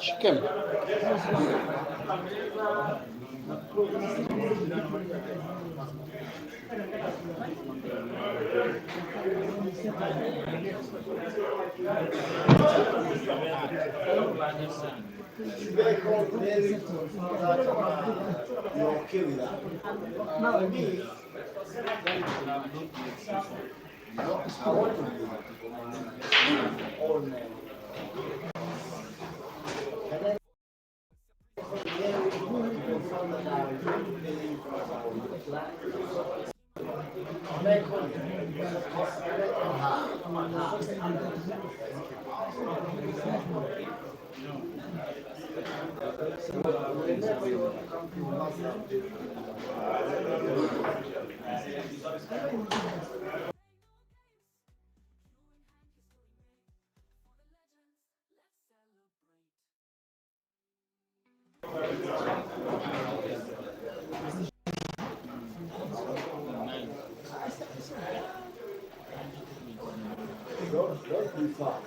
Chicken. You're okay with that? Now, me, I want to be all men. Don't be far.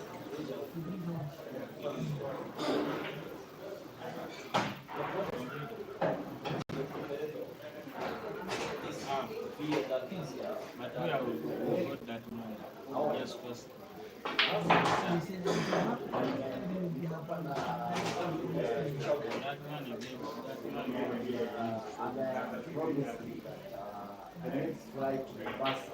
The next flight to Mombasa.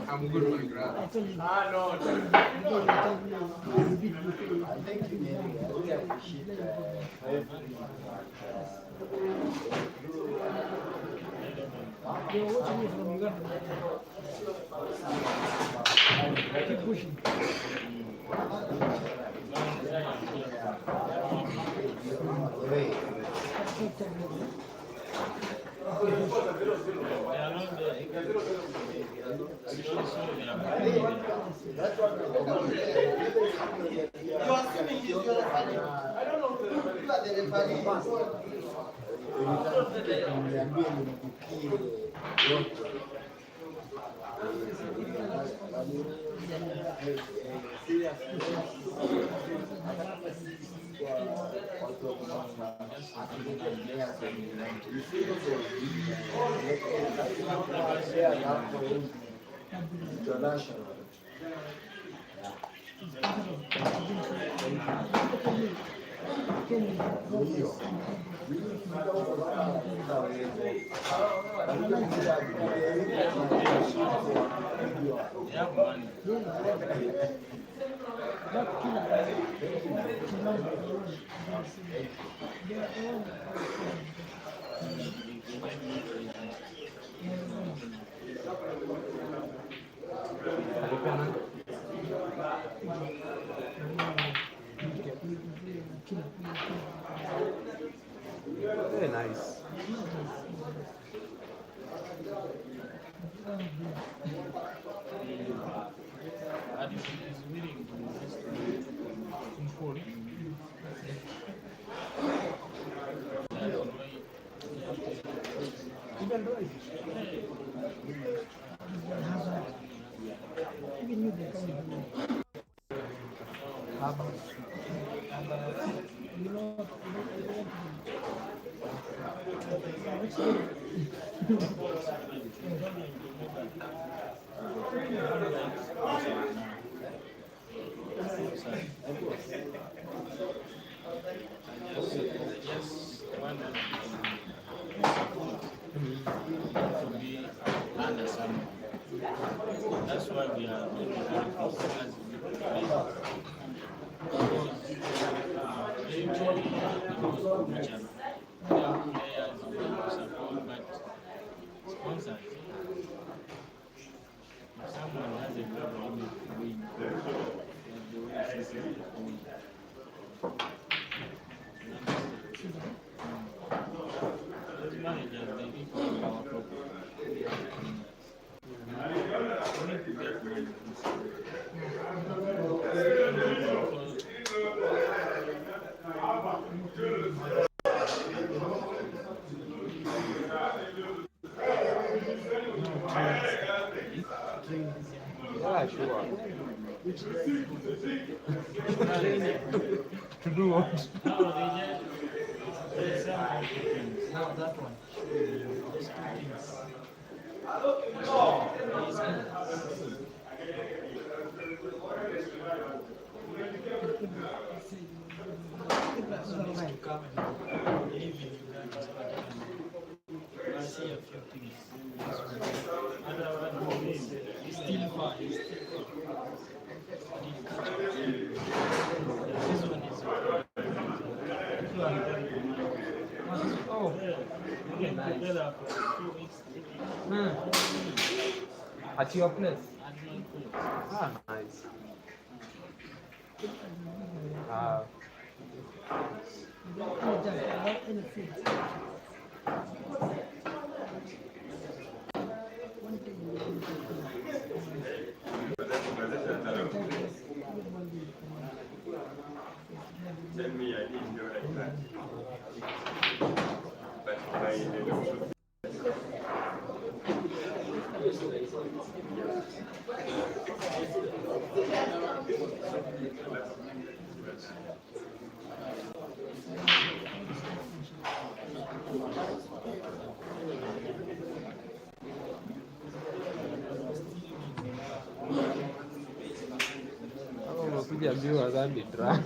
I'm good with grass. Ah, no. Thank you, Mary. I really appreciate everything. Keep pushing. International. Very nice. That's why we are sponsors. If someone has a problem with Yeah, sure. To do what? Now that one. I see a few things. Still far. This one is. Oh, okay, nice. At your place? Ah, nice. Send me, I didn't do like that. But I Umekuja biwa dhambi drunk.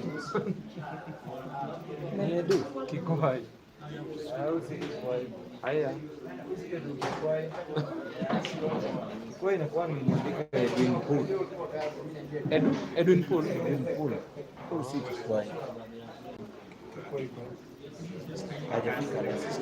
Niedu kikwai. Au si kikwai. Haya. Kikwai. Kikwai inakuwa nimeandika Edwin Pool. Edwin Pool. Edwin Pool. Au si kikwai. Kikwai. Hajafika basi.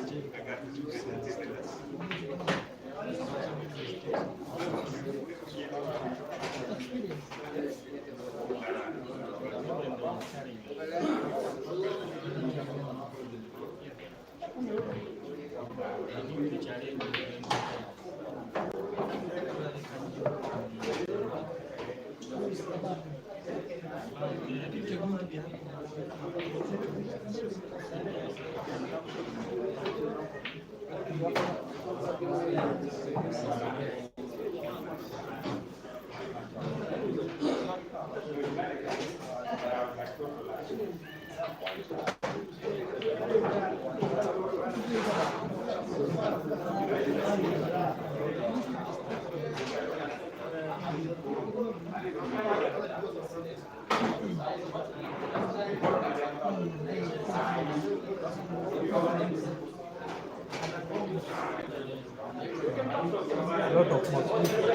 Lot of mosquitoes.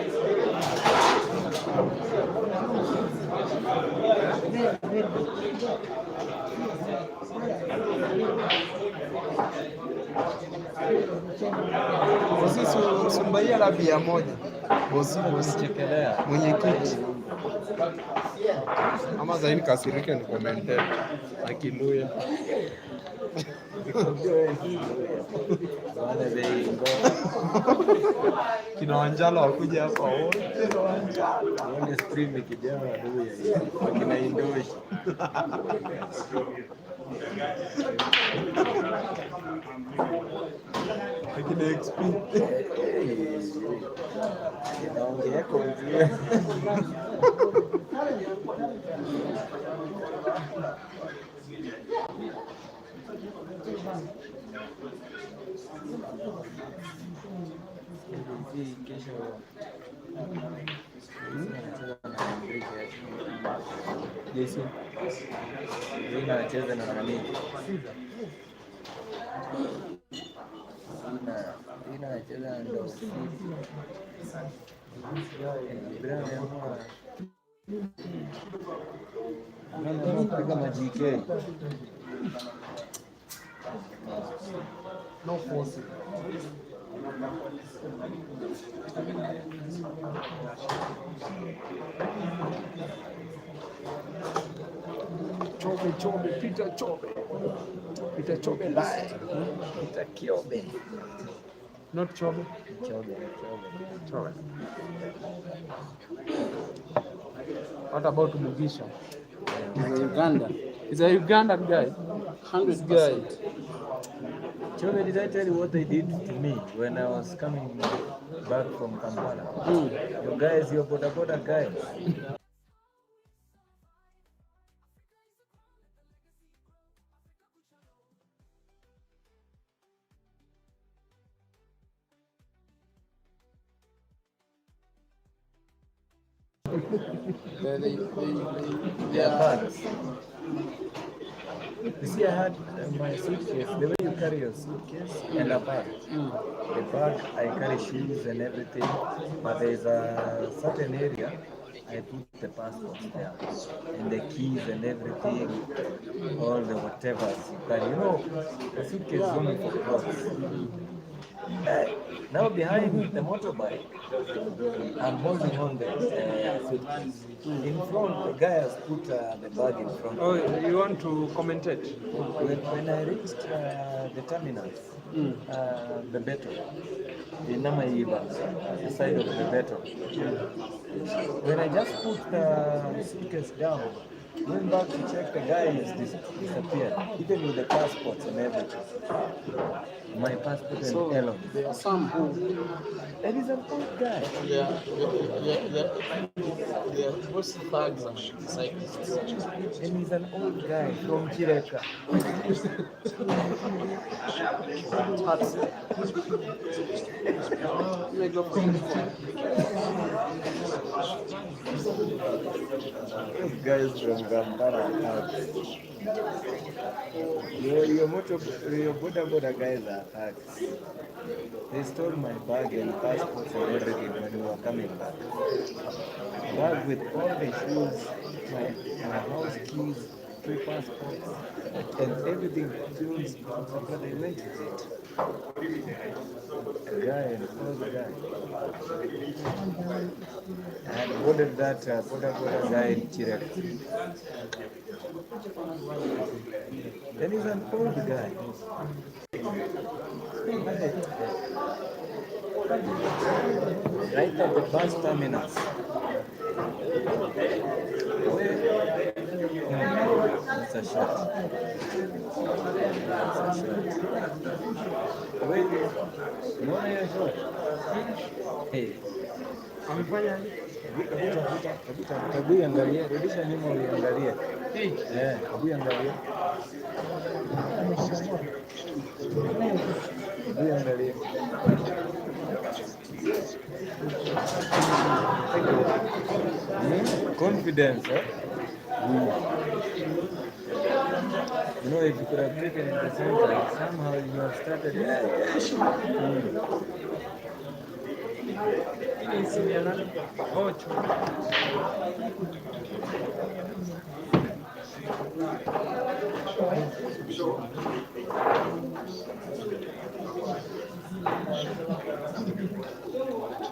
baia la bia moja. Bosi Chekelea. mwenyekiti. Ama zaini kasirike ni komente na Kiluya. Kina Wanjala wakuja hapa wote. Wale stream ikijaa Waluya hivi. Wakina Indoshi. Akina XP. Naongea kuanzia. Kesho Jesi Zina anacheza na nani? Zina anacheza na ndo piga majike. No force. Chobe, Peter Chobe. Peter Chobe live. Peter Kiobe. Not Chobe. Chobe. What about Mugisha? He's a Uganda. He's a Ugandan guy. 100 guy. Chobe, did I tell you what they did to me when I was coming back from Kampala? You guys, your boda guys. They are bags. You see, I had my suitcase, the way you carry your suitcase and a bag. The bag, I carry shoes and everything, but there's a certain area I put the passport there, and the keys and everything, all the whatever you carry. You know, the suitcase is only for clothes. Now behind the motorbike, I'm holding on the suitcase. In front, the guy has put the bag in front. Oh, you want to commentate? When I reached the terminals, the battle, the Namaiba, the side of the battle, when I just put the suitcase down, going back to check, the guy has disappeared, even with the passports and everything. My passport and Elon. There are some who That is an old guy. they are both thugs and cyclists. And he's an old guy from Chireka. Those guys from Kampala. Your boda guys are thugs. They stole my bag and passports and everything when we were coming back. Bag with all the shoes, my house keys, 2 passports, and everything. But they went with it. A guy, an old guy. I had ordered that boda guy in Chirek. Then he's an old guy. Right at the bus terminus. It's a shot. Wait, no, shot. Hey. Hebu angalia, rudisha nyuma uiangalie. Hebu angalia. Hebu angalia. Confidence, eh? You know, if you could have taken in the center, somehow you have started.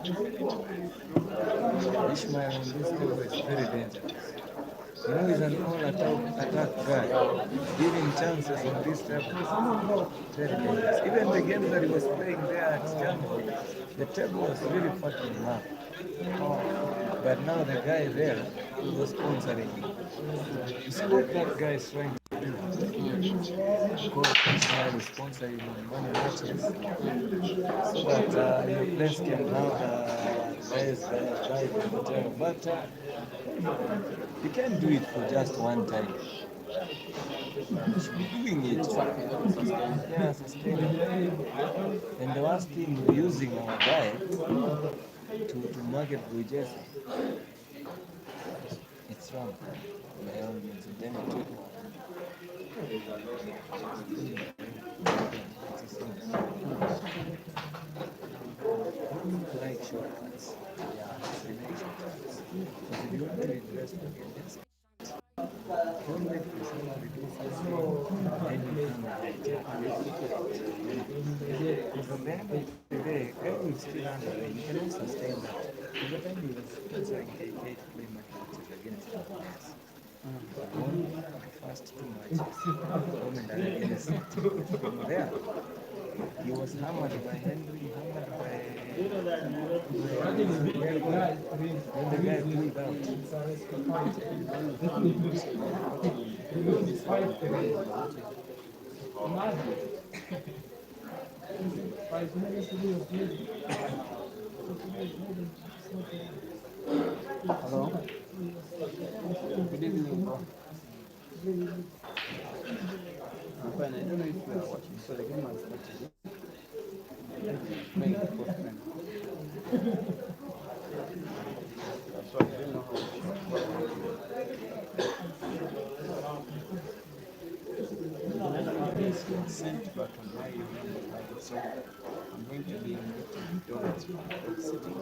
Ishmael on this level is very dangerous. You know, he's an all-attack guy, giving chances on this level. Very dangerous. Even the games that he was playing there at Germany, the table was really fucking low. But now the guy there was sponsoring him. You see what that guy is trying to do? Because Ishmael is sponsoring him money matches so that your place can have guys whatever. But you can't do it for just one time. You should be doing it. Yeah, sustainable. And the worst thing, we're using our diet to market wages. It's wrong. By all means, then it took like shortcuts. Yeah, like shortcuts. Because if you want to invest again, just don't wait for somebody to do something and you because on the end of the day, guy will still under you cannot sustain that. By the time you sponsor a play matches against the players. I won my first 2 matches. Home and against City. From there, he was hammered by Henry, hammered by when the guy pulled out. Hello? Good evening, bro. I'm fine. I don't know if you are watching, so the game has started. Make a postman. So I don't know how sent back on my number, so I'm going to be in dollars from the city.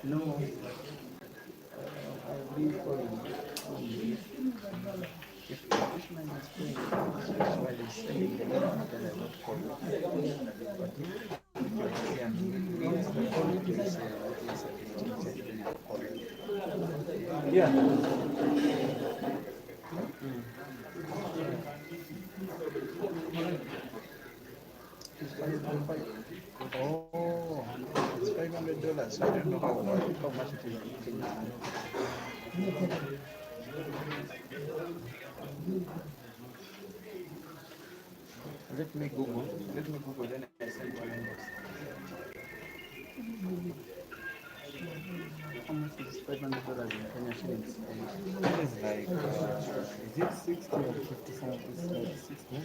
No, I'll be calling. If Ishmael is playing, while he's selling the game, then I will call you. But if I Oh, it's $500. I don't know how much it is in Kenya. Let me Google, then I send you an inbox. How much is $500 in Kenya shillings? It is like, is it 60 or 57? It's like 60.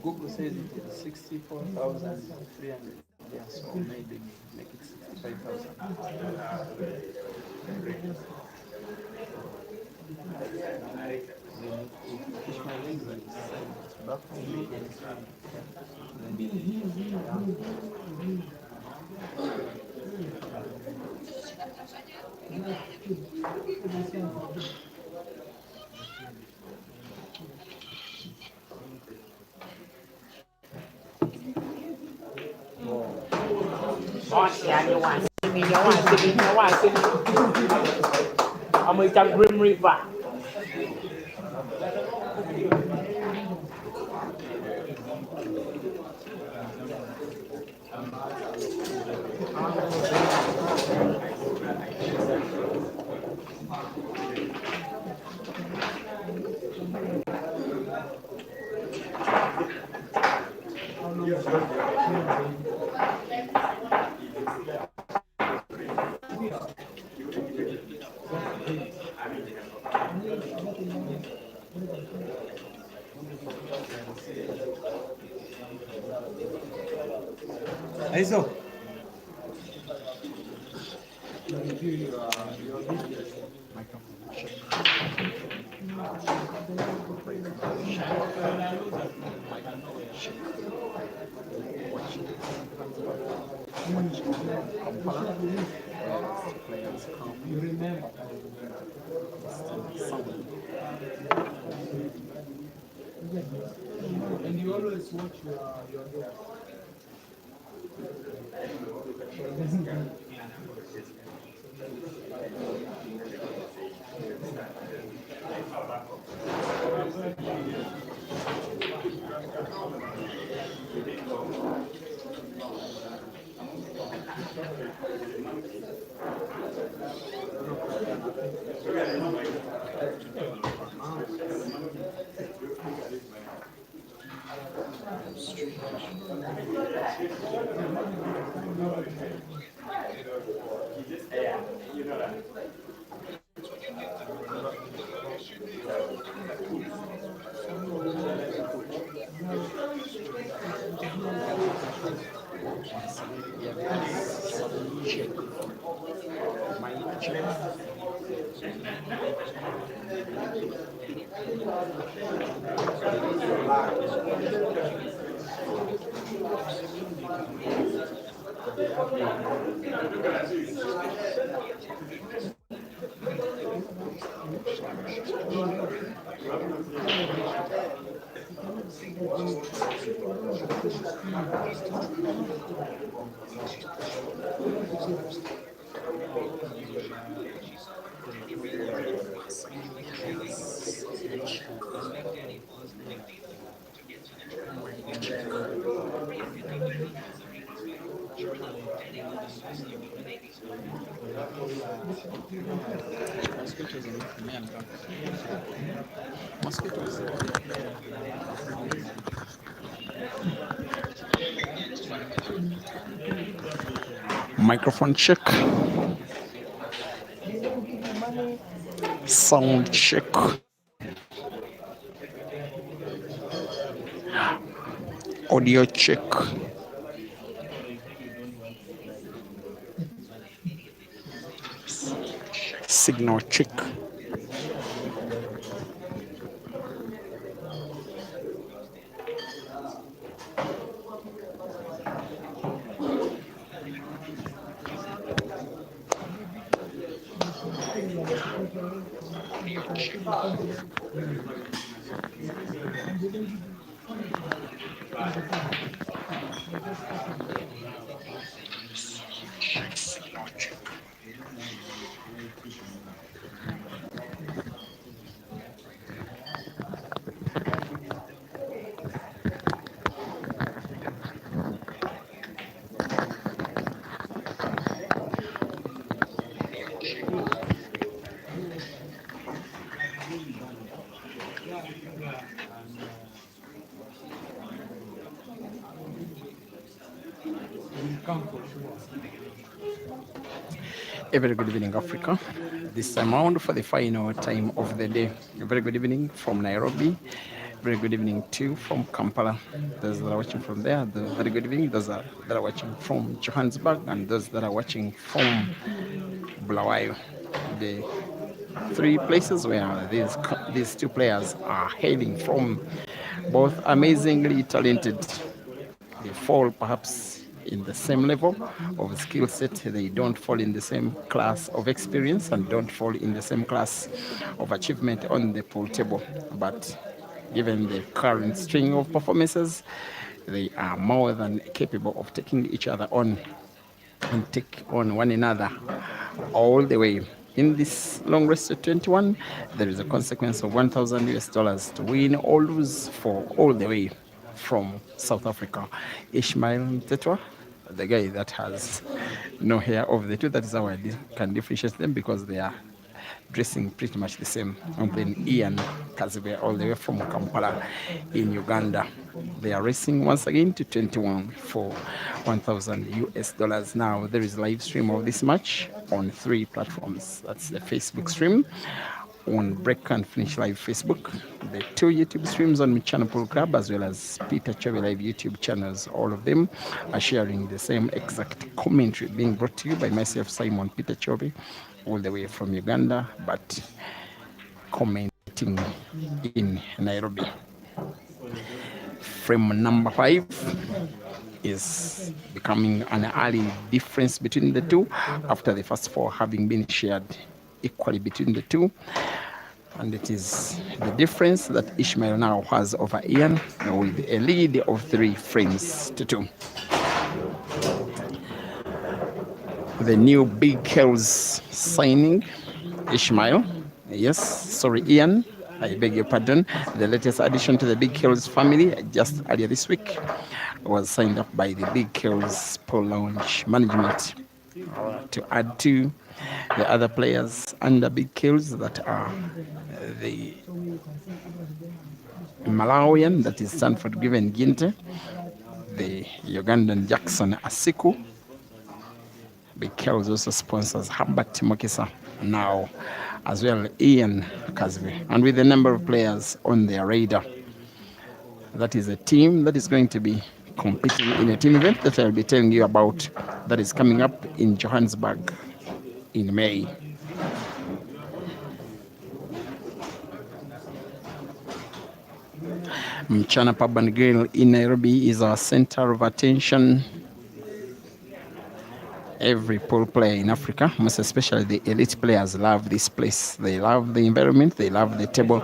Google says it is 64,300. Yeah, so maybe make it 65,000. If Ishmael wins, it's back to me. You want to see me? You want to see me? You want to see me? I'm with a Grim River. Aizo. You remember. And you always watch your dog. Microphone check. Sound check. Audio check. Signal check. A very good evening, Africa. This time around for the final time of the day. A very good evening from Nairobi. Very good evening too from Kampala. Those that are watching from there, very good evening. Those that are watching from Johannesburg and those that are watching from Bulawayo. The three places where these two players are hailing from, both amazingly talented. They fall perhaps in the same level of skill set. They don't fall in the same class of experience and don't fall in the same class of achievement on the pool table. But given the current string of performances, they are more than capable of taking each other on and take on one another all the way. In this long race to 21, there is a consequence of $1,000 to win or lose for all the way from South Africa. ISHMAEL MTHETHWA, the guy that has no hair of the two, that is how I can differentiate them, because they are dressing pretty much the same. And then KAZIBWE, all the way from Kampala in Uganda. They are racing once again to 21 for $1,000. Now there is live stream of this match on 3 platforms. That's the Facebook stream on Break and Finish Live Facebook, the 2 YouTube streams on MCHANA Pool Club, as well as Peter Chobe Live YouTube channels. All of them are sharing the same exact commentary being brought to you by myself, Simon Peter Chobe, all the way from Uganda, but commenting in Nairobi. Frame number 5 is becoming an early difference between the two after the first 4 having been shared equally between the two, and it is the difference that ISHMAEL now has over Ian with a lead of 3 frames to 2. The new Big Hills signing, ISHMAEL, yes, sorry Ian, I beg your pardon, the latest addition to the Big Hills family just earlier this week was signed up by the Big Hills Pool Lounge management to add to the other players under Big Hills that are the Malawian, that is Stanford Given Ginte, the Ugandan Jackson Asiku. Big Hills also sponsors Herbert Mokisa now, as well Ian KAZIBWE, and with a number of players on their radar. That is a team that is going to be competing in a team event that I'll be telling you about, that is coming up in Johannesburg in May. MCHANA Pub and Grill in Nairobi is our center of attention. Every pool player in Africa, most especially the elite players, love this place. They love the environment, they love the table,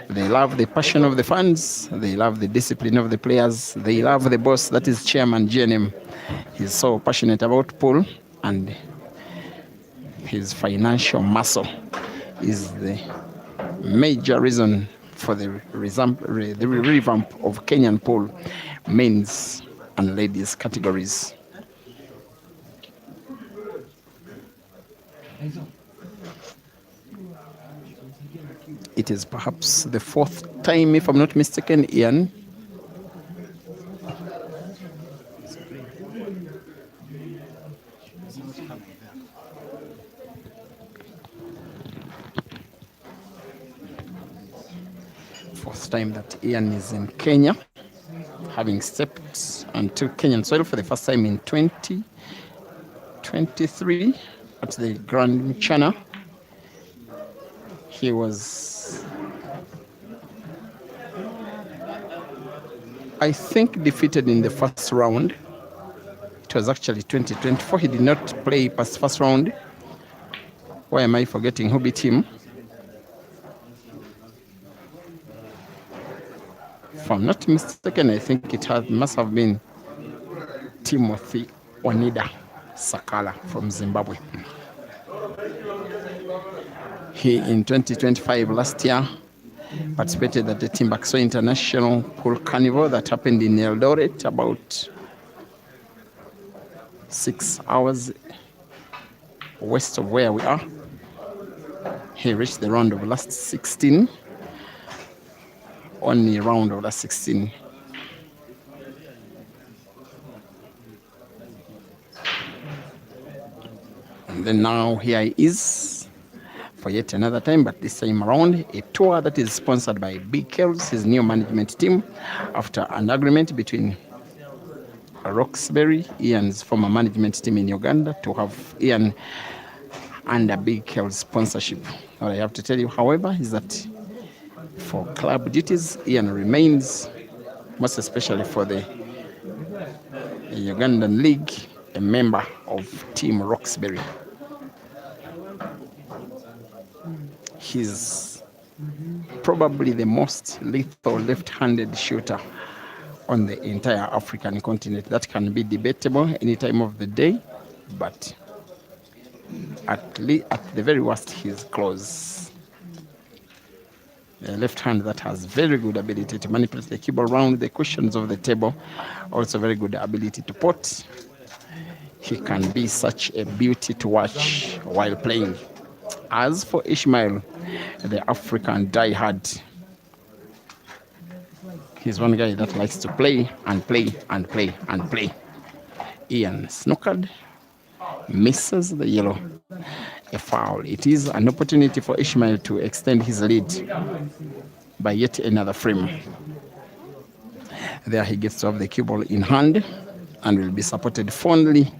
they love the passion of the fans, they love the discipline of the players, they love the boss, that is Chairman GNM. He's so passionate about pool, and his financial muscle is the major reason for the revamp of Kenyan pool men's and ladies categories. It is perhaps the 4th time, if I'm not mistaken, Ian. Fourth time that Ian is in Kenya, having stepped onto Kenyan soil for the first time in 2023 at the Grand MCHANA. He was, I think, defeated in the first round. It was actually 2024. He did not play past first round. Why am I forgetting who beat him? If I'm not mistaken, I think must have been Timothy Onida Sakala from Zimbabwe. He, in 2025, last year, participated at the Timbuktu International Pool Carnival that happened in Eldoret, about 6 hours west of where we are. He reached the round of last 16, only round of last 16. And then now here he is for yet another time, but this time around a tour that is sponsored by Big Hills, his new management team, after an agreement between Roxbury, Ian's former management team in Uganda, to have Ian under Big Hills sponsorship. What I have to tell you, however, is that for club duties, Ian remains, most especially for the Ugandan League, a member of Team Roxbury. He's probably the most lethal left-handed shooter on the entire African continent. That can be debatable any time of the day, but at the very worst, he's close. A left hand that has very good ability to manipulate the cue ball around the cushions of the table, also very good ability to pot. He can be such a beauty to watch while playing. As for ISHMAEL, the African diehard, he's one guy that likes to play and play and play and play. Ian snookered, misses the yellow. A foul. It is an opportunity for ISHMAEL to extend his lead by yet another frame. There he gets to have the cue ball in hand and will be supported fondly,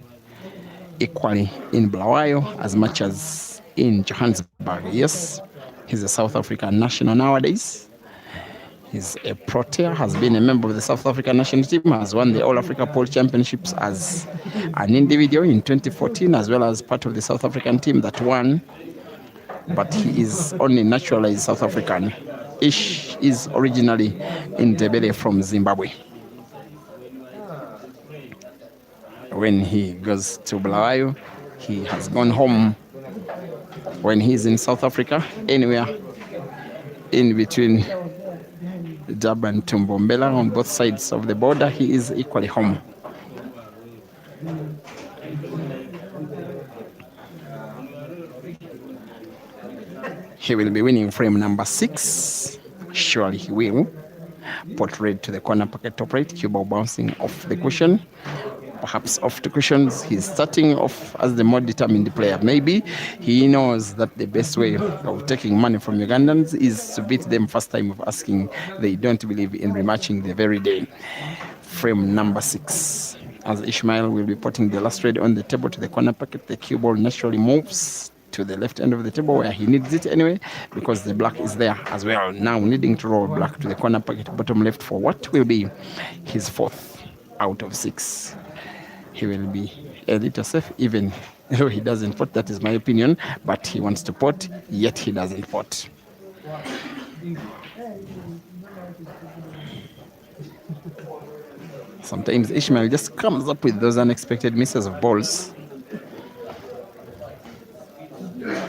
equally in Bulawayo as much as in Johannesburg. Yes, he's a South African national nowadays. He's a Protea, has been a member of the South African national team, has won the All Africa Pole Championships as an individual in 2014, as well as part of the South African team that won, but he is only naturalized South African. Ish is originally in Ndebele from Zimbabwe. When he goes to Bulawayo, he has gone home. When he's in South Africa, anywhere in between Durban to Mbombela on both sides of the border, he is equally home. He will be winning frame number 6. Surely he will. Pot red to the corner pocket top right, cue ball bouncing off the cushion. Perhaps off the cushions. He's starting off as the more determined player. Maybe he knows that the best way of taking money from Ugandans is to beat them first time of asking. They don't believe in rematching the very day. Frame number 6. As ISHMAEL will be putting the last red on the table to the corner pocket, the cue ball naturally moves to the left end of the table where he needs it anyway, because the black is there as well. Now needing to roll black to the corner pocket bottom left for what will be his 4th out of 6. He will be a little safe, even though he doesn't pot. That is my opinion, but he wants to pot, yet he doesn't pot. Sometimes ISHMAEL just comes up with those unexpected misses of balls,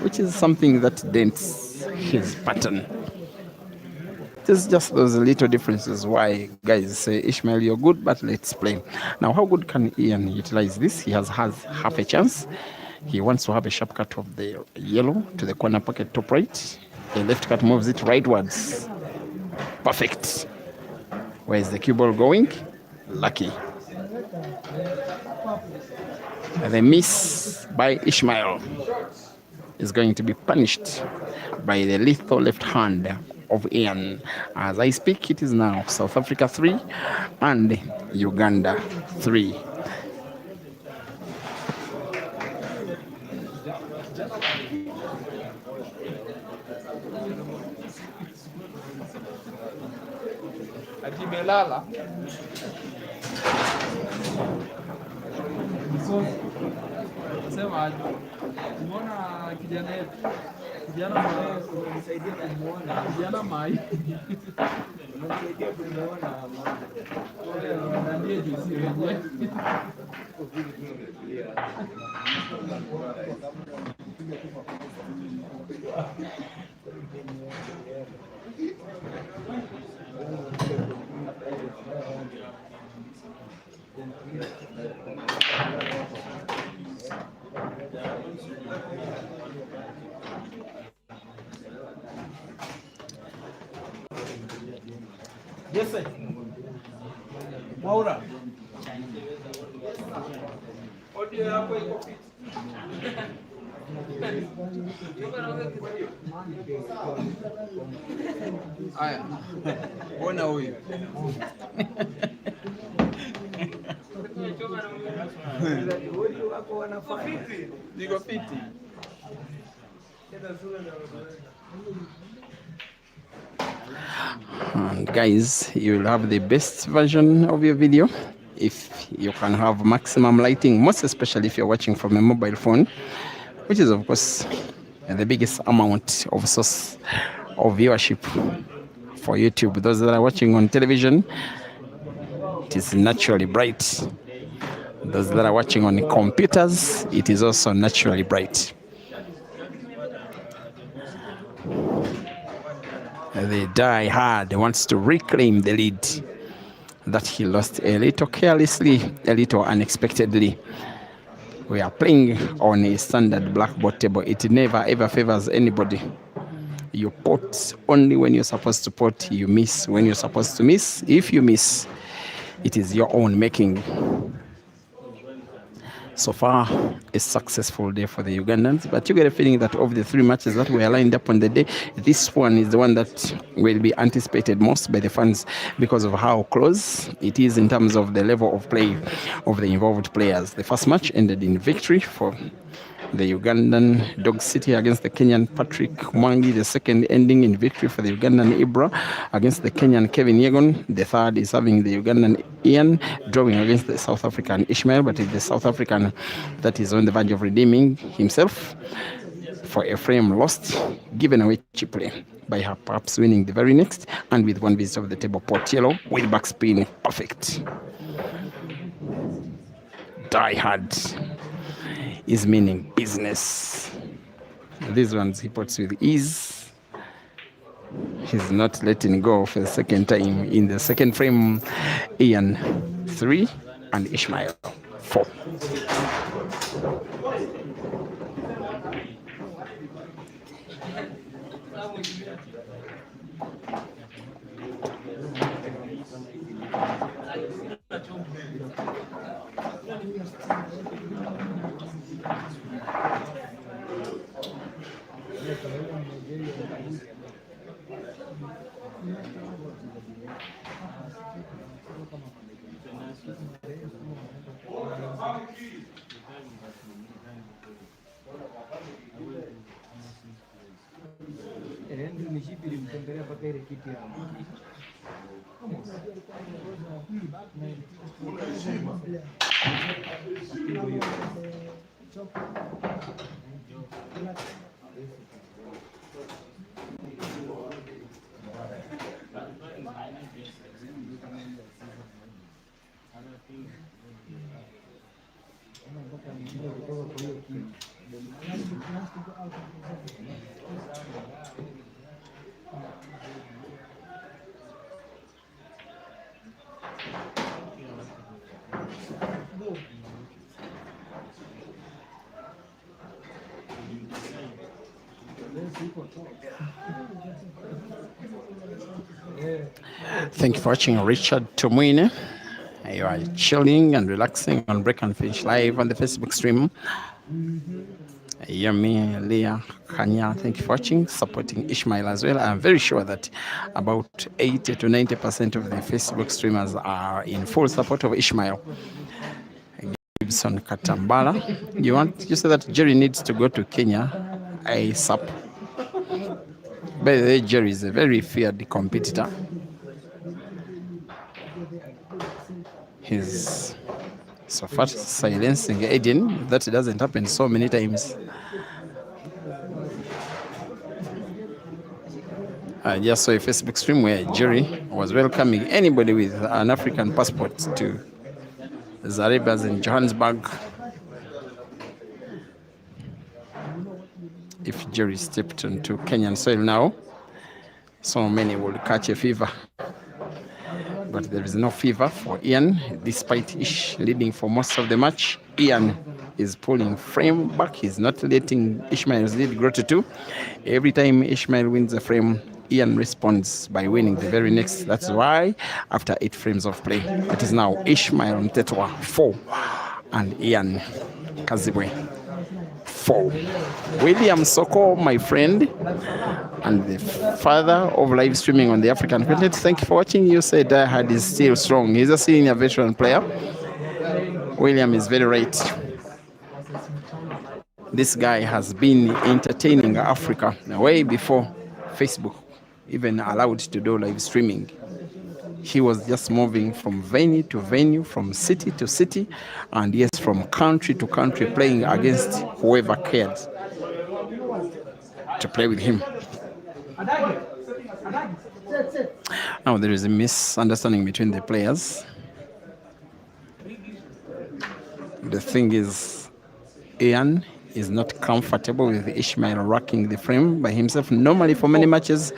which is something that dents his pattern. It's just those little differences why guys say, ISHMAEL, you're good, but let's play. Now, how good can Ian utilize this? He has half a chance. He wants to have a sharp cut of the yellow to the corner pocket top right. The left cut moves it rightwards. Perfect. Where is the cue ball going? Lucky. The miss by ISHMAEL is going to be punished by the lethal left hand of Ian. As I speak, it is now South Africa 3 and Uganda 3. Atimelala. Sema umeona kijana yetu. Kijana mai unisaidia kumuona. Kijana mai. Unisaidia kumuona. Ole ndiye juzi wenyewe. Yes, sir. Maura. Audio yako iko fit. Aya. Ona huyu. Niko fiti. And guys, you will have the best version of your video if you can have maximum lighting, most especially if you're watching from a mobile phone, which is of course the biggest amount of source of viewership for YouTube. Those that are watching on television, it is naturally bright. Those that are watching on computers, it is also naturally bright. The die-hard wants to reclaim the lead that he lost a little carelessly, a little unexpectedly. We are playing on a standard blackboard table. It never ever favors anybody. You pot only when you're supposed to pot. You miss when you're supposed to miss. If you miss, it is your own making. So far, a successful day for the Ugandans, but you get a feeling that of the 3 matches that were lined up on the day, this one is the one that will be anticipated most by the fans because of how close it is in terms of the level of play of the involved players. The first match ended in victory for the Ugandan Dog City against the Kenyan Patrick Mwangi. The second ending in victory for the Ugandan Ibra against the Kenyan Kevin Yegon. The third is having the Ugandan Ian drawing against the South African Ishmael, but it's the South African that is on the verge of redeeming himself for a frame lost, given away cheaply by her perhaps winning the very next, and with one visit of the table, Portiello with backspin perfect. Die hard is meaning business. These ones he puts with ease. He's not letting go for the second time in the second frame. Ian 3 and Ishmael 4. Thank you for watching Richard Tumwine. You are chilling and relaxing on Break and Finish Live on the Facebook stream. Yami, Leah, Kanya, thank you for watching, supporting Ishmael as well. I'm very sure that about 80 to 90% of the Facebook streamers are in full support of Ishmael. Gibson Katambala, you say that Jerry needs to go to Kenya ASAP. By the way, Jerry is a very feared competitor. He's so far silencing Aiden. That doesn't happen so many times. I just saw a Facebook stream where Jerry was welcoming anybody with an African passport to Zarebas in Johannesburg. If Jerry stepped onto Kenyan soil now, so many would catch a fever. But there is no fever for Ian, despite Ish leading for most of the match. Ian is pulling frame back. He's not letting Ishmael's lead grow to 2. Every time Ishmael wins a frame, Ian responds by winning the very next. That's why, after 8 frames of play, it is now Ishmael MTHETHWA 4 and Ian KAZIBWE 4. William Soko, my friend, and the father of live streaming on the African continent. Thank you for watching. You said Die Hard is still strong. He's a senior veteran player. William is very right. This guy has been entertaining Africa way before Facebook even allowed to do live streaming. He was just moving from venue to venue, from city to city, and yes, from country to country, playing against whoever cared to play with him. Now there is a misunderstanding between the players. The thing is, Ian is not comfortable with ISHMAEL rocking the frame by himself. Normally for many matches,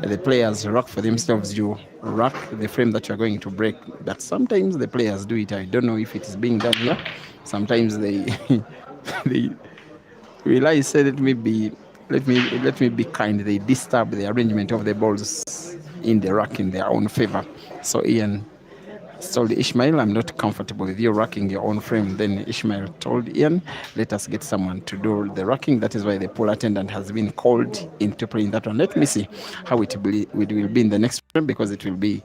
the players rock for themselves. You rock the frame that you are going to break. But sometimes the players do it. I don't know if it is being done here. Sometimes they I said let me be kind. They disturb the arrangement of the balls in the rack in their own favor. So Ian told ISHMAEL, I'm not comfortable with you racking your own frame. Then ISHMAEL told Ian, let us get someone to do the racking. That is why the pool attendant has been called into playing that one. Let me see how it will be in the next frame, because it will be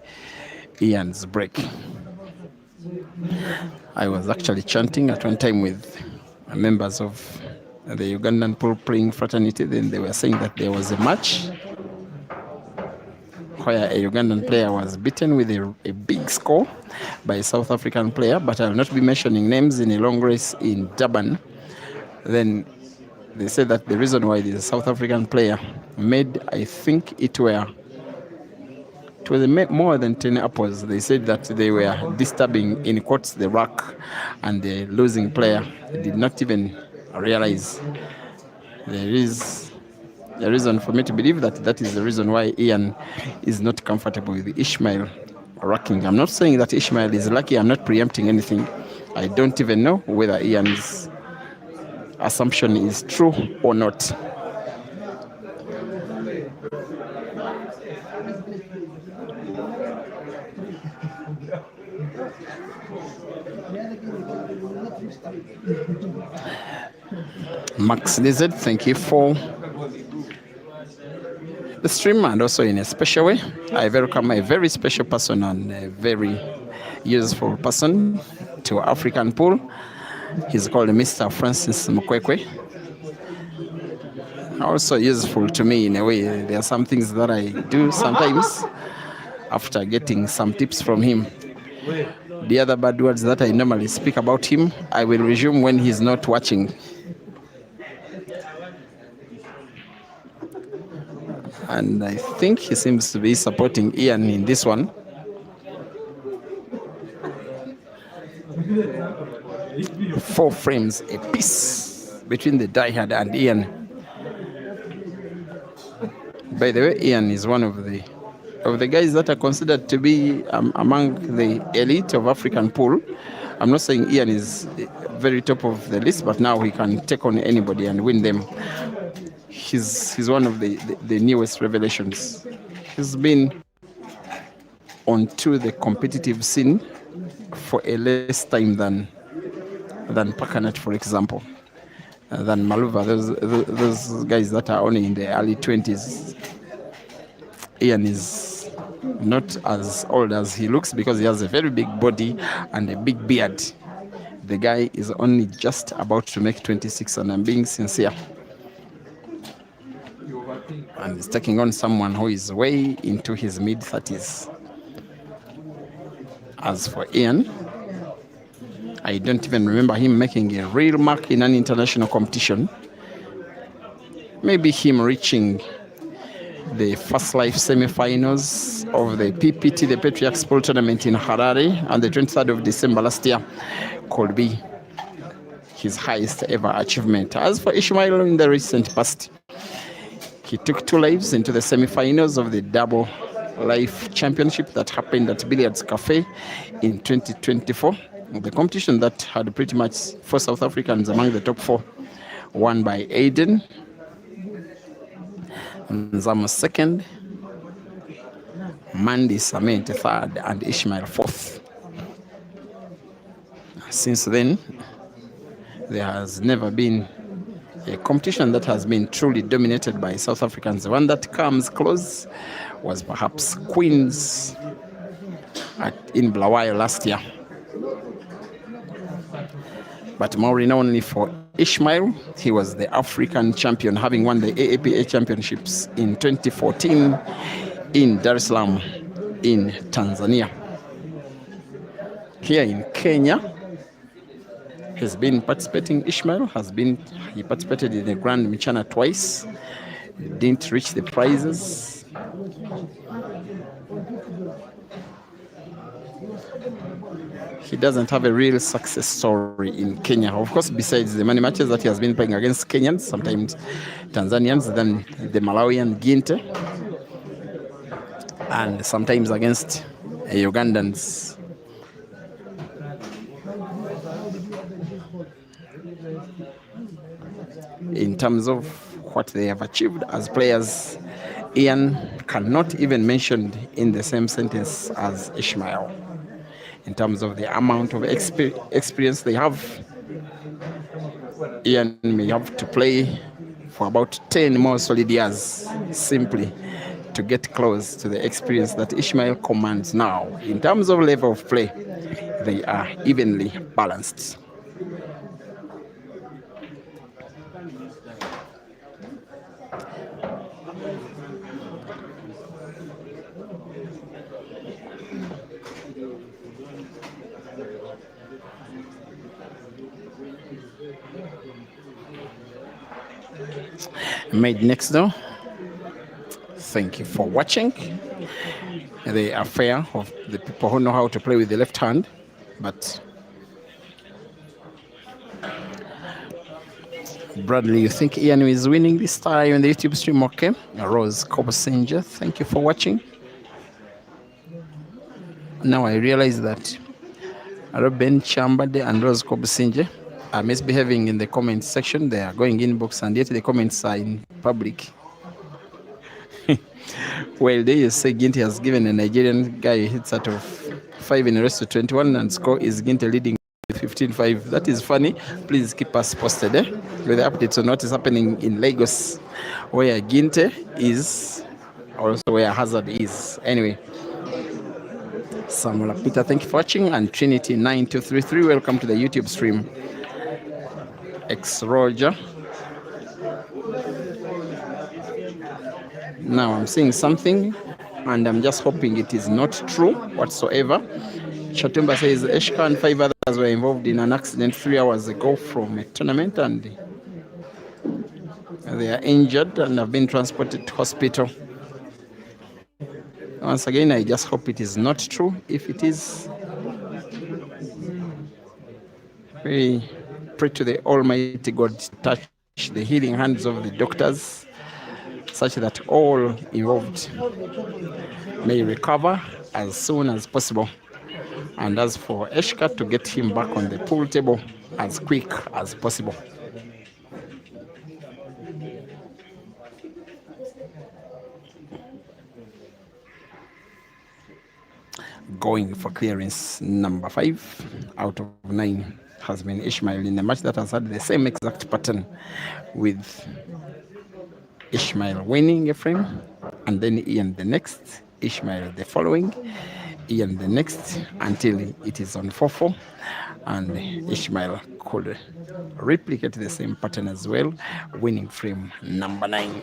Ian's break. I was actually chanting at one time with members of the Ugandan pool playing fraternity. Then they were saying that there was a match where a Ugandan player was beaten with a big score by a South African player, but I will not be mentioning names, in a long race in Durban. Then they said that the reason why the South African player made, I think it was more than 10 apples. They said that they were disturbing, in quotes, the rack, and the losing player did not even realize. There is a reason for me to believe that is the reason why Ian is not comfortable with ISHMAEL racking. I'm not saying that ISHMAEL is lucky. I'm not preempting anything. I don't even know whether Ian's assumption is true or not. Max DZ, thank you for the stream, and also in a special way, I welcome a very special person and a very useful person to African Pool. He's called Mr. Francis Mukwekwe. Also useful to me in a way. There are some things that I do sometimes after getting some tips from him. The other bad words that I normally speak about him, I will resume when he's not watching. And I think he seems to be supporting Ian in this one. Four frames a piece between the diehard and Ian. By the way, Ian is one of the guys that are considered to be among the elite of African pool. I'm not saying Ian is very top of the list, but now he can take on anybody and win them. He's one of the newest revelations. He's been onto the competitive scene for a less time than Pakanat, for example, than Maluva. Those guys that are only in the early 20s. Ian is not as old as he looks because he has a very big body and a big beard. The guy is only just about to make 26, and I'm being sincere. And he's taking on someone who is way into his mid-30s. As for Ian, I don't even remember him making a real mark in an international competition. Maybe him reaching the First Life semi-finals of the PPT, the Patriarchs Pool Tournament in Harare on the 23rd of December last year could be his highest ever achievement. As for ISHMAEL, in the recent past, he took 2 lives into the semi-finals of the Double Life Championship that happened at Billiards Cafe in 2024. The competition that had pretty much 4 South Africans among the top 4, won by Aiden, Nzamo 2nd, Mandy Sament 3rd, and ISHMAEL 4th. Since then, there has never been a competition that has been truly dominated by South Africans. The one that comes close was perhaps Queens in Bulawayo last year. But more renownedly for ISHMAEL, he was the African champion, having won the AAPA championships in 2014 in Dar es Salaam. in Tanzania. Here in Kenya, he's been participating. Ishmael he participated in the Grand MCHANA twice. Didn't reach the prizes. He doesn't have a real success story in Kenya. Of course, besides the many matches that he has been playing against Kenyans, sometimes Tanzanians, then the Malawian Ginte, and sometimes against Ugandans. In terms of what they have achieved as players, Ian cannot even mention in the same sentence as Ishmael. In terms of the amount of experience they have, Ian may have to play for about 10 more solid years simply to get close to the experience that Ishmael commands now. In terms of level of play, they are evenly balanced. Made next though, thank you for watching. The affair of the people who know how to play with the left hand, but Bradley, you think Ian is winning this time on the YouTube stream? Okay. Rose Kobasinja, thank you for watching. Now I realize that Robin Chambade and Rose Kobasinja are misbehaving in the comments section. They are going inbox and yet the comments are in public. Well, they say Ginty has given a Nigerian guy hits out of 5 in a race to 21 and score is Ginty leading with 15-5. That is funny. Please keep us posted with the updates on what is happening in Lagos, where Ginty is, also where Hazard is. Anyway, Samuel Peter, thank you for watching, and Trinity9233, welcome to the YouTube stream. X Roger. Now I'm seeing something and I'm just hoping it is not true whatsoever. Chatumba says Eshka and 5 others were involved in an accident 3 hours ago from a tournament and they are injured and have been transported to hospital. Once again, I just hope it is not true. If it is, we pray to the Almighty God to touch the healing hands of the doctors such that all involved may recover as soon as possible. And as for Eshka, to get him back on the pool table as quick as possible. Going for clearance number 5 out of 9 has been Ishmael in a match that has had the same exact pattern, with Ishmael winning a frame and then Ian the next, Ishmael the following, Ian the next, until it is on 4-4, and Ishmael could replicate the same pattern as well, winning frame number 9.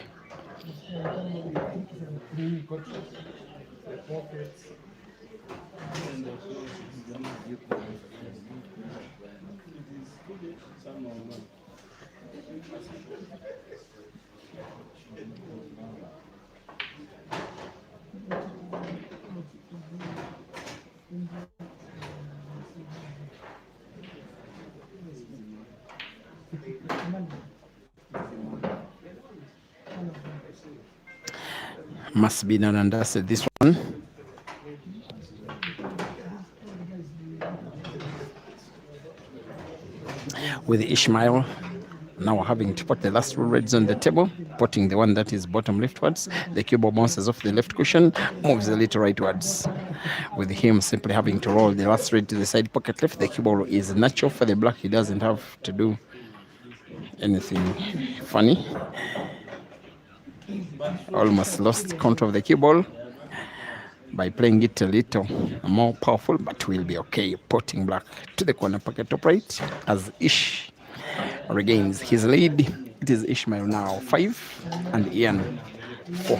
Must be done and dusted, this one. With Ishmael now having to put the last roll reds on the table, putting the one that is bottom leftwards. The cue ball bounces off the left cushion, moves a little rightwards. With him simply having to roll the last red to the side pocket left, the cue ball is natural for the black. He doesn't have to do anything funny. Almost lost count of the cue ball by playing it a little more powerful, but will be okay. Putting black to the corner pocket top right as Ish regains his lead. It is Ishmael now 5 and Ian 4.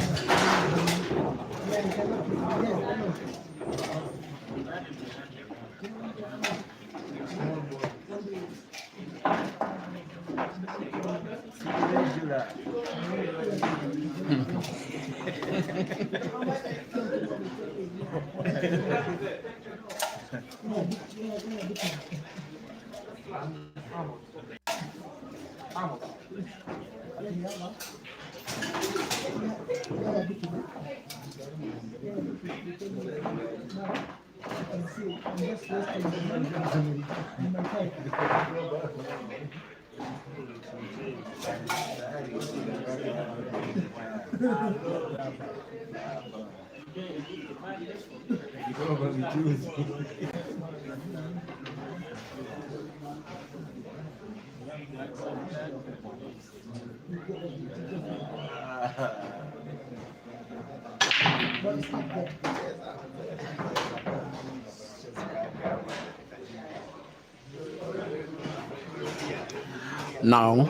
Now,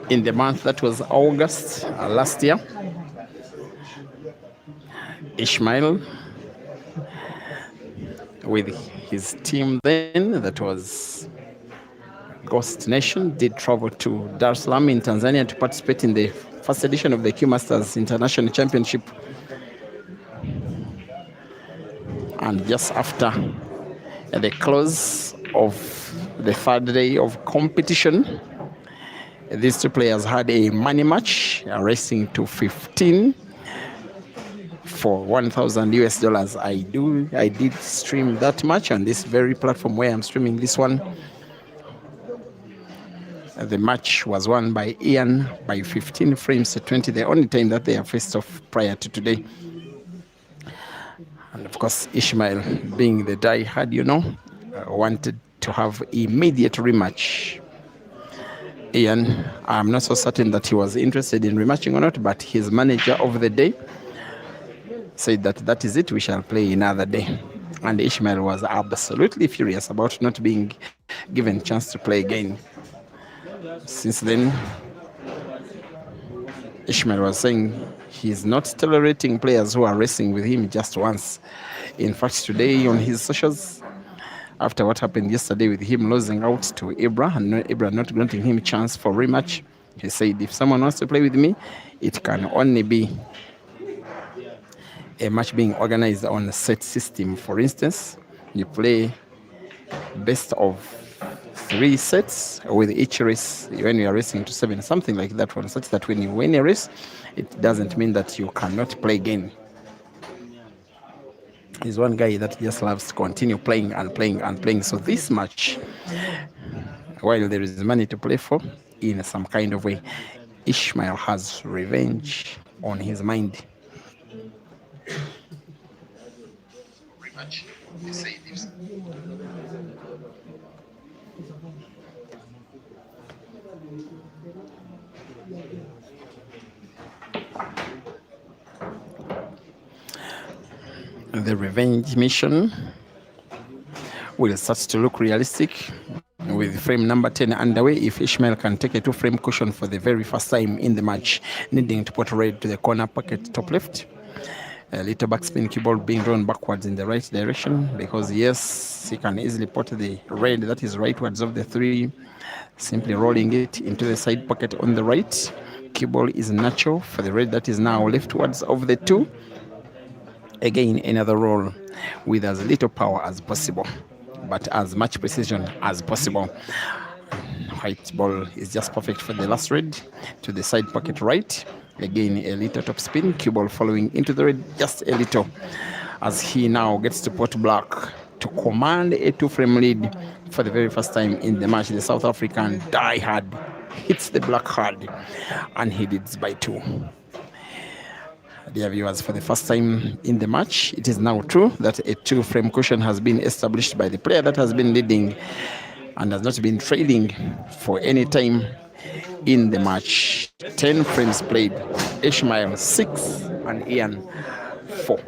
in the month that was August last year, ISHMAEL, with his team then, that was Ghost Nation, did travel to Dar es Salaam in Tanzania to participate in the first edition of the Q Masters International Championship. And just after the close of the third day of competition, these two players had a money match, racing to 15 for 1,000 US dollars. I did stream that match on this very platform where I'm streaming this one. The match was won by Ian by 15 frames to 20, the only time that they have faced off prior to today. And of course, ISHMAEL, being the die-hard, wanted to have immediate rematch. Ian, I'm not so certain that he was interested in rematching or not, but his manager of the day said that is it, we shall play another day. And ISHMAEL was absolutely furious about not being given a chance to play again. Since then, ISHMAEL was saying he's not tolerating players who are racing with him just once. In fact, today on his socials, after what happened yesterday with him losing out to Ibra and Ibra not granting him a chance for rematch, he said, if someone wants to play with me, it can only be a match being organized on a set system. For instance, you play best of 3 sets with each race when you are racing to 7, something like that one, such that when you win a race, it doesn't mean that you cannot play again. He's one guy that just loves to continue playing and playing and playing. So this match, while there is money to play for, in some kind of way, ISHMAEL has revenge on his mind. Rematch. You say this. The revenge mission will start to look realistic with frame number 10 underway if ISHMAEL can take a 2-frame cushion for the very first time in the match, needing to put red to the corner pocket top left. A little backspin cue ball being drawn backwards in the right direction, because yes, he can easily put the red that is rightwards of the 3, simply rolling it into the side pocket on the right. Cue ball is natural for the red that is now leftwards of the 2. Again, another roll with as little power as possible, but as much precision as possible. White ball is just perfect for the last red to the side pocket right. Again, a little top spin, cue ball following into the red just a little, as he now gets to pot black to command a 2-frame lead for the very first time in the match. The South African die-hard hits the black hard, and he leads by 2. Dear viewers, for the first time in the match, it is now true that a 2-frame cushion has been established by the player that has been leading and has not been trailing for any time in the match. 10 frames played, ISHMAEL 6 and Ian 4.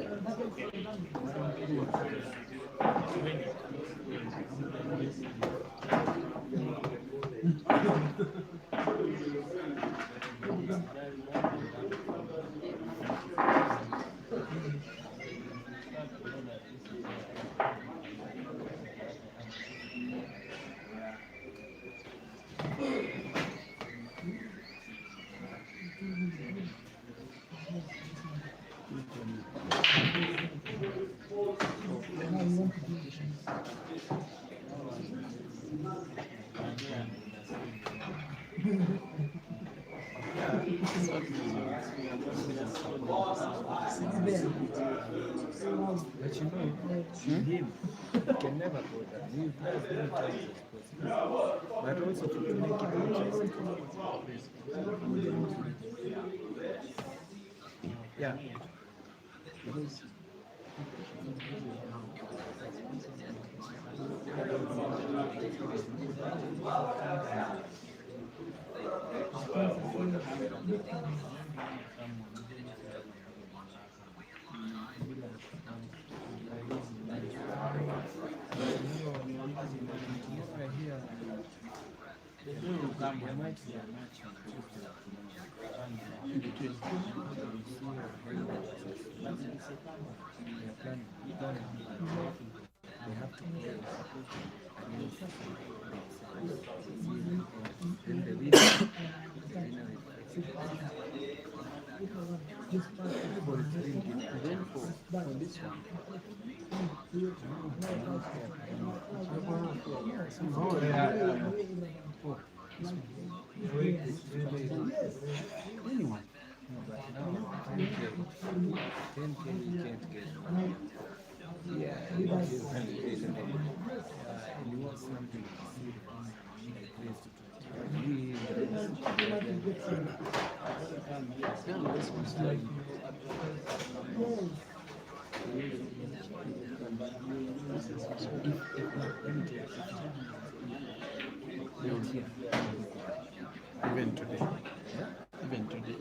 But you know, him can never go down. He play as many times as possible. But also to make it interesting. Yeah. Even today. Even today.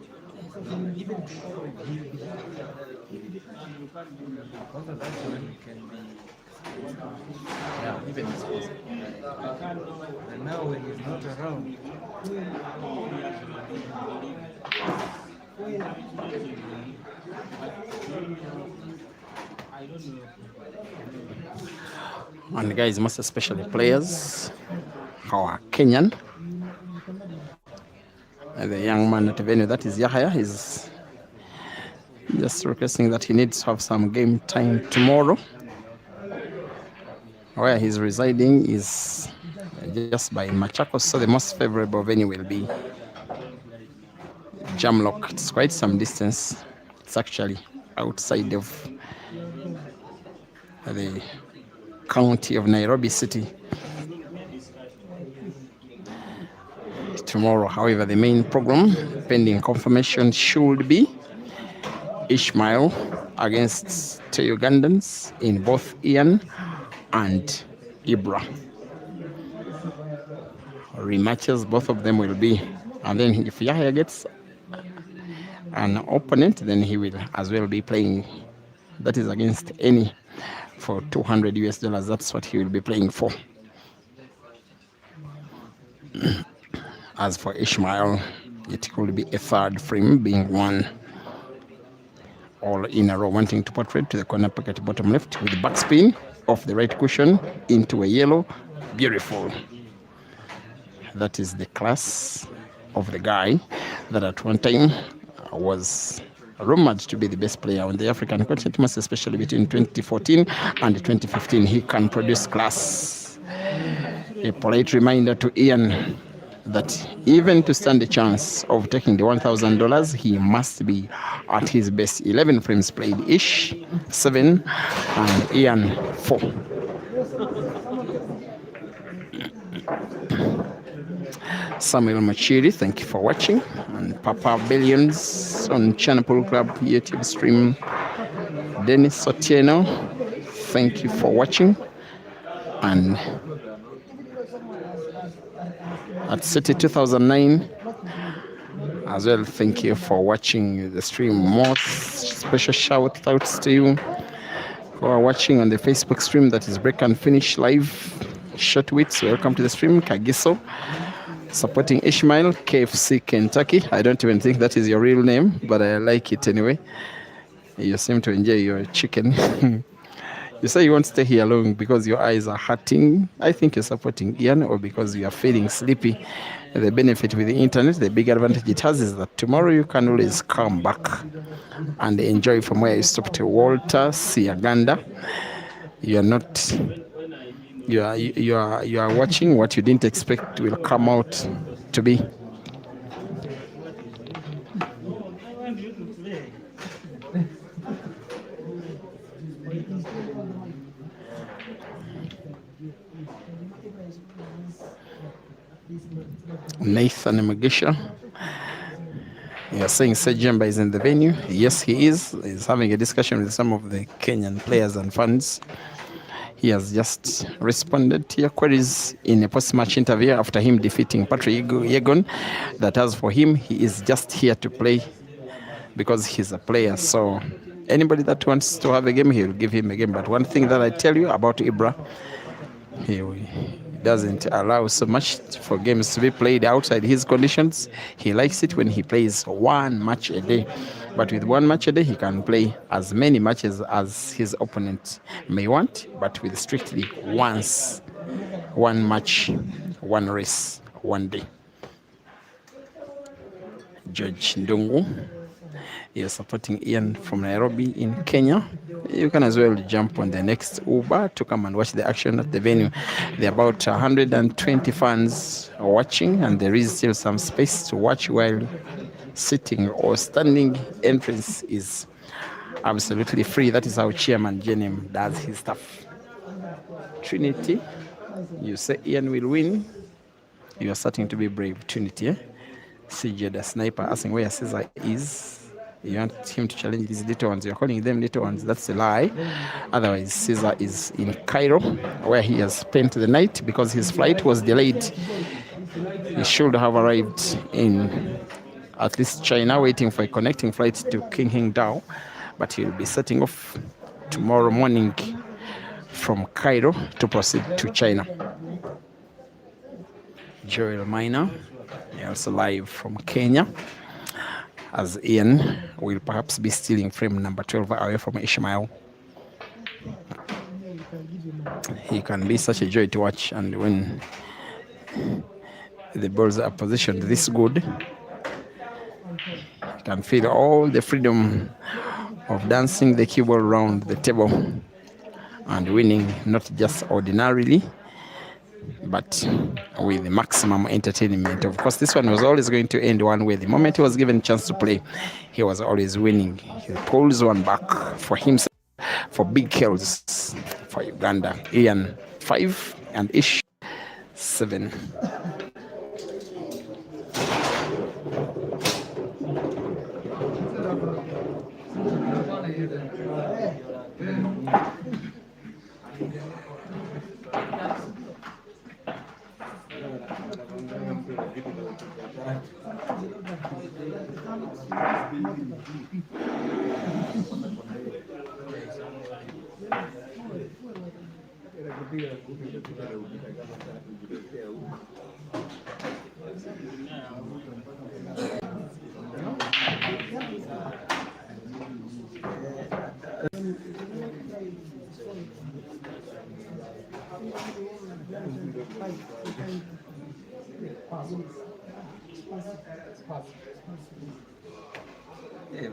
Yeah, even it's possible. And now when he's not around, And guys, most especially players, our Kenyan. The young man at the venue, that is Yahya, is just requesting that he needs to have some game time tomorrow. Where he's residing is just by Machakos, so the most favorable venue will be Jamlock. It's quite some distance. It's actually outside of the county of Nairobi city. Tomorrow, however, the main program, pending confirmation, should be ISHMAEL against two Ugandans in both Ian and Ibra. Rematches, both of them will be. And then if Yahya gets an opponent, then he will as well be playing. That is against any for $200 US. That's what he will be playing for. As for ISHMAEL, it could be a third frame, being one all in a row, wanting to portrait to the corner pocket bottom left with backspin off the right cushion into a yellow. Beautiful. That is the class of the guy that at one time was rumored to be the best player on the African continent, most especially between 2014 and 2015. He can produce class. A polite reminder to Ian that even to stand a chance of taking the $1,000, he must be at his best. 11 frames played, Ish 7 and Ian 4. Samuel Machiri, thank you for watching. And Papa Billions on Channel Pool Club YouTube stream. Dennis Otieno, thank you for watching. And at City 2009 as well, thank you for watching the stream. Most special shout outs to you who are watching on the Facebook stream, that is Break and Finish Live. Short Wits, welcome to the stream. Kagiso, supporting ISHMAEL, KFC Kentucky. I don't even think that is your real name, but I like it anyway. You seem to enjoy your chicken. You say you won't stay here long because your eyes are hurting. I think you're supporting Ian, or because you are feeling sleepy. The benefit with the internet, the big advantage it has, is that tomorrow you can always come back and enjoy from where you stopped. Walter Siaganda, you are not, you are watching what you didn't expect will come out to be. Nathan Magisha. You're saying Sejemba is in the venue. Yes, he is. He's having a discussion with some of the Kenyan players and fans. He has just responded to your queries in a post-match interview after him defeating Patrick Yegon. That as for him, he is just here to play because he's a player. So anybody that wants to have a game, he'll give him a game. But one thing that I tell you about Ibra, he doesn't allow so much for games to be played outside his conditions. He likes it when he plays one match a day. But with one match a day, he can play as many matches as his opponent may want, but with strictly one match, one race, one day. George Ndungu, you're supporting Ian from Nairobi in Kenya. You can as well jump on the next Uber to come and watch the action at the venue. There are about 120 fans watching, and there is still some space to watch while sitting or standing. Entrance is absolutely free. That is how Chairman Jenim does his stuff. Trinity, you say Ian will win. You are starting to be brave, Trinity. CJ the sniper asking where Caesar is. You want him to challenge these little ones. You're calling them little ones. That's a lie. Otherwise, Caesar is in Cairo, where he has spent the night because his flight was delayed. He should have arrived in at least China, waiting for a connecting flight to Qingdao, but he'll be setting off tomorrow morning from Cairo to proceed to China. Joel Minor, also live from Kenya, as Ian will perhaps be stealing frame number 12 away from ISHMAEL. He can be such a joy to watch, and when the balls are positioned this good, you can feel all the freedom of dancing the cue ball around the table and winning, not just ordinarily, but with the maximum entertainment. Of course, this one was always going to end one way. The moment he was given a chance to play, he was always winning. He pulls one back for himself, for big kills for Uganda. Ian 5 and Ish 7.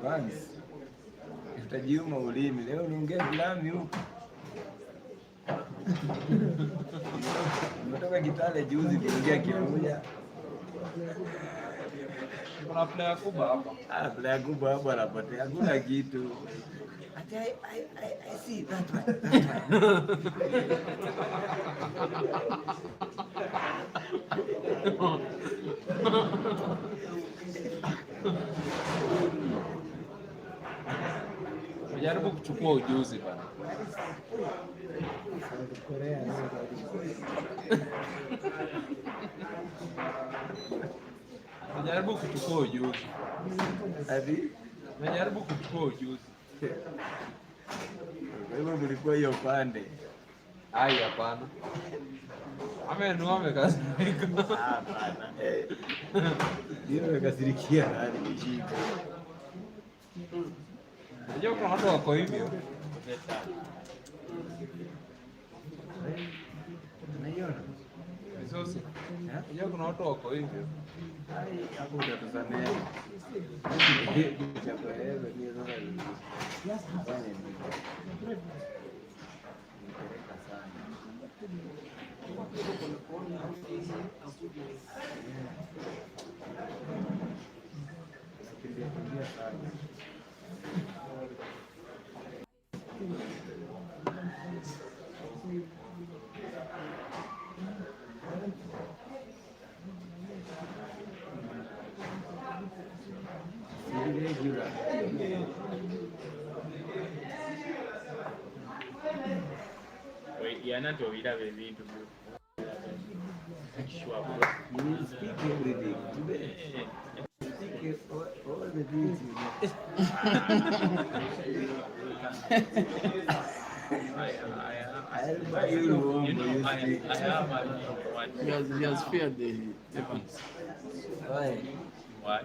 Vance, utajiuma ulimi leo, unaongea Kilami huko. Umetoka Kitale juzi kuingia Kiamuya. Kuna player kubwa hapa. Player kubwa hapa anapotea, hakuna kitu. I see that one. Jaribu kuchukua ujuzi bana. Jaribu kuchukua ujuzi. Hadi? Jaribu kuchukua ujuzi. Kwa hivyo mlikuwa hiyo pande. Hai hapana. Amekasirika. Hapana. Ndio amekasirikia hadi nishika. Unajua kuna watu wako hivyo. Unaiona? Sasa. Unajua kuna watu wako hivyo. Hapo utatusamea. yanatowira ebintu You speak everything. Speak all the things you know. I'll buy you home. He has feared the weapons. Why? Why?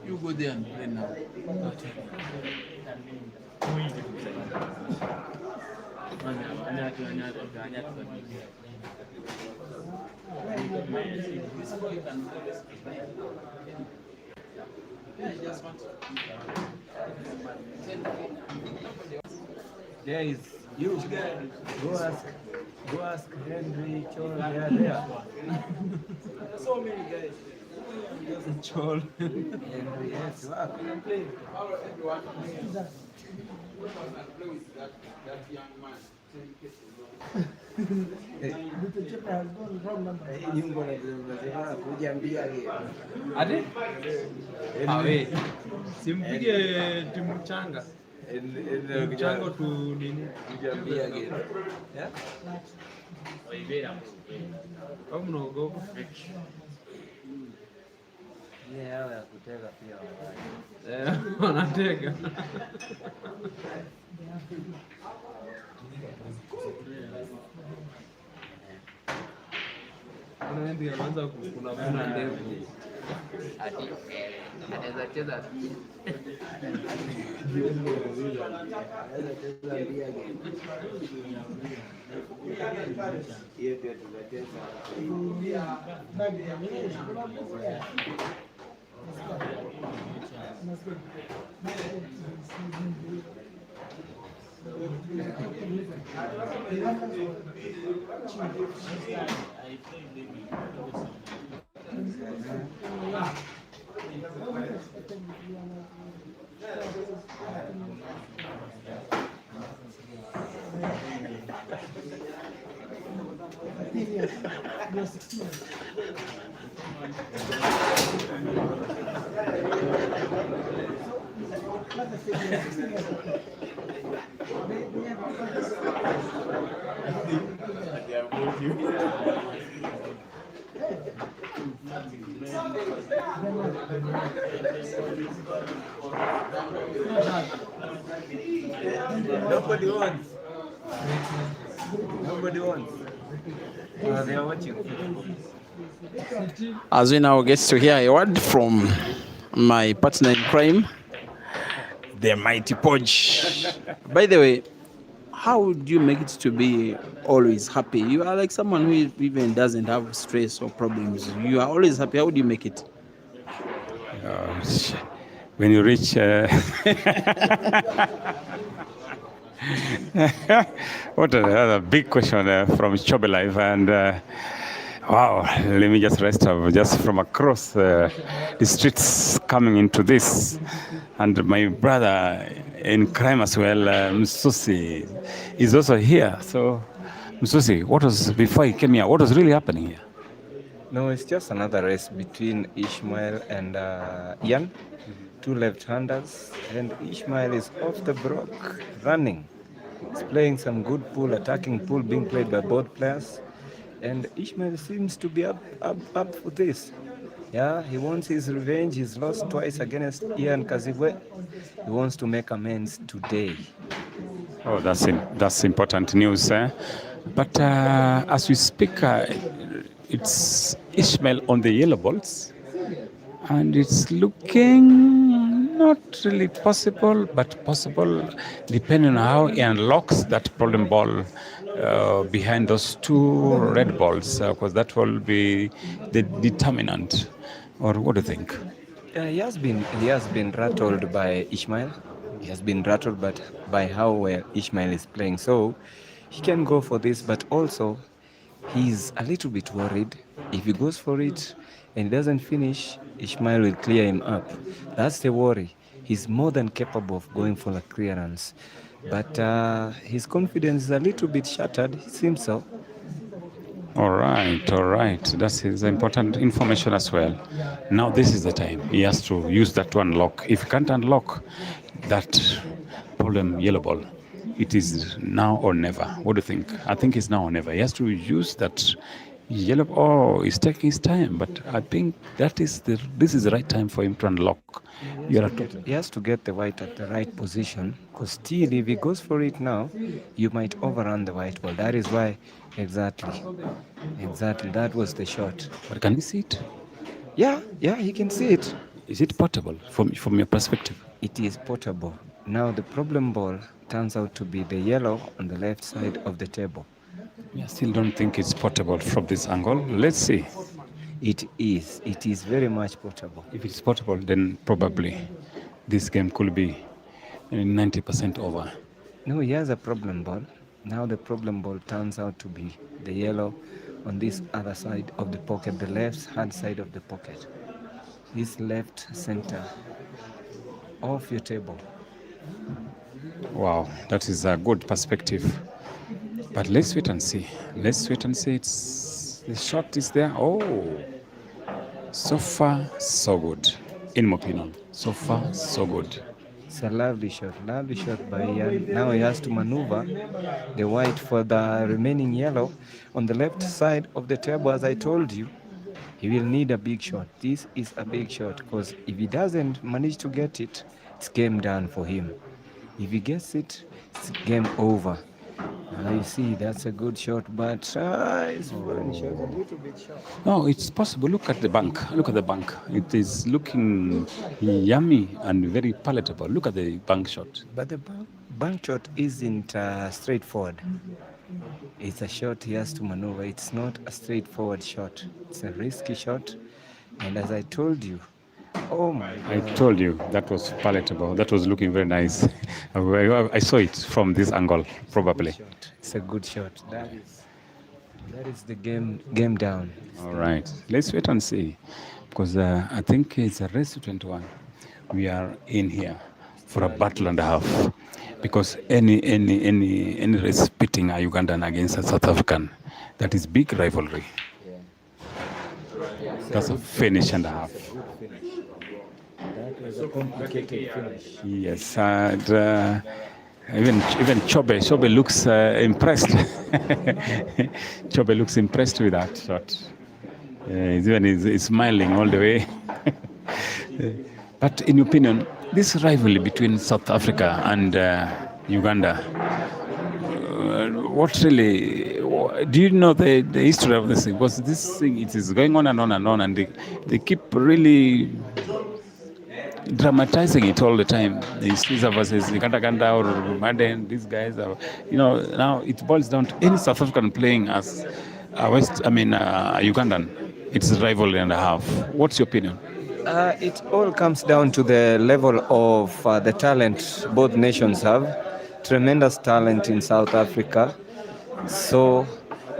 You go there and play now. Guys, you go ask Henry, Chol, they are there. So many guys. Chol. Henry, yes, work. Ati? Awe. Simpige timu changa. Mchango tu nini? Kujiambia again. Yeah? Au mnaogopa? Yeye hao ya kutega pia wawai. Wanatega. Kuna wendi anaanza kuna ndevu. Anaweza cheza Nobody wants. Nobody wants. They are watching. As we now get to hear a word from my partner in crime, the mighty Podge. By the way, how do you make it to be always happy? You are like someone who even doesn't have stress or problems. You are always happy. How do you make it? When you reach what a big question from Chobe Life, and wow, let me just rest up just from across the streets coming into this, and my brother in crime as well, Msusi, is also here. So Msusi, what was, before he came here, what was really happening here? No, it's just another race between Ishmael and Ian, two left-handers, and Ishmael is off the block, running. He's playing some good pool, attacking pool being played by both players, and Ishmael seems to be up for this. Yeah, he wants his revenge. He's lost twice against Ian KAZIBWE. He wants to make amends today. Oh, that's important news. But as we speak, it's Ishmael on the yellow balls, and it's looking not really possible, but possible depending on how he unlocks that problem ball behind those two red balls, because that will be the determinant. Or what do you think? He has been rattled by Ishmael. He has been rattled by how well Ishmael is playing. So he can go for this, but also He's a little bit worried. If he goes for it and doesn't finish, Ishmael will clear him up. That's the worry. He's more than capable of going for a clearance. But his confidence is a little bit shattered. It seems so. All right, all right. That is important information as well. Now this is the time. He has to use that to unlock. If he can't unlock that problem yellow ball, it is now or never. What do you think? I think it's now or never. He has to use that yellow. Oh, he's taking his time, but I think this is the right time for him to unlock. He has to get the white at the right position, because still if he goes for it now, you might overrun the white ball. That is why, exactly, that was the shot. But can you see it? Yeah, he can see it. Is it portable from your perspective? It is portable. Now the problem ball turns out to be the yellow on the left side of the table. I still don't think it's portable from this angle. Let's see. It is very much portable. If it's portable, then probably this game could be 90% over. No, he has a problem ball. Now the problem ball turns out to be the yellow on this other side of the pocket, the left hand side of the pocket. This left center of your table. Wow, that is a good perspective. But let's wait and see. The shot is there. Oh, so far, so good. In my opinion, so far, so good. It's a lovely shot by Ian. Now he has to maneuver the white for the remaining yellow on the left side of the table. As I told you, he will need a big shot. This is a big shot, because if he doesn't manage to get it, it's game done for him. If he gets it, it's game over. You see, that's a good shot, but it's a little bit short. No, it's possible. Look at the bank. It is looking yummy and very palatable. Look at the bank shot. But the bank shot isn't straightforward. It's a shot he has to maneuver. It's not a straightforward shot. It's a risky shot. And as I told you, oh my God. I told you that was palatable. That was looking very nice. I saw it from this angle, probably. It's a good shot. That is the game down. All right. Let's wait and see. Because I think it's a race to 21. We are in here for a battle and a half. Because any race pitting a Ugandan against a South African, that is big rivalry. That's a finish and a half. That was a complicated finish. Yes, and even Chobe looks impressed. Chobe looks impressed with that shot. He's smiling all the way. But in your opinion, this rivalry between South Africa and Uganda, what really? Do you know the history of this thing? Because this thing, it is going on and on and on, and they keep really dramatizing it all the time. Caesar versus Uganda or Madden, these guys are, now it boils down to any South African playing as a Ugandan. It's a rivalry and a half. What's your opinion? It all comes down to the level of the talent both nations have. Tremendous talent in South Africa. So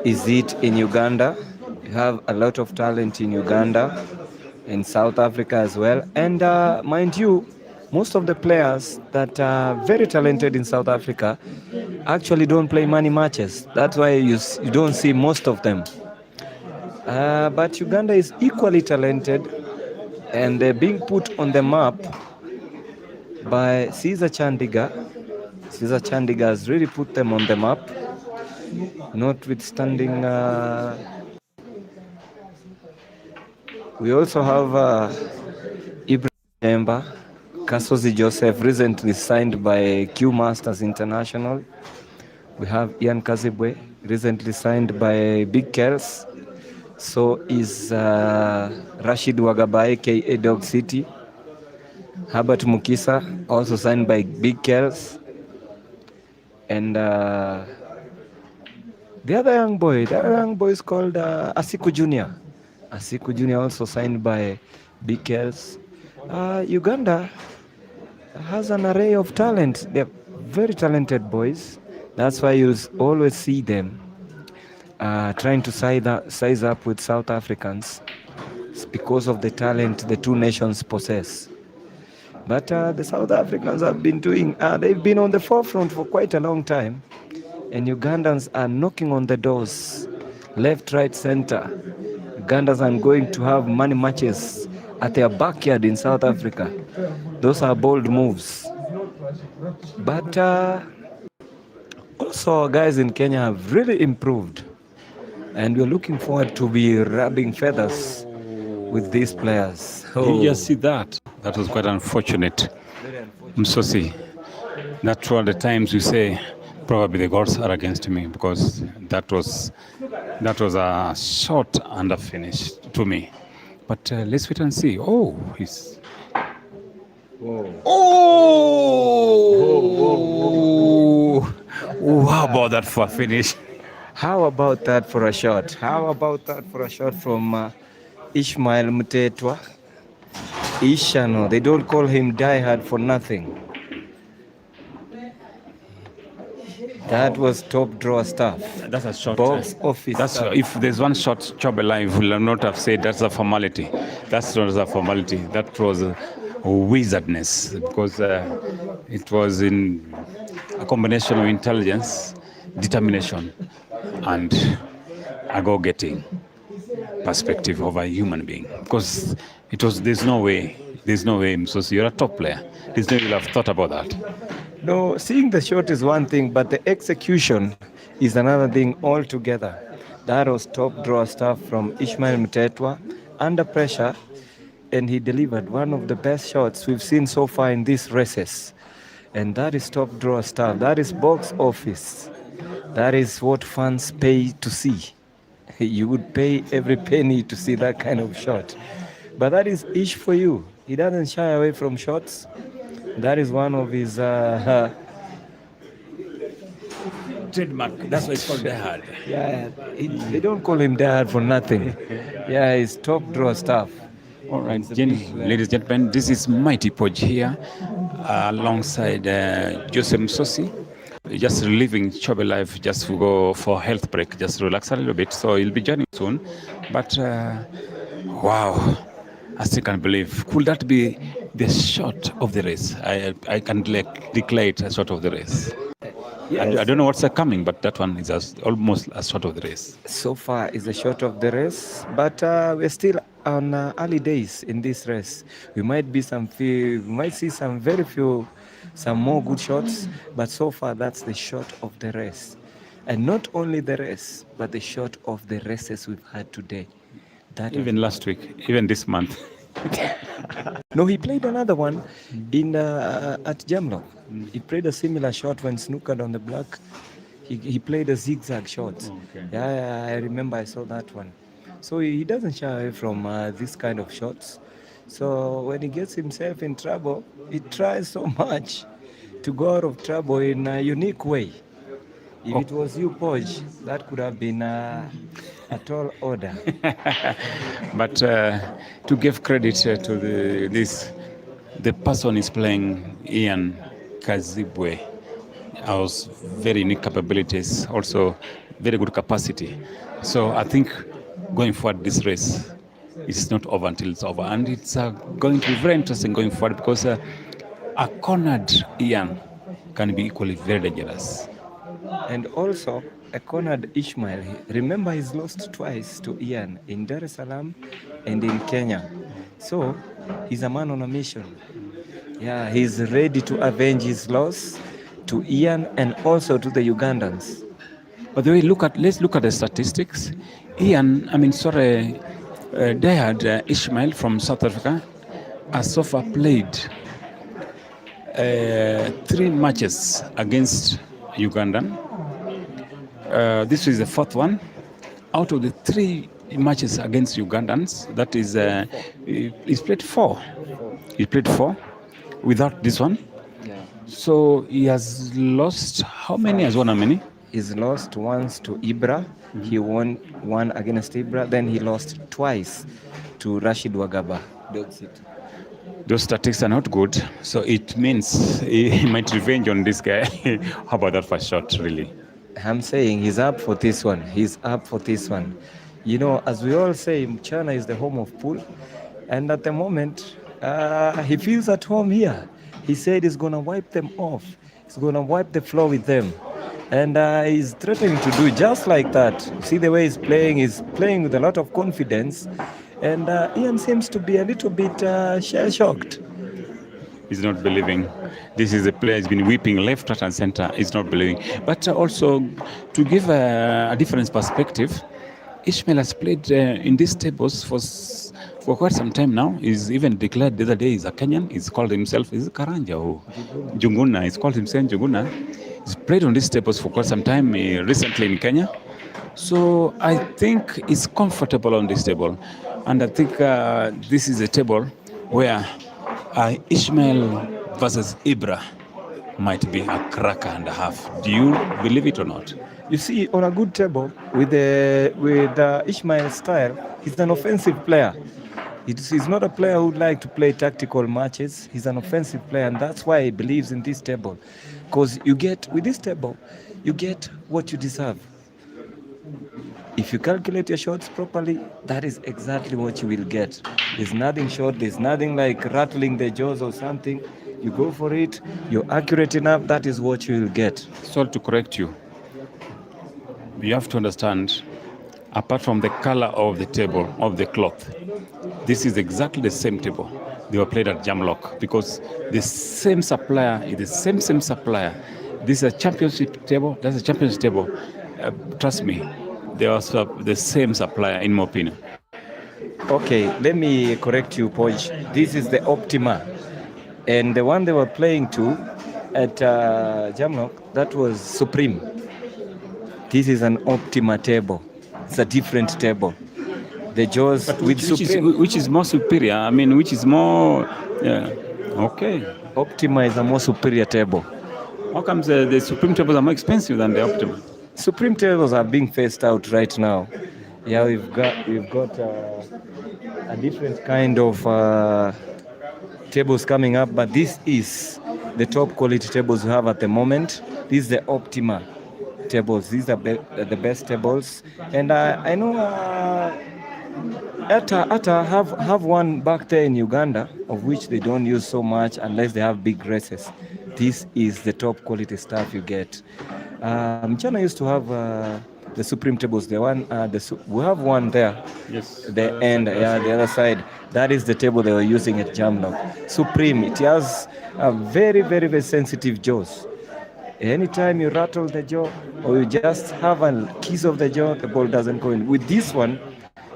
is it in Uganda. You have a lot of talent in Uganda, in South Africa as well. And mind you, most of the players that are very talented in South Africa actually don't play money matches. That's why you don't see most of them. But Uganda is equally talented, and they're being put on the map by Caesar Chandiga. Caesar Chandiga has really put them on the map, notwithstanding. We also have Ibrahim Jemba, Kasozi Joseph, recently signed by Q Masters International. We have Ian KAZIBWE, recently signed by Big Kels. So is Rashid Wagaba, aka Dog City. Herbert Mukisa, also signed by Big Kels. And the other young boy is called Asiku Jr. Asiku Jr. also signed by Big Kels. Uganda has an array of talent. They're very talented boys. That's why you always see them trying to size up with South Africans. It's because of the talent the two nations possess. But the South Africans have been they've been on the forefront for quite a long time. And Ugandans are knocking on the doors, left, right, center. Ugandans are going to have money matches at their backyard in South Africa. Those are bold moves. But also our guys in Kenya have really improved. And we're looking forward to be rubbing feathers with these players. You just see that. That was quite unfortunate. Msosi, that's one of the times you say probably the gods are against me, because that was a short under finish to me. But let's wait and see. Oh, he's. Whoa. Oh! How about that for a finish? How about that for a shot? How about that for a shot from ISHMAEL MTHETHWA? Ishano, they don't call him diehard for nothing. That was top draw stuff. That's a shot. Box office. That's if there's one shot Chobe Live will not have said that's a formality. That's not a formality. That was a wizardness, because it was in a combination of intelligence, determination, and a go-getting perspective of a human being. Because there's no way, Msosi, you're a top player. There's no way you'll have thought about that. No, seeing the shot is one thing, but the execution is another thing altogether. That was top draw stuff from ISHMAEL MTHETHWA, under pressure, and he delivered one of the best shots we've seen so far in these races. And that is top draw stuff. That is box office. That is what fans pay to see. You would pay every penny to see that kind of shot. But that is Ish for you. He doesn't shy away from shots. That is one of his trademark. That's why it's called diehard. Yeah, they don't call him diehard for nothing. Yeah, it's top draw stuff. All right, ladies and gentlemen, this is Mighty Podge here alongside Joseph Msosi. Just leaving Chobe Live just to go for health break, just relax a little bit. So he'll be joining soon. But wow, I still can't believe. Could that be the shot of the race? I can declare it a shot of the race. Yes. I don't know what's coming, but that one is almost a shot of the race. So far is a shot of the race, but we're still on early days in this race. We might see some more good shots, but so far that's the shot of the race. And not only the race, but the shot of the races we've had today. Even last week, even this month. No, he played another one at Jamlock. He played a similar shot when snookered on the black. He played a zigzag shot. Okay. Yeah, I remember I saw that one. So he doesn't shy away from this kind of shots. So when he gets himself in trouble, he tries so much to go out of trouble in a unique way. If it was you, Podge, that could have been a tall order. But to give credit to the person is playing, Ian KAZIBWE, has very unique capabilities, also very good capacity. So I think going forward, this race is not over until it's over. And it's going to be very interesting going forward, because a cornered Ian can be equally very dangerous. And also, a cornered ISHMAEL, remember he's lost twice to Ian, in Dar es Salaam and in Kenya. So he's a man on a mission. Yeah, he's ready to avenge his loss to Ian and also to the Ugandans. By the way, let's look at the statistics. Diehard ISHMAEL from South Africa has so far played 3 matches against Ugandan. This is the 4th one. Out of the 3 matches against Ugandans, that is, he's played 4. He played 4 without this one. Yeah. So he has lost, how many? Has won how many? He's lost once to Ibra. Mm-hmm. He won 1 against Ibra. Then he lost twice to Rashid Wagaba. Those statistics are not good. So it means he might revenge on this guy. How about that first shot, really? I'm saying he's up for this one. He's up for this one. You know, as we all say, MCHANA is the home of pool. And at the moment, he feels at home here. He said he's going to wipe them off. He's going to wipe the floor with them. And he's threatening to do just like that. See the way he's playing with a lot of confidence. And Ian seems to be a little bit shell-shocked. He's not believing. This is a player who's been weeping left, right, and center. He's not believing. But also, to give a different perspective, ISHMAEL has played in these tables for quite some time now. He's even declared the other day he's a Kenyan. He's called himself, is it Karanja or Junguna? He's called himself Junguna. He's played on these tables for quite some time, recently in Kenya. So I think he's comfortable on this table. And I think this is a table where ISHMAEL versus Ibra might be a cracker and a half. Do you believe it or not? You see, on a good table with ISHMAEL's style, he's an offensive player. He's not a player who would like to play tactical matches. He's an offensive player, and that's why he believes in this table. Because with this table, you get what you deserve. If you calculate your shots properly, that is exactly what you will get. There's nothing short, there's nothing like rattling the jaws or something. You go for it, you're accurate enough, that is what you will get. Sorry to correct you. You have to understand, apart from the color of the table, of the cloth, this is exactly the same table they were played at Jamlock, because the same supplier is the same supplier. This is a championship table, that's a championship table. Trust me, they are the same supplier, in my opinion. Okay, let me correct you, Poch. This is the Optima. And the one they were playing to at Jamlock, that was Supreme. This is an Optima table. It's a different table. The jaws with Supreme. Which is more superior? I mean, which is more... okay. Optima is a more superior table. How comes the Supreme tables are more expensive than the Optima? Supreme tables are being phased out right now. Yeah, we've got a different kind of tables coming up, but this is the top quality tables we have at the moment. This is the Optima tables. These are the best tables, and I know Ata have one back there in Uganda, of which they don't use so much unless they have big races. This is the top quality stuff you get. MCHANA used to have the Supreme tables. The one we have one there. Yes. The other side. That is the table they were using at Jamlock. Supreme. It has a very, very, very sensitive jaws. Anytime you rattle the jaw or you just have a kiss of the jaw, the ball doesn't go in. With this one,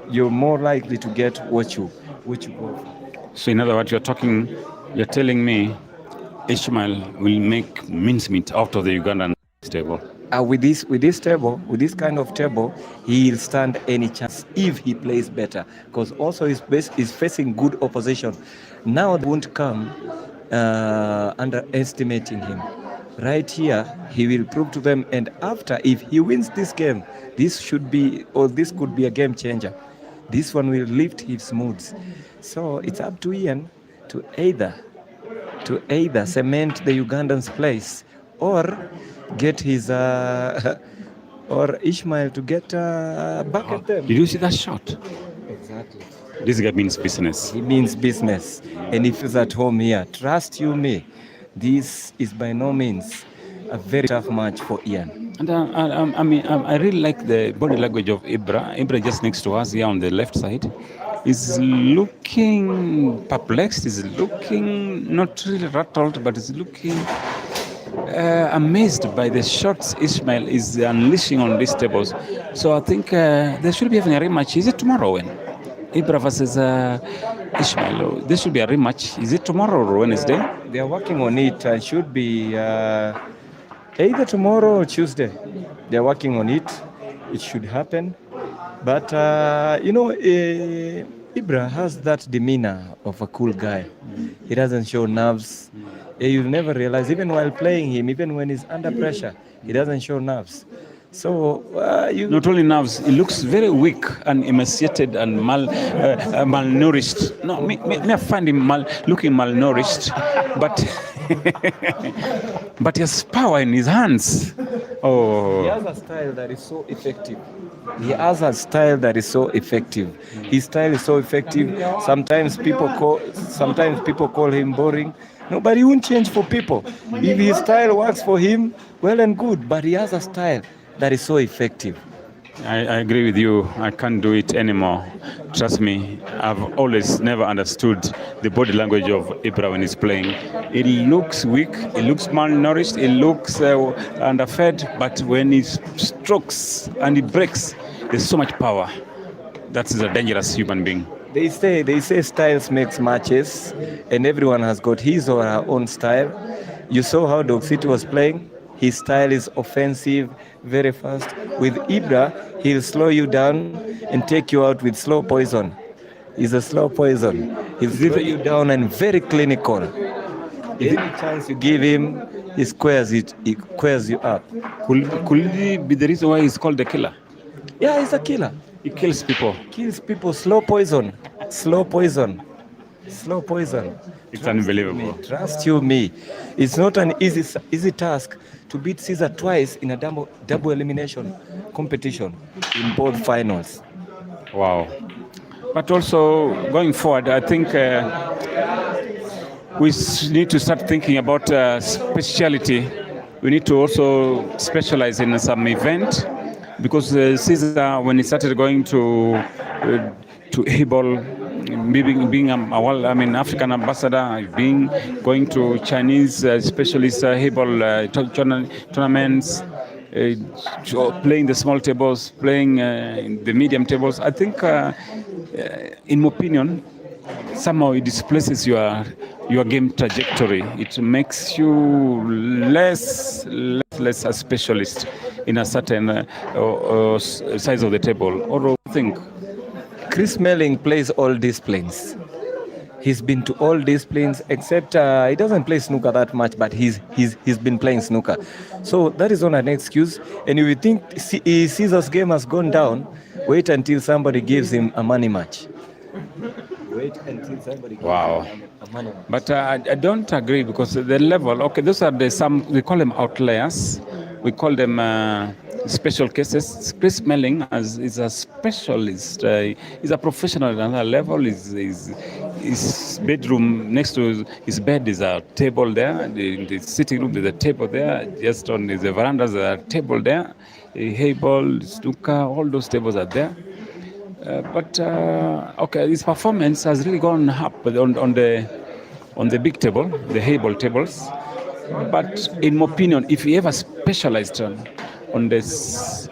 you're more likely to get what you go for. So in other words, you're telling me ISHMAEL will make mincemeat out of the Ugandan table. With this table, with this kind of table, he'll stand any chance if he plays better. Because also he's facing good opposition. Now they won't come underestimating him. Right here, he will prove to them. And after, if he wins this game, this could be a game changer. This one will lift his moods. So it's up to Ian to either cement the Ugandan's place or get his or ISHMAEL to get back at them. Did you see that shot? Exactly. This guy means business. He means business, and if he's at home here, trust you me, this is by no means a very tough match for Ian. And I really like the body language of Ibra. Ibra just next to us here on the left side is looking perplexed. Is looking not really rattled, but is looking amazed by the shots ISHMAEL is unleashing on these tables. So I think there should be having a rematch. Is it tomorrow when Ibra versus ISHMAEL? There should be a rematch. Is it tomorrow or Wednesday? They are working on it. It should be either tomorrow or Tuesday. They are working on it. It should happen. But Ibra has that demeanor of a cool guy. He doesn't show nerves. You'll never realize, even while playing him, even when he's under pressure, he doesn't show nerves. So not only nerves, he looks very weak and emaciated and malnourished. No, me I find him looking malnourished, but But he has power in his hands. Oh. He has a style that is so effective. He has a style that is so effective. His style is so effective. Sometimes people call him boring. No, but he won't change for people. If his style works for him, well and good. But he has a style that is so effective. I agree with you. I can't do it anymore. Trust me, I've always never understood the body language of Ibra when he's playing. It looks weak, it looks malnourished, it looks underfed, but when he strokes and he breaks, there's so much power. That is a dangerous human being. They say styles makes matches, and everyone has got his or her own style. You saw how Dog City was playing. His style is offensive, very fast. With Ibra, he'll slow you down and take you out with slow poison. He's a slow poison. He'll slow you down and very clinical. Any chance you give him, he squares you up. Could it be the reason why he's called the killer? Yeah, he's a killer. He kills people. Kills people, slow poison. Slow poison. Slow poison. It's unbelievable. Trust you me. It's not an easy task to beat Caesar twice in a double elimination competition in both finals. Wow. But also, going forward, I think we need to start thinking about speciality. We need to also specialize in some event, because Caesar, when he started going to able, being African ambassador, going to Chinese specialist able tournaments, playing the small tables, playing the medium tables. I think, in my opinion, somehow it displaces your game trajectory. It makes you less a specialist in a certain size of the table. Or I think Chris Smalling plays all disciplines. He's been to all disciplines except he doesn't play snooker that much, but he's been playing snooker. So that is not an excuse. And if you think Caesar's game has gone down, wait until somebody gives him a money match. Wait until somebody gives him a money match. But I don't agree, because the level, okay, those are we call them outliers. We call them special cases. Chris Smalling is a specialist. He's a professional at another level. His bedroom, next to his bed is a table there. In the sitting room, there's a table there. Just on the veranda, there's a table there. Hayball, snooker, all those tables are there. But his performance has really gone up on the big table, the Hayball tables. But in my opinion, if he ever specialized on this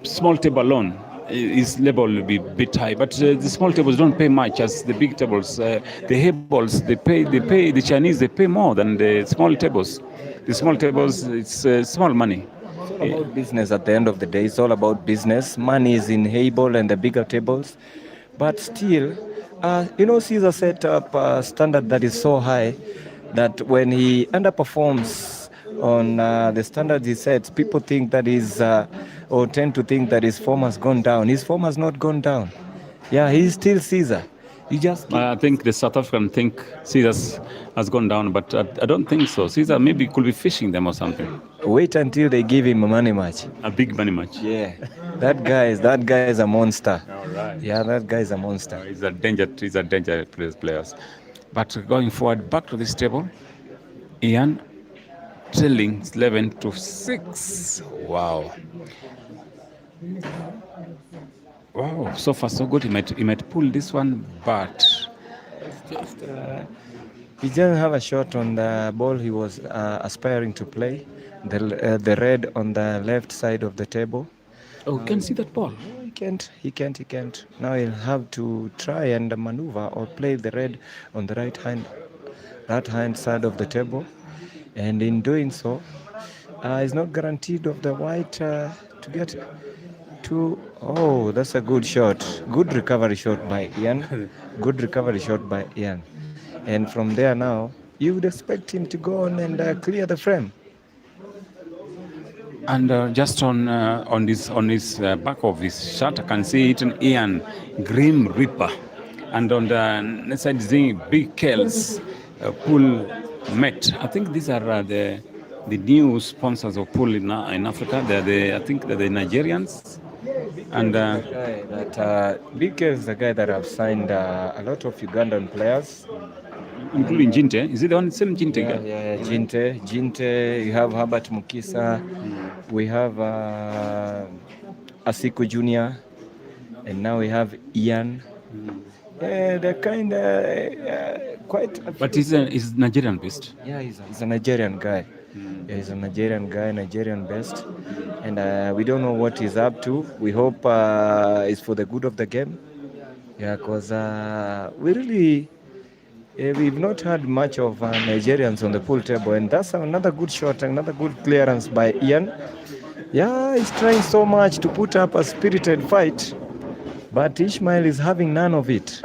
small table alone, his level will be a bit high. But the small tables don't pay much as the big tables. The Hayballs, they pay. The Chinese, they pay more than the small tables. The small tables, it's small money. It's all about business at the end of the day. It's all about business. Money is in Hayball and the bigger tables. But still, Caesar set up a standard that is so high that when he underperforms on the standards he sets, people think that or tend to think that his form has gone down. His form has not gone down. Yeah, he's still Caesar. I think the South African think Caesar has gone down, but I don't think so. Caesar maybe could be fishing them or something. Wait until they give him a money match. A big money match. Yeah, that guy is a monster. All right. Yeah, that guy is a monster. He's a danger players. But going forward, back to this table, Ian trailing 11-6. Wow. Wow, so far so good. He might pull this one, but he didn't have a shot on the ball he was aspiring to play. The red on the left side of the table. Oh, you can see that ball. He can't. Now he'll have to try and maneuver or play the red on the right hand side of the table. And in doing so, he's not guaranteed of the white to get to. Oh, that's a good shot. Good recovery shot by Ian. And from there now, you would expect him to go on and clear the frame. And just on his back of his shirt, I can see it in Ian Grim Reaper, and on the next side is big Kells pull Met. I think these are the new sponsors of pool in Africa. I think they're the Nigerians. And BK is the guy that have signed a lot of Ugandan players, including Jinte. Is it the one same Jinte? Yeah, Jinte. You have Herbert Mukisa. We have Asiku Junior, and now we have Ian. They're kind of quite. But he's Nigerian based. Yeah, he's a Nigerian guy. Yeah, he's a Nigerian guy, Nigerian based, and we don't know what he's up to. We hope it's for the good of the game. Yeah, because we've not had much of Nigerians on the pool table, and that's another good shot, another good clearance by Ian. Yeah, he's trying so much to put up a spirited fight, but ISHMAEL is having none of it.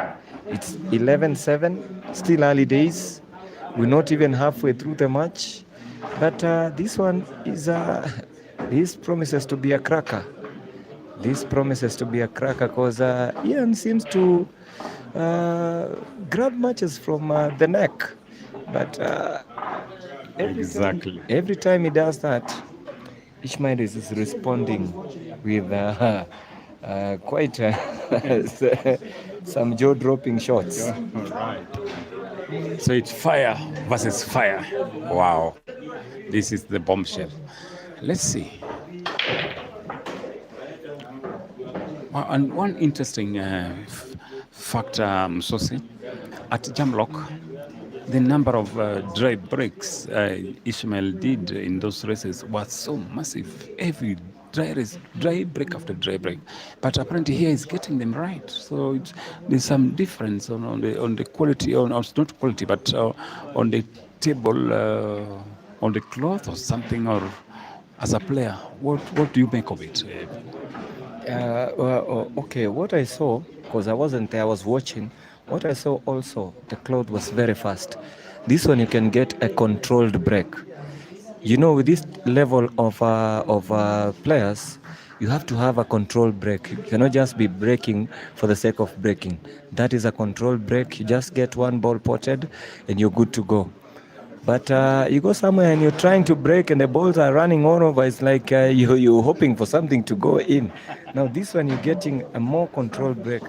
It's 11-7, still early days. We're not even halfway through the match, but this one is this promises to be a cracker. This promises to be a cracker because Ian seems to grab matches from the neck, but every time he does that, ISHMAEL is responding with quite some jaw-dropping shots. All right. So it's fire versus fire. Wow. This is the bombshell. Let's see. And one interesting factor, Msosi, at Jamlock, the number of dry breaks ISHMAEL did in those races was so massive. Every dry break after dry break. But apparently here he's getting them right. So there's some difference on the quality, not quality, but on the table, on the cloth or something, or as a player. What do you make of it? Okay, what I saw, because I wasn't there, I was watching, what I saw also, the cloth was very fast. This one you can get a controlled break. You know, with this level of players, you have to have a controlled break. You cannot just be breaking for the sake of breaking. That is a controlled break. You just get one ball potted and you're good to go. But you go somewhere and you're trying to break and the balls are running all over. It's like you're hoping for something to go in. Now this one you're getting a more controlled break.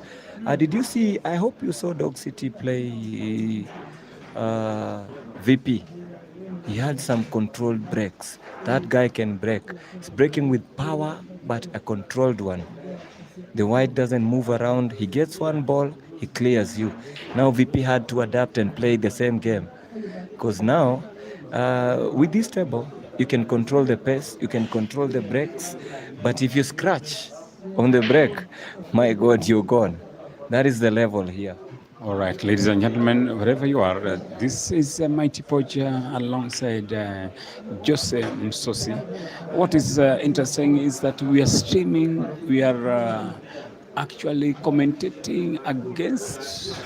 Did you see, I hope you saw Dog City play VP. He had some controlled breaks. That guy can break. He's breaking with power, but a controlled one. The white doesn't move around. He gets one ball, he clears you. Now VP had to adapt and play the same game. Because now, with this table, you can control the pace, you can control the brakes, but if you scratch on the brake, my God, you're gone. That is the level here. All right, ladies and gentlemen, wherever you are, this is Mighty Poja alongside Jose Msosi. What is interesting is that we are streaming, we are actually commentating against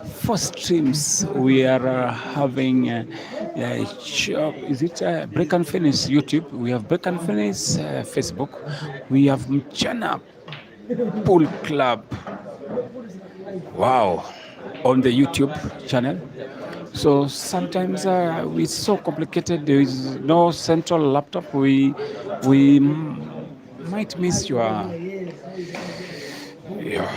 4 streams. We are having is it Break and Finish YouTube? We have Break and Finish Facebook. We have MCHANA Pool Club. Wow. On the YouTube channel. So sometimes it's so complicated. There is no central laptop. We might miss your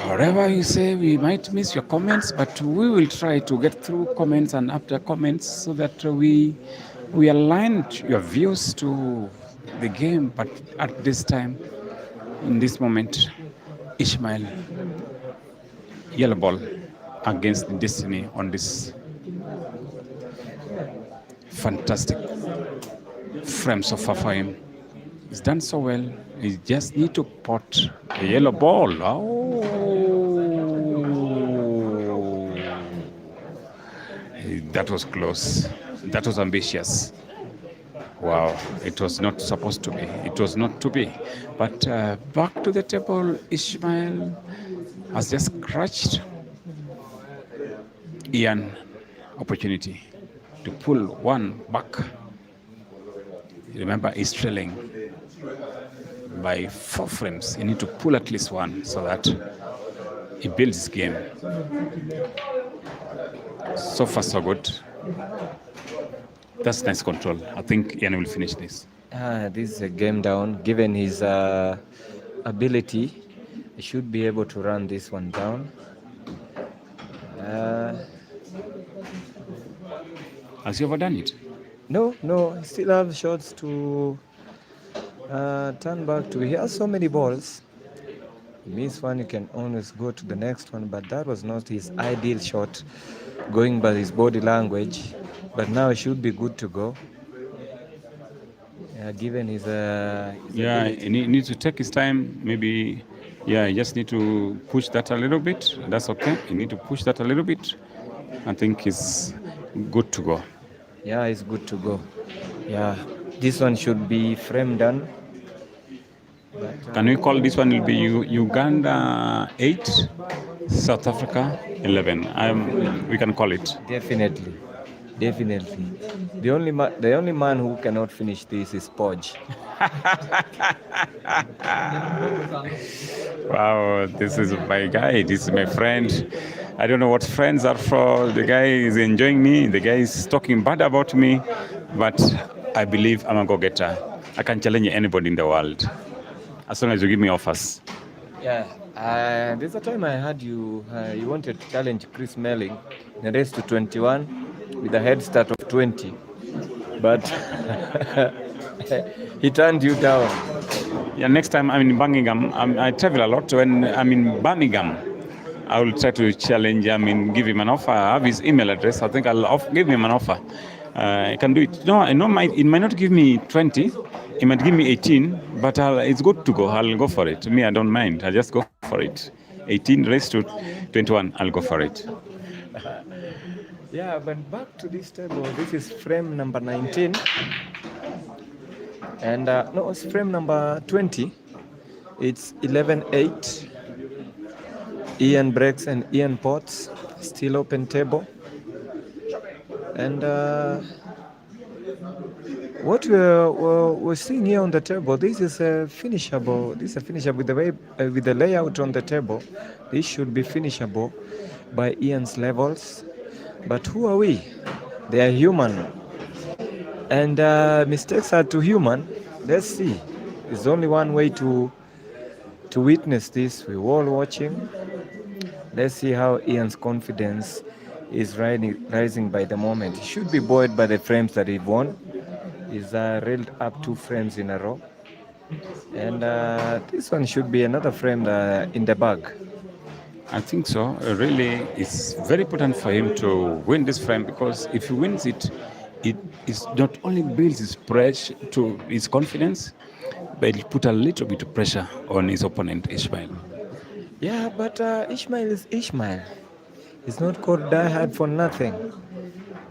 whatever you say. We might miss your comments, but we will try to get through comments and after comments so that we align your views to the game. But at this time, in this moment, ISHMAEL, yellow ball against Destiny on this fantastic frame so far for him. He's done so well. He just need to pot a yellow ball. Oh, that was close. That was ambitious. Wow, it was not supposed to be. It was not to be. But back to the table, ISHMAEL has just scratched Ian opportunity to pull one back. Remember, he's trailing by 4 frames. You need to pull at least one so that he builds his game. So far, so good. That's nice control. I think Ian will finish this. This is a game down. Given his ability, he should be able to run this one down. Has he overdone it? No, he still have shots to turn back to. He has so many balls. You miss one, you can always go to the next one, but that was not his ideal shot, going by his body language. But now he should be good to go. Given his he needs to take his time. Maybe, he just need to push that a little bit. That's okay. You need to push that a little bit. I think he's good to go. Yeah, he's good to go. Yeah, this one should be frame done. Can we call this one will be Uganda 8, South Africa 11? We can call it. Definitely. The only man who cannot finish this is Podge. Wow, this is my guy. This is my friend. I don't know what friends are for. The guy is enjoying me. The guy is talking bad about me. But I believe I'm a go-getter. I can challenge anybody in the world, as long as you give me offers. Yeah, there's a time I heard you wanted to challenge Chris Melling in a race to 21 with a head start of 20, but he turned you down. Yeah, next time I'm in Birmingham, I travel a lot. When I'm in Birmingham, I will try to challenge him, give him an offer. I have his email address. I think I'll give him an offer. I can do it. No, I know it might not give me 20. It might give me 18, but it's good to go. I'll go for it. Me, I don't mind. I just go for it. 18 raised to 21. I'll go for it. Yeah, but back to this table. This is frame number 19. And no, it's frame number 20. It's 11-8. Ian breaks and Ian pots. Still open table. And what we're seeing here on the table, this is a finishable. This is a finishable with the way with the layout on the table. This should be finishable by Ian's levels. But who are we? They are human, and mistakes are too human. Let's see. There's only one way to witness this. We're all watching. Let's see how Ian's confidence is rising by the moment. He should be buoyed by the frames that he won. He's railed up 2 frames in a row. And this one should be another frame in the bag. I think so. Really, it's very important for him to win this frame, because if he wins it, it is not only builds his pressure to his confidence, but it put a little bit of pressure on his opponent, Ishmael. Yeah, but Ishmael is Ishmael. He's not called Die Hard for nothing.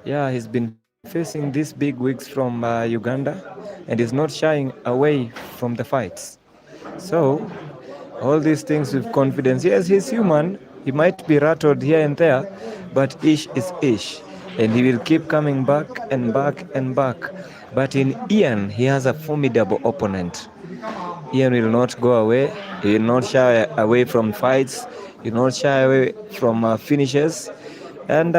Yeah, he's been facing these big wigs from Uganda, and he's not shying away from the fights. So, all these things with confidence. Yes, he's human. He might be rattled here and there, but Ish is Ish. And he will keep coming back and back and back. But in Ian, he has a formidable opponent. Ian will not go away. He will not shy away from fights. He will not shy away from finishes. And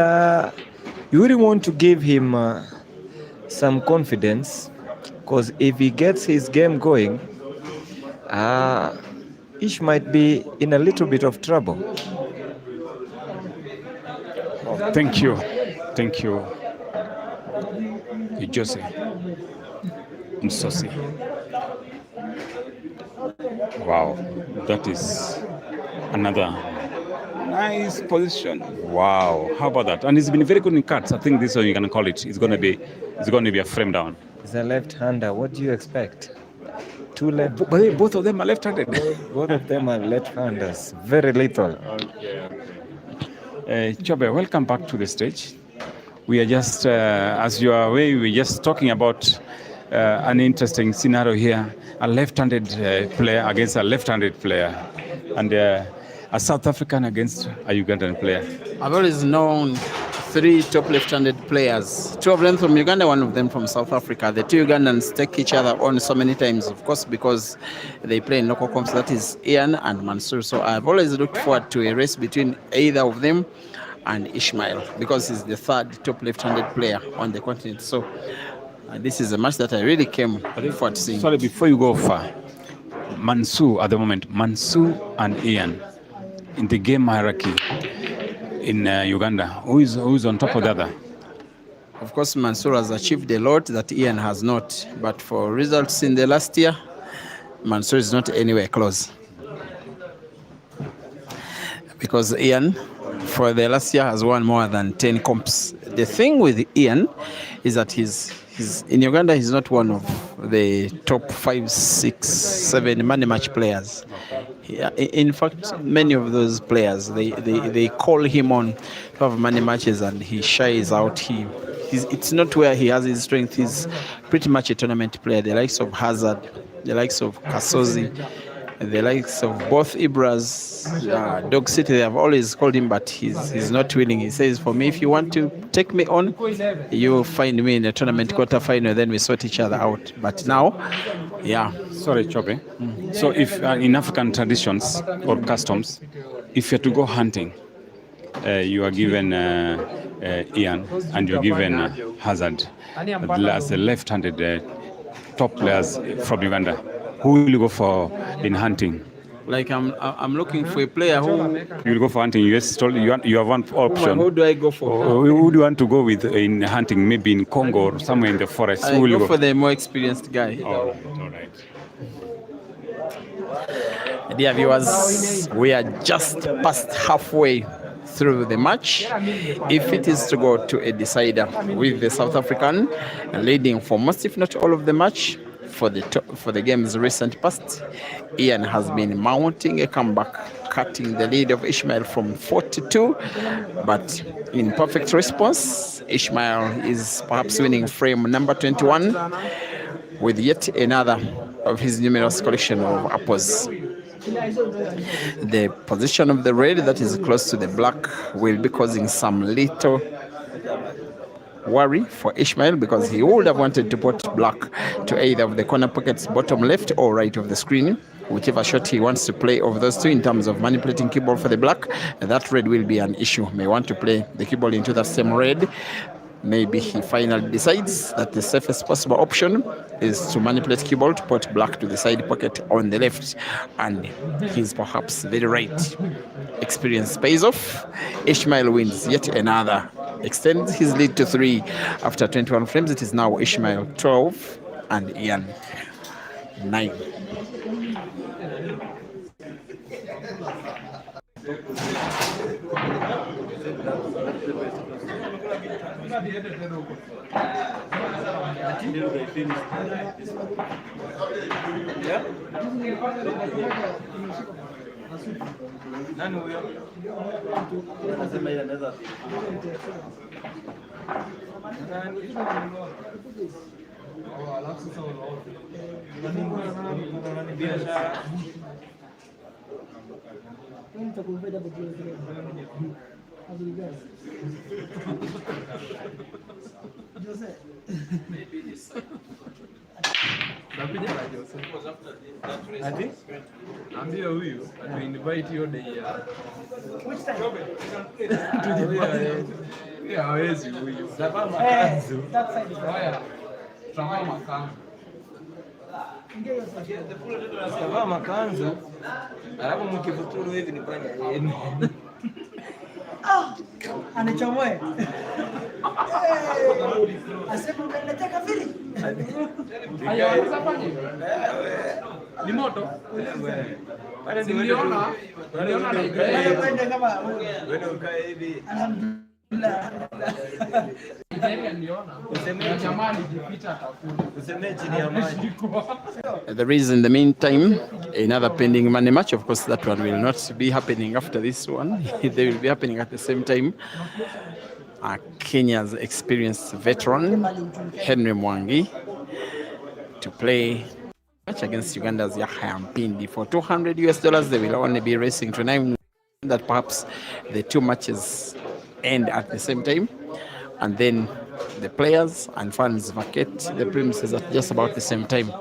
you really want to give him some confidence, because if he gets his game going, Ish might be in a little bit of trouble. Thank you, Jose Msosi. Wow, that is another nice position. Wow, how about that? And he's been very good in cuts. I think this one you can call it. It's going to be a frame down. He's a left-hander. What do you expect? 2 left. Both of them are left-handed. Both of them are left-handers. Very little. Chobe, welcome back to the stage. We are just, as you are aware, we're just talking about an interesting scenario here. A left-handed player against a left-handed player. And a South African against a Ugandan player. I've always known 3 top left-handed players. 2 of them from Uganda, 1 of them from South Africa. The 2 Ugandans take each other on so many times, of course, because they play in local comps. That is Ian and Mansour. So I've always looked forward to a race between either of them. and ISHMAEL, because he's the third top left-handed player on the continent. So this is a match that I really came forward to see. Sorry, before you go far, Mansour at the moment, Mansour and Ian in the game hierarchy in Uganda, who is on top of the other? Of course, Mansour has achieved a lot that Ian has not, but for results in the last year, Mansour is not anywhere close. Because Ian, for the last year, has won more than 10 comps. The thing with Ian is that he's in Uganda, he's not one of the top 5, 6, 7 money match players. In fact, many of those players, they call him on to have money matches and he shies out. It's not where he has his strength. He's pretty much a tournament player. The likes of Hazard, the likes of Kasozi, the likes of both Ibras, Dog City, they have always called him, but he's not willing. He says, for me, if you want to take me on, you find me in a tournament quarterfinal, then we sort each other out. But now, yeah. Sorry, Chobe. So if in African traditions or customs, if you're to go hunting, you are given Ian and you're given Hazard as the left-handed top players from Uganda. Who will you go for in hunting? Like I'm looking for a player who... You will go for hunting. You have one option. Who do I go for? Who do you want to go with in hunting? Maybe in Congo or somewhere in the forest. I go for the more experienced guy. All right. Dear viewers, we are just past halfway through the match. If it is to go to a decider with the South African leading for most, if not all of the match, for the game's recent past, Ian has been mounting a comeback, cutting the lead of ISHMAEL from 4-2, but in perfect response, ISHMAEL is perhaps winning frame number 21 with yet another of his numerous collection of apples. The position of the red that is close to the black will be causing some little worry for ISHMAEL, because he would have wanted to put black to either of the corner pockets, bottom left or right of the screen, whichever shot he wants to play of those two in terms of manipulating cue ball for the black. That red will be an issue. May want to play the cue ball into that same red. Maybe he finally decides that the safest possible option is to manipulate cue ball to put black to the side pocket on the left, and he's perhaps very right. Experience pays off. ISHMAEL wins yet another, extends his lead to 3 after 21 frames. It is now ISHMAEL 12 and Ian 9. Nani huyo? Anasema ile anaweza. Alafu sasa nani biashara? Ati? Ambia huyu atu invite hiyo day ya. Which time? Yeah, hawezi huyu. Savaa makanzu. Haya. Savaa makanzu. Savaa makanzu. Alafu mkivuturu hivi ni fanya yenu. Anachomoe. Asema unataka vile. Hayo usafanye. Ni moto. Bana niliona na igaya. Kwenda kama Wewe ukae hivi. Alhamdulillah. There is, in the meantime, another pending money match. Of course, that one will not be happening after this one. They will be happening at the same time. Kenya's experienced veteran, Henry Mwangi, to play match against Uganda's Yahya Mpindi. For $200, they will only be racing to 9. That perhaps the two matches end at the same time, and then the players and fans vacate the premises at just about the same time.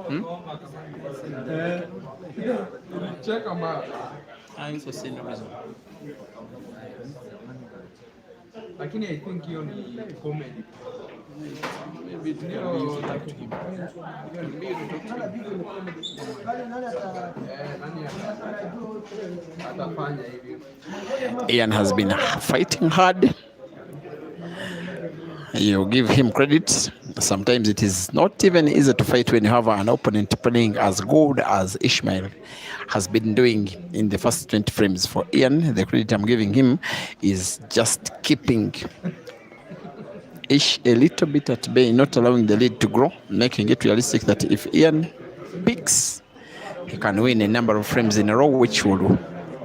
Check Lakini I think hiyo ni comedy. Maybe it can be used to talk to him. Nani atafanya hivi? Ian has been fighting hard. You give him credit. Sometimes it is not even easy to fight when you have an opponent playing as good as Ishmael has been doing in the first 20 frames. For Ian, the credit I'm giving him is just keeping Ish a little bit at bay, not allowing the lead to grow, making it realistic that if Ian picks, he can win a number of frames in a row, which will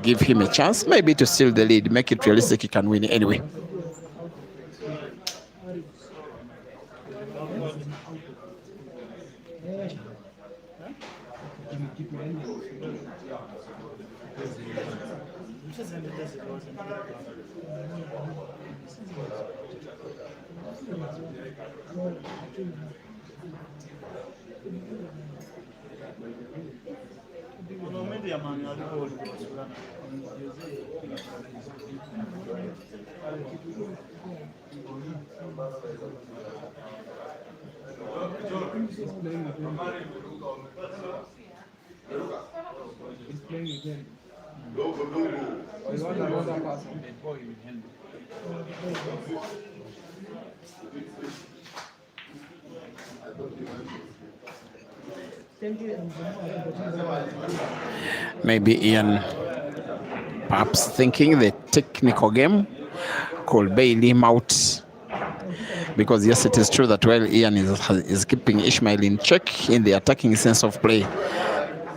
give him a chance maybe to steal the lead, make it realistic he can win anyway. He's playing again. Or you want another person before you handle. Maybe Ian perhaps thinking the technical game could bail him out, because yes, it is true that while Ian is keeping Ishmael in check in the attacking sense of play,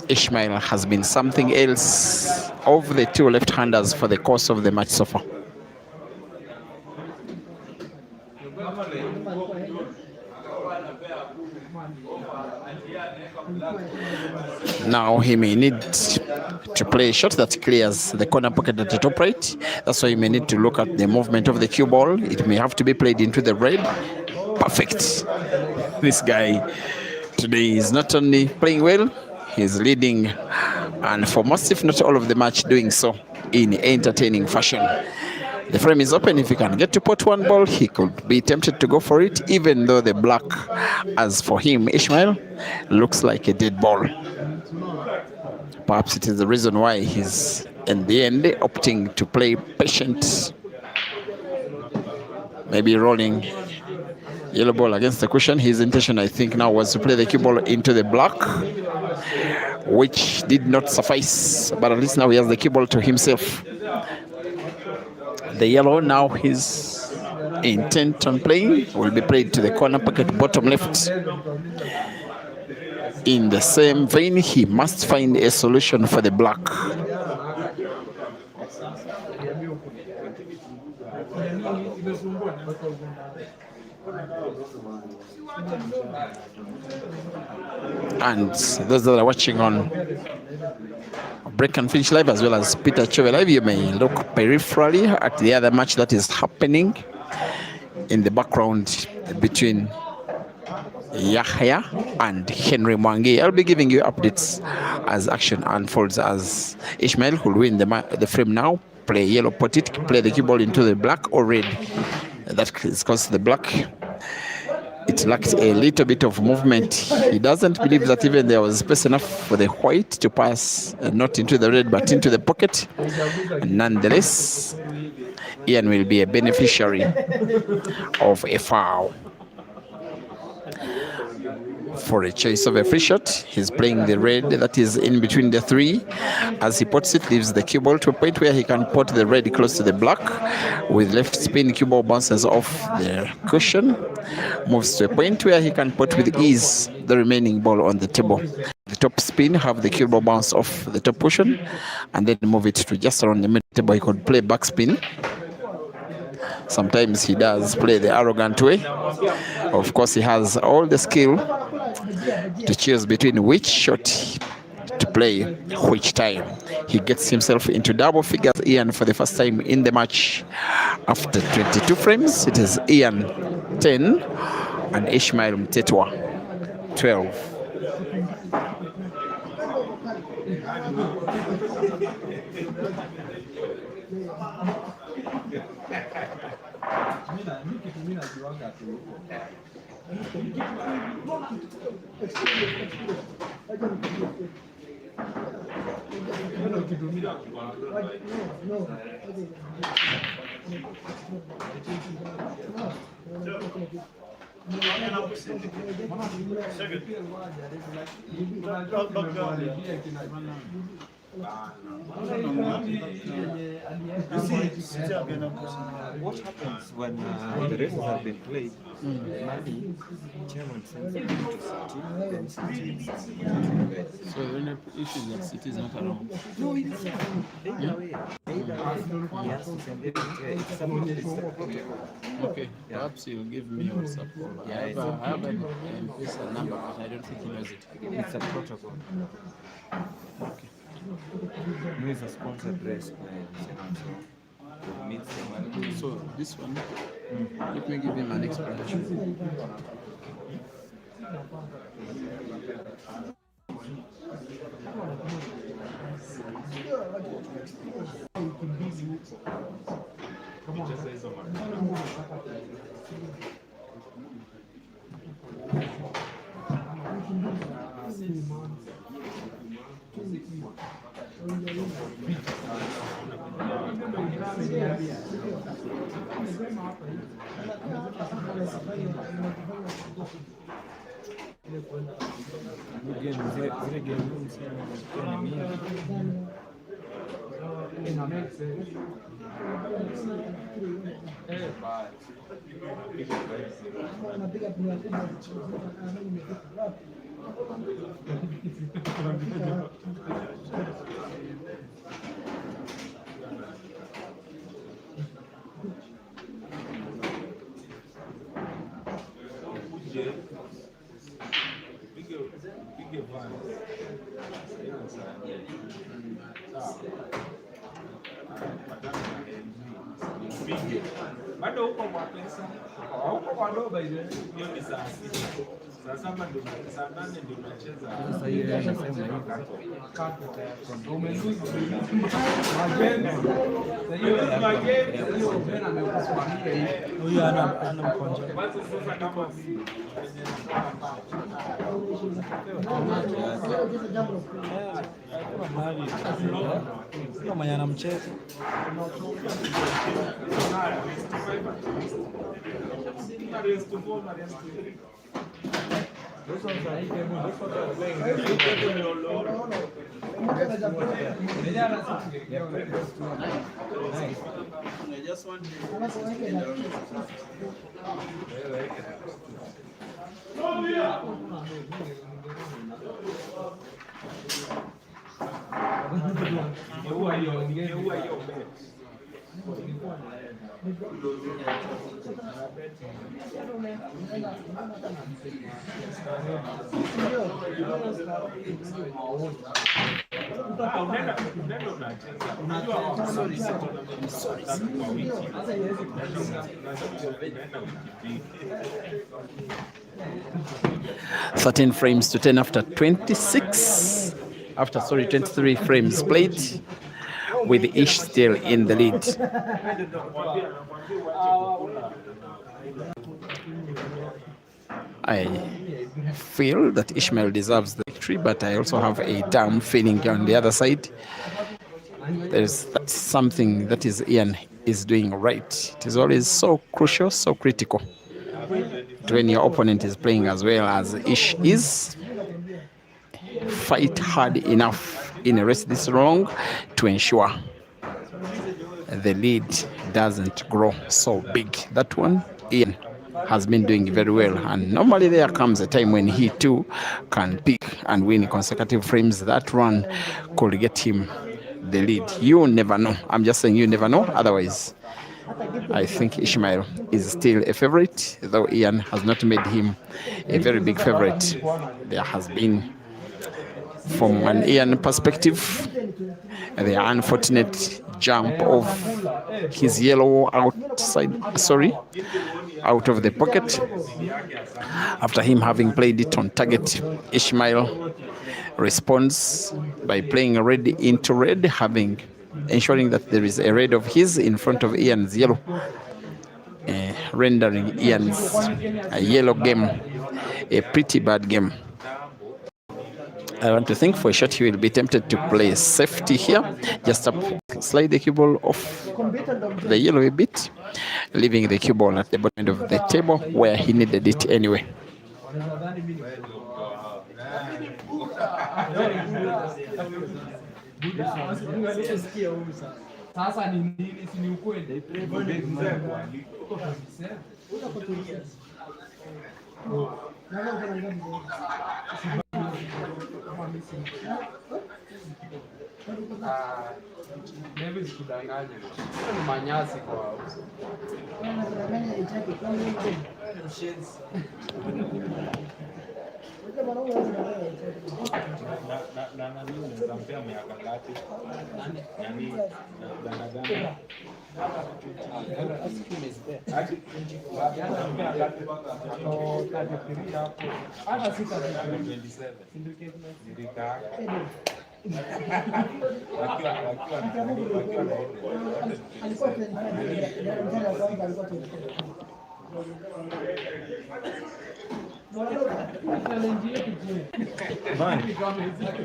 Ishmael has been something else of the two left-handers for the course of the match so far. Now he may need to play a shot that clears the corner pocket at the top right. That's why you may need to look at the movement of the cue ball. It may have to be played into the red. Perfect. This guy today is not only playing well, he's leading, and for most, if not all of the match, doing so in entertaining fashion. The frame is open. If he can get to pot one ball, he could be tempted to go for it, even though the black, as for him, Ishmael, looks like a dead ball. Perhaps it is the reason why he's, in the end, opting to play patient. Maybe rolling yellow ball against the cushion. His intention, I think, now was to play the cue ball into the black, which did not suffice, but at least now he has the cue ball to himself. The yellow, now his intent on playing, will be played to the corner pocket bottom left. In the same vein, he must find a solution for the black. And those that are watching on Break and Finish Live as well as Peter Chove Live, you may look peripherally at the other match that is happening in the background between Yahya and Henry Mwangi. I'll be giving you updates as action unfolds, as Ishmael, who will win the frame now, play yellow, put it, play the cue ball into the black or red. That is because the black, it lacked a little bit of movement. He doesn't believe that even there was space enough for the white to pass, not into the red, but into the pocket. Nonetheless, Ian will be a beneficiary of a foul. For a choice of a free shot, he's playing the red that is in between the three. As he puts it, leaves the cue ball to a point where he can put the red close to the black. With left spin, cue ball bounces off the cushion, moves to a point where he can put with ease the remaining ball on the table. The top spin, have the cue ball bounce off the top cushion, and then move it to just around the middle table. He could play back spin. Sometimes he does play the arrogant way. Of course, he has all the skill to choose between which shot to play which time. He gets himself into double figures. Ian, for the first time in the match after 22 frames, it is Ian 10 and Ishmael MTHETHWA 12. What happens when the races have been played? Money, chairman sends them to city, then city. So the only issue is that city is not around. No, it's either way. Either way. He has to send it. It's a protocol. Okay, perhaps you'll give me your support. Yeah, I have an M-Pesa number, but I don't think he knows it. It's a protocol. Okay. No, it's a sponsored race by so we'll meet someone. So this one, let me give him an explanation. Bado huko kwa pesa. Huko kwa doba ile. Hiyo ni saa 6. Saa 7 ndio saa 8 ndio tunacheza. Sasa hiyo anasema hivi. Umeluzi. Mageni. Hiyo ni mageni. Hiyo tena amekusimamia hivi. Huyu ana mkonjo. Basi sasa kama Sio mwenye anamcheza. Thirteen frames to 10 after 26. After 23 frames played, with Ish still in the lead. I feel that ISHMAEL deserves the victory, but I also have a damn feeling on the other side. There's something that Ian is doing right. It is always so crucial, so critical when your opponent is playing as well as Ish is. Fight hard enough in a race this long to ensure the lead doesn't grow so big. That one, Ian has been doing very well, and normally there comes a time when he too can pick and win consecutive frames. That run could get him the lead. You never know. I'm just saying you never know. Otherwise, I think ISHMAEL is still a favorite, though Ian has not made him a very big favorite. There has been, from an Ian perspective, the unfortunate jump of his yellow outside, out of the pocket. After him having played it on target, ISHMAEL responds by playing red into red, ensuring that there is a red of his in front of Ian's yellow. rendering Ian's yellow game a pretty bad game. I want to think for a shot he will be tempted to play safety here, just slide the cue ball off the yellow a bit, leaving the cue ball at the bottom end of the table where he needed it anyway. Never sikudanganya. Ni manyasi kwa uso.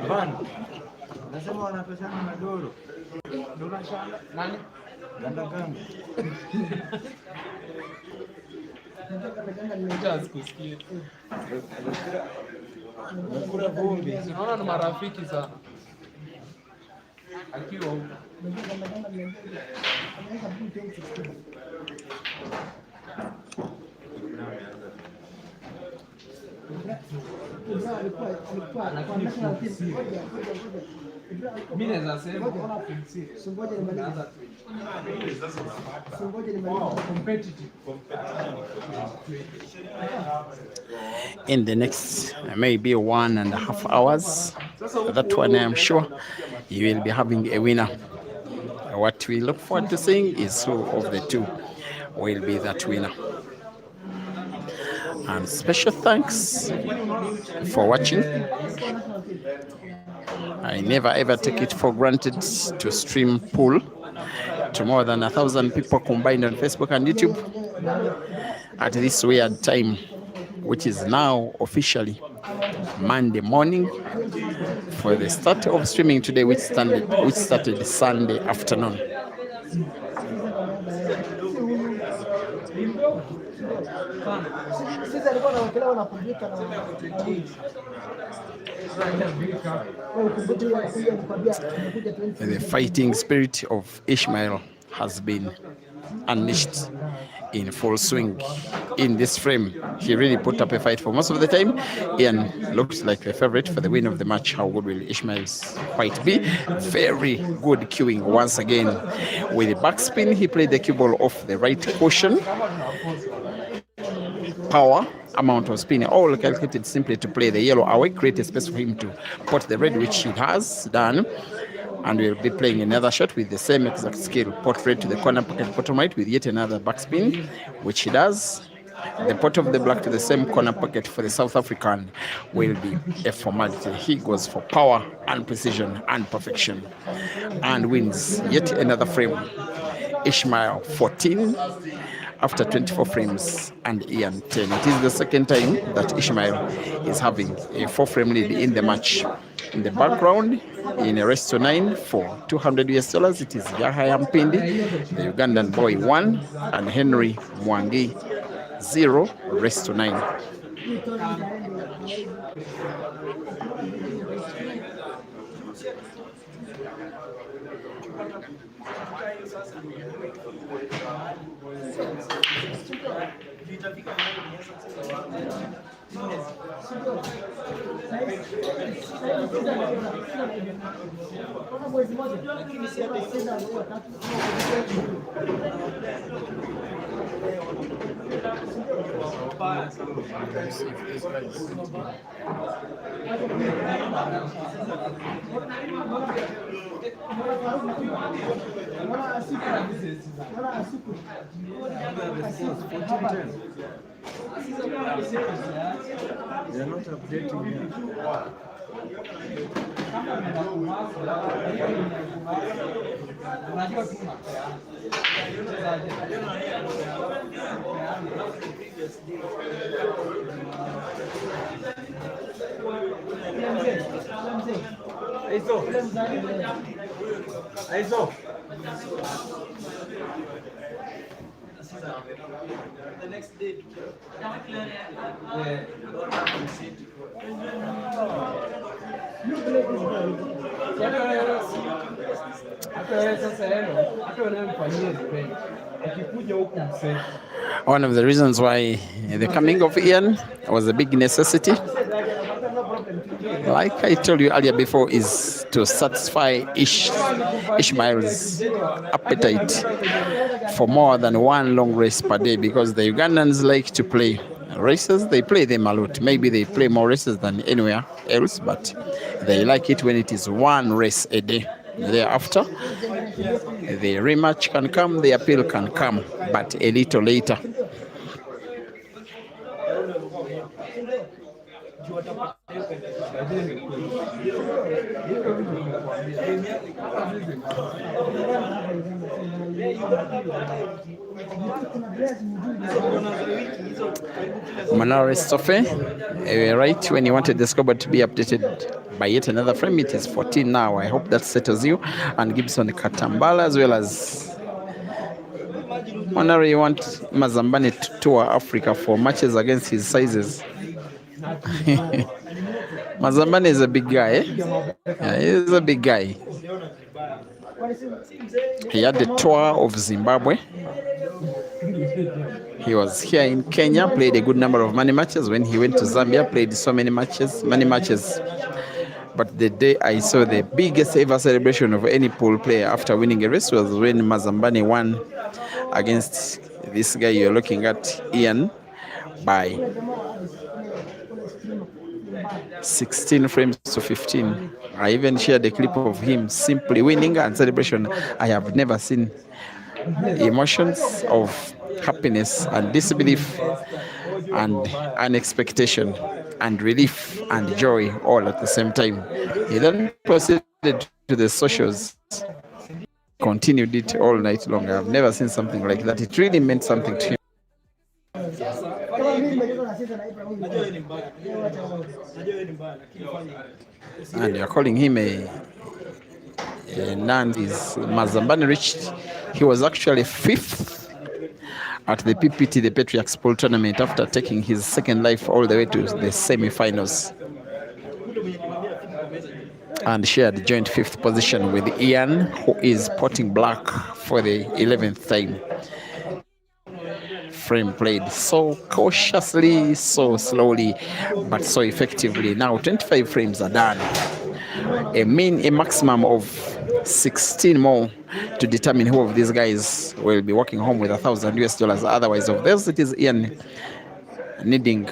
Van. Nasema wanapeshana na Doro. Nani? Ganda. Just kusikia. Nakula vumbi. Unaona ni marafiki sana. Akiwa huko. Mimi naweza sema competitive. In the next maybe 1.5 hours, that one I am sure you will be having a winner. What we look forward to seeing is who of the two will be that winner. And special thanks for watching. I never ever take it for granted to stream pool to more than 1,000 people combined on Facebook and YouTube at this weird time, which is now officially Monday morning for the start of streaming today, which started Sunday afternoon. The fighting spirit of Ishmael has been unleashed in full swing in this frame. He really put up a fight for most of the time. Ian looked like the favorite for the win of the match. How good will Ishmael's fight be? Very good cueing once again. With the backspin, he played the cue ball off the right cushion. Power, amount of spin, all calculated simply to play the yellow away, create a space for him to pot the red, which he has done. And we'll be playing another shot with the same exact skill. Pot red to the corner pocket bottom right with yet another backspin, which he does. The pot of the black to the same corner pocket for the South African will be a formality. He goes for power and precision and perfection and wins yet another frame. Ishmael 14 after 24 frames and Ian 10. It is the second time that Ishmael is having a 4-frame lead in the match. In the background, in a race to 9 for $200 US, it is Yahya Mpindi, the Ugandan boy 1, and Henry Mwangi 0, race to 9. They're not updating here. The next day. One of the reasons why the coming of Ian was a big necessity, like I told you earlier before, is to satisfy Ishmael's appetite for more than one long race per day, because the Ugandans like to play races. They play them a lot. Maybe they play more races than anywhere else, but they like it when it is one race a day. Thereafter, the rematch can come, the appeal can come, but a little later. Manare Sofe, right when you wanted the scoreboard to be updated by yet another frame, it is 14 now. I hope that settles you. And Gibson Katambala, as well as Manare, you want Mazambane to tour Africa for matches against his sizes. Mazambane is a big guy, eh? Yeah, he's a big guy. He had the tour of Zimbabwe. He was here in Kenya, played a good number of money matches. When he went to Zambia, played so many matches. But the day I saw the biggest ever celebration of any pool player after winning a race was when Mazambane won against this guy you're looking at, Ian, by 16 frames to 15. I even shared a clip of him simply winning and celebration. I have never seen emotions of happiness and disbelief and unexpectation and relief and joy all at the same time. He then proceeded to the socials, continued it all night long. I've never seen something like that. It really meant something to him. And you're calling him a non. Mazambane reached, he was actually 5th at the PPT, the Patriarchs Pool Tournament, after taking his second life all the way to the semi-finals, and shared joint 5th position with Ian, who is potting black for the 11th time. Frame played so cautiously, so slowly, but so effectively. Now 25 frames are done. A maximum of 16 more to determine who of these guys will be walking home with $1,000 US. Otherwise, of those, it is Ian needing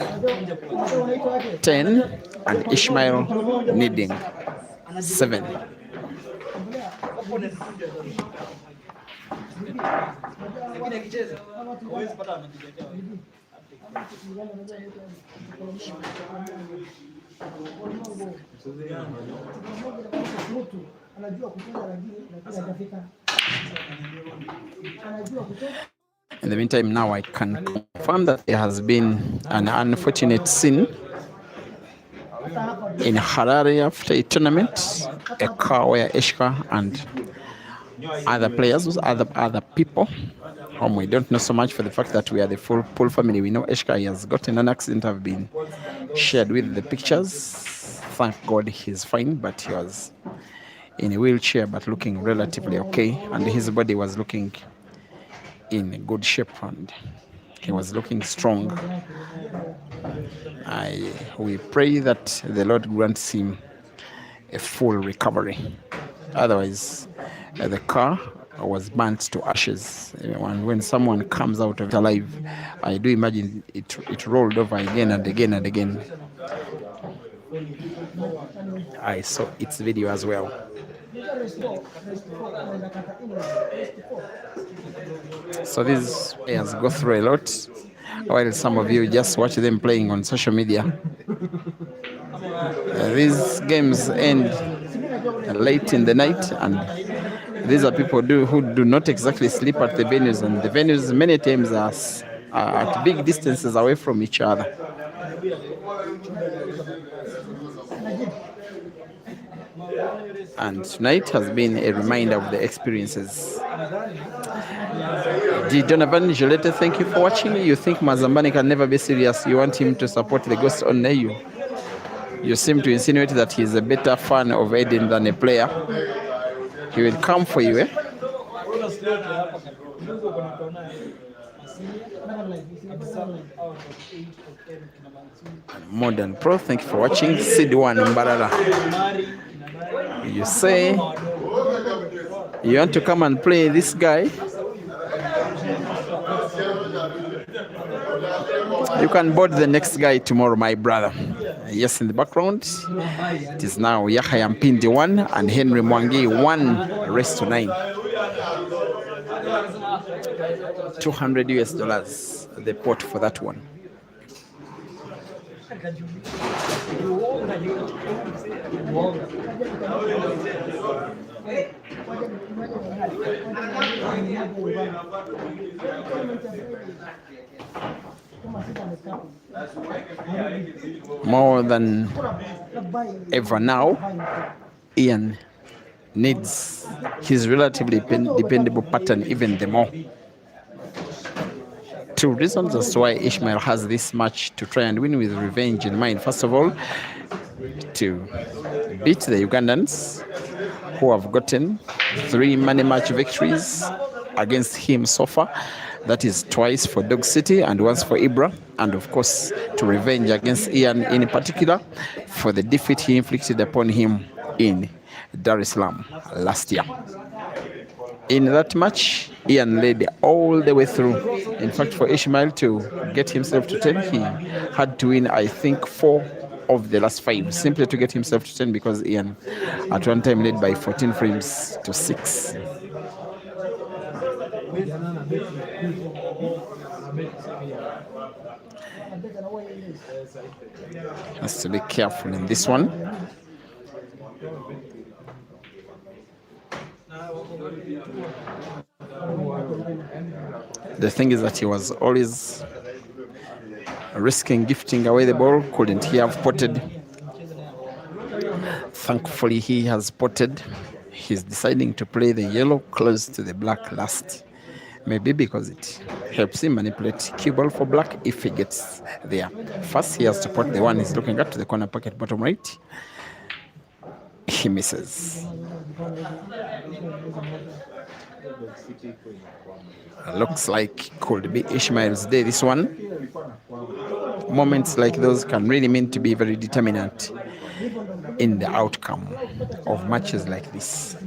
10 and Ishmael needing 7. In the meantime, now I can confirm that there has been an unfortunate scene in Harare after a tournament, a car where Eshka and other players, other people, whom we don't know so much for the fact that we are the full pool family. We know Eshka has gotten an accident, have been shared with the pictures. Thank God he's fine, but he was in a wheelchair but looking relatively okay, and his body was looking in good shape and he was looking strong. We pray that the Lord grants him a full recovery. Otherwise, the car was burnt to ashes. And when someone comes out of it alive, I do imagine it rolled over again and again and again. I saw its video as well. So these players go through a lot, while some of you just watch them playing on social media. These games end late in the night, and These are people who do not exactly sleep at the venues, and the venues many times are at big distances away from each other. And tonight has been a reminder of the experiences. Donovan Jolete, thank you for watching. You think Mazambani can never be serious? You want him to support the ghost on Nayu? You seem to insinuate that he's a better fan of Eden than a player. He will come for you, eh? Modern Pro, thank you for watching. Sid1 Mbarara. You say you want to come and play this guy? You can board the next guy tomorrow, my brother. Yes, in the background, it is now Yahya Mpindi 1 and Henry Mwangi 1:9. $200 the pot for that one. More than ever now, Ian needs his relatively dependable pattern even the more. Two reasons as to why Ishmael has this match to try and win with revenge in mind. First of all, to beat the Ugandans, who have gotten 3 money match victories against him so far. That is twice for Dog City and once for Ibra. And of course, to revenge against Ian in particular for the defeat he inflicted upon him in Dar es Salaam last year. In that match, Ian led all the way through. In fact, for Ishmael to get himself to 10, he had to win, I think, 4 of the last 5, simply to get himself to 10, because Ian at one time led by 14 frames to 6. Has to be careful in this one. The thing is that he was always risking gifting away the ball. Couldn't he have potted? Thankfully, he has potted. He's deciding to play the yellow close to the black last. Maybe because it helps him manipulate cue ball for black if he gets there. First, he has to pot the one he's looking at to the corner pocket bottom right. He misses. Looks like could be Ishmael's day, this one. Moments like those can really mean to be very determinant in the outcome of matches like this.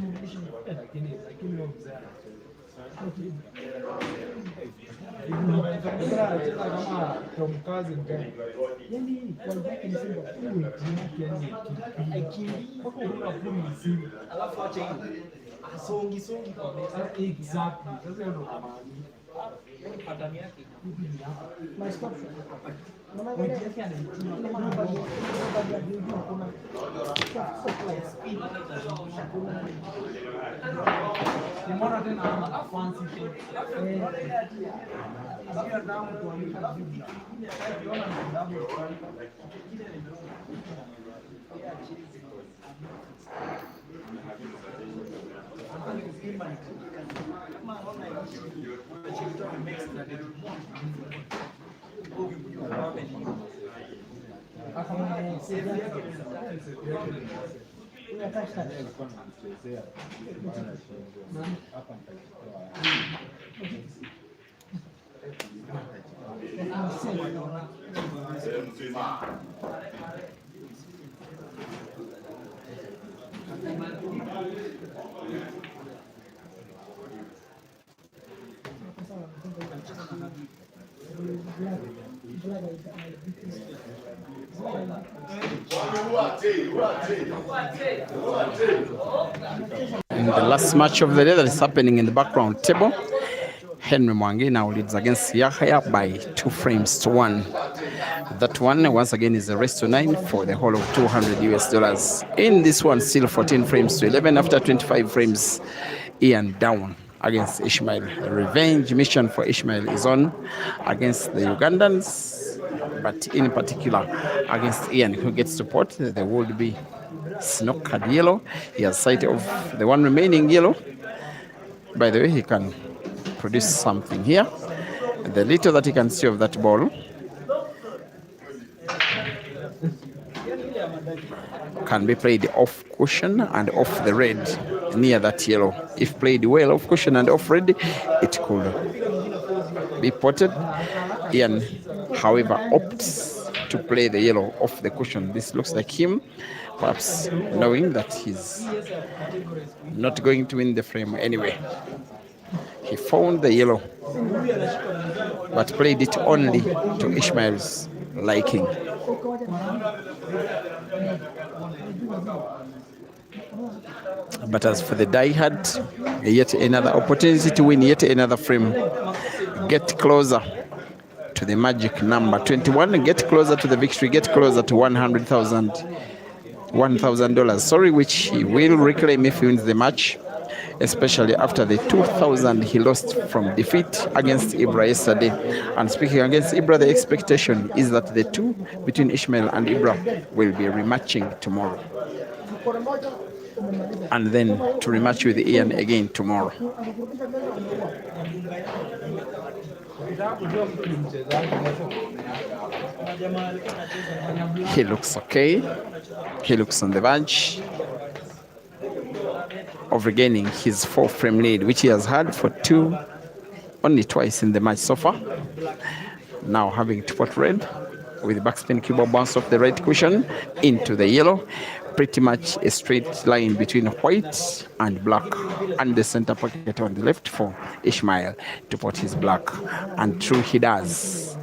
In the last match of the day that is happening in the background table, Henry Mwangi now leads against Yahya by 2 frames to 1. That one once again is a race to 9 for the whole of $200. In this one, still 14 frames to 11 after 25 frames Ian down against ISHMAEL. Revenge mission for ISHMAEL is on against the Ugandans, but in particular against Ian, who gets support. There would be snookered yellow. He has sight of the one remaining yellow. By the way, he can produce something here. The little that he can see of that ball can be played off cushion and off the red near that yellow. If played well off cushion and off red, it could be potted. Ian, however, opts to play the yellow off the cushion. This looks like him, perhaps knowing that he's not going to win the frame anyway. He found the yellow, but played it only to ISHMAEL's liking. But as for the die-hard, yet another opportunity to win yet another frame. Get closer to the magic number 21, get closer to the victory, get closer to $100,000, sorry, which he will reclaim if he wins the match, especially after the 2,000 he lost from defeat against Ibra yesterday. And speaking against Ibra, the expectation is that the two between ISHMAEL and Ibra will be rematching tomorrow, and then to rematch with Ian again tomorrow. He looks okay. He looks on the verge of regaining his 4-frame lead, which he has had for only twice in the match so far. Now having to pot red with backspin cube bounce off the red cushion into the yellow. Pretty much a straight line between white and black, and the center pocket on the left for ISHMAEL to put his black, and true he does.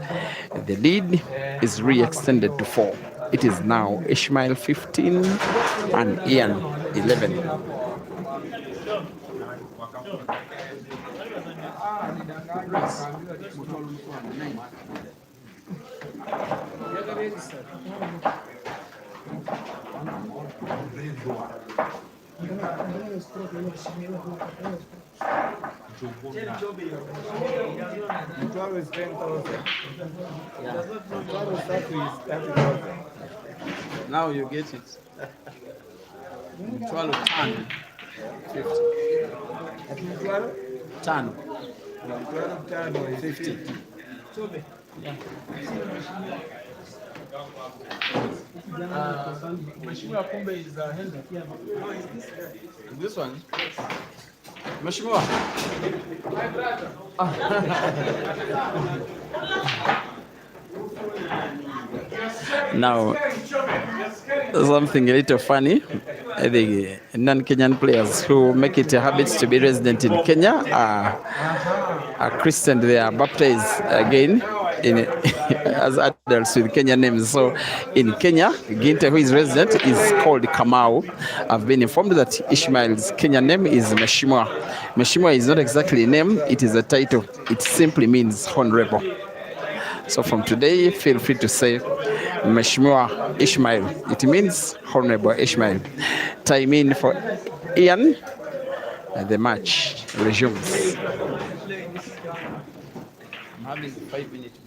The lead is re-extended to 4. It is now ISHMAEL 15 and Ian 11. Now you get it. Mtwalo tano 50. Tano 50. Mheshimiwa Kumbe is Henry. This one. Mheshimiwa. Now, something a little funny. The non-Kenyan players who make it a habit to be resident in Kenya are christened, they are baptized again as adults with Kenyan names. So in Kenya, Ginte, who is resident, is called Kamau. I've been informed that ISHMAEL's Kenyan name is Mheshimiwa. Mheshimiwa is not exactly a name, it is a title. It simply means honorable. So from today, feel free to say Mheshimiwa ISHMAEL. It means Honorable ISHMAEL. Time in for Ian, and the match resumes. I'm having 5 minutes.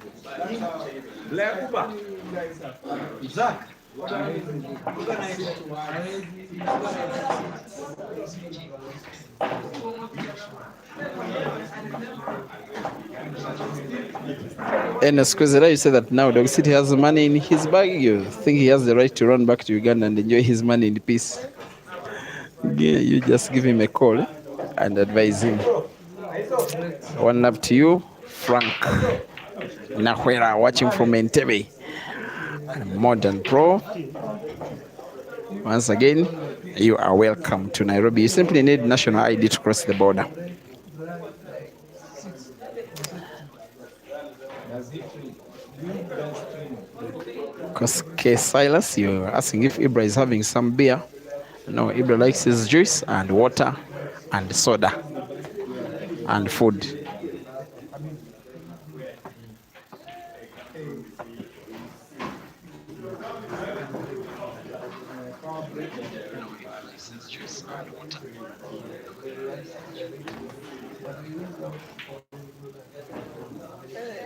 And Squizera, you say that now Dog City has money in his bag. You think he has the right to run back to Uganda and enjoy his money in peace? Yeah, you just give him a call and advise him. One love to you, Frank Nahwera, watching from Entebbe. Modern Pro. Once again, you are welcome to Nairobi. You simply need national ID to cross the border. Because K. Silas, you're asking if Ibra is having some beer. No, Ibra likes his juice and water and soda and food.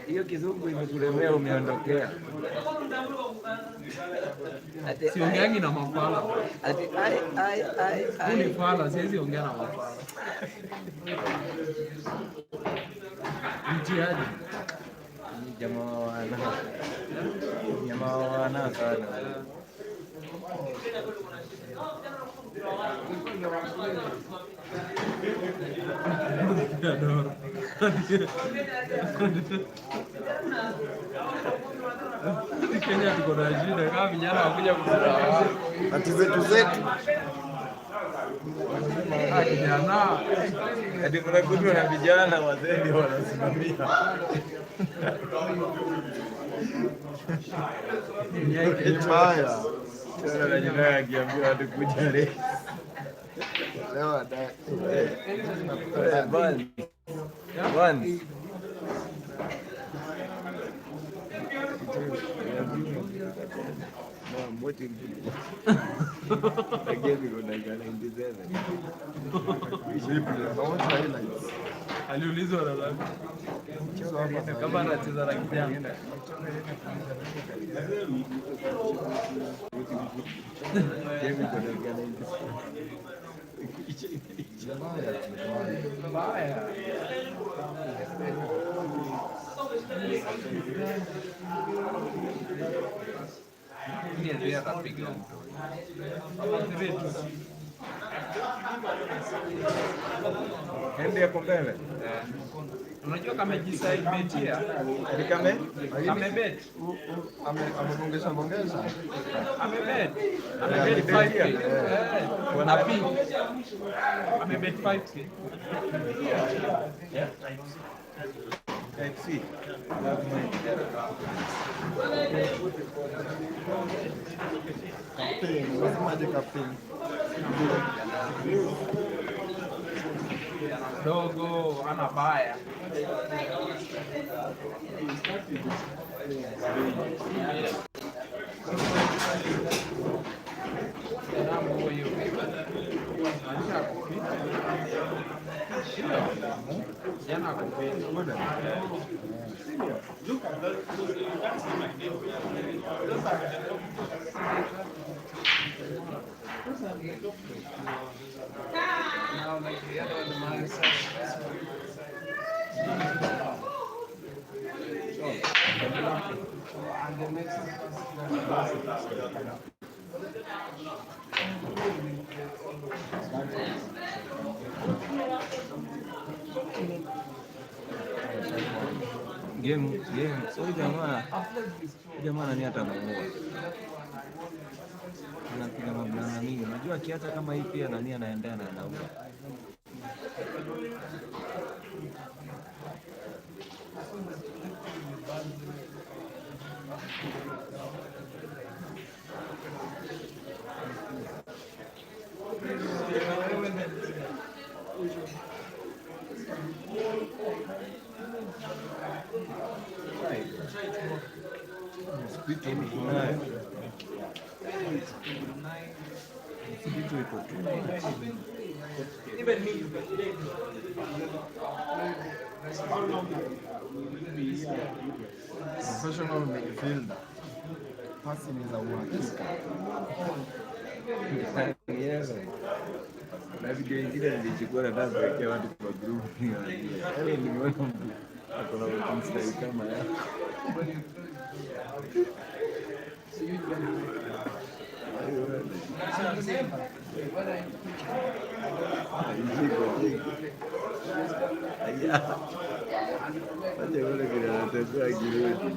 Hiyo kizungu imekulemea, umeondokea. Siongeangi na mafala. Ati Ni fala, siwezi ongea na mafala. Mtiaji. Ni jamaa wana sana. Kenya tuko na shida kama vijana wakuja kufurahi. Ati zetu. Kijana. Ati kuna kundi na vijana wazee ndio wanasimamia. Haya. Sasa najua akiambia watu kuja leo. Leo dai. One. Aliulizwa na nani? Kama anacheza na kijana. Mbaya. Ndiye atapiga mtu. Ende hapo mbele. Unajua kama jisai betia? Ni kame? Amebet. Ameongeza. Amebet 5k. Wanapi. Amebet 5k. FC. Dogo ana baya. Jana kupenda. Now like the other one, the mindset. And the next Game. So jamaa nani atamuua? Anapiga mablana mingi. Unajua akiacha kama hii pia nani anaendea na anaua. Professional midfielder. Passing is a uhakika. Yes. Na video ingine nilichukua na dada kuwekea watu kwa group. Yaani nimeona mtu akona mstari kama yako. Acha wale kile anatembea kirudi.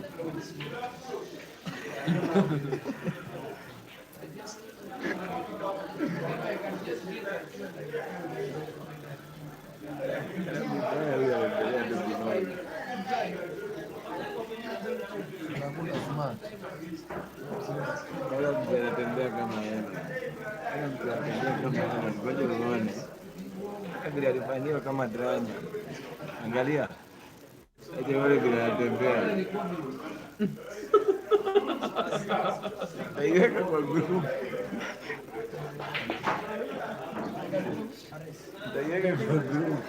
Anatembea kama yeye. Ngoja uone. Vile alifanywa kama drama. Angalia. Aje wale vile anatembea. Aiweka kwa group. Aiweka kwa group.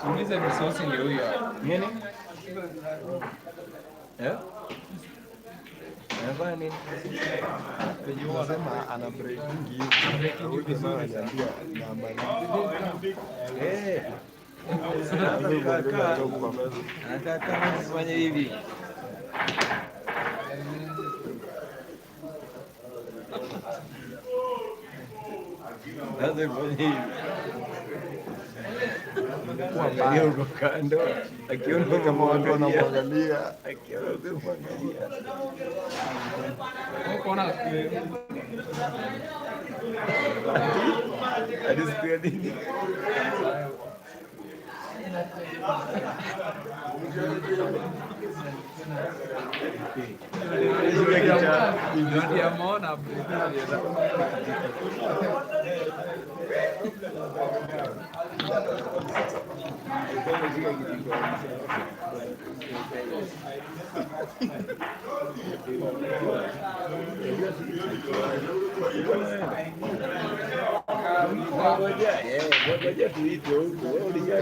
Suulize misosi ndio huyo. Nini? Eh? Anafanya nini? Anasema ana breaking hiyo. Eh. Anataka kufanya hivi. Sasa kufanya hivi. Kuangalia huko kando, akiona kama watu wanamwangalia, akiona kumwangalia. Alisikia nini? Ngoja tuite huko. Wewe ulijua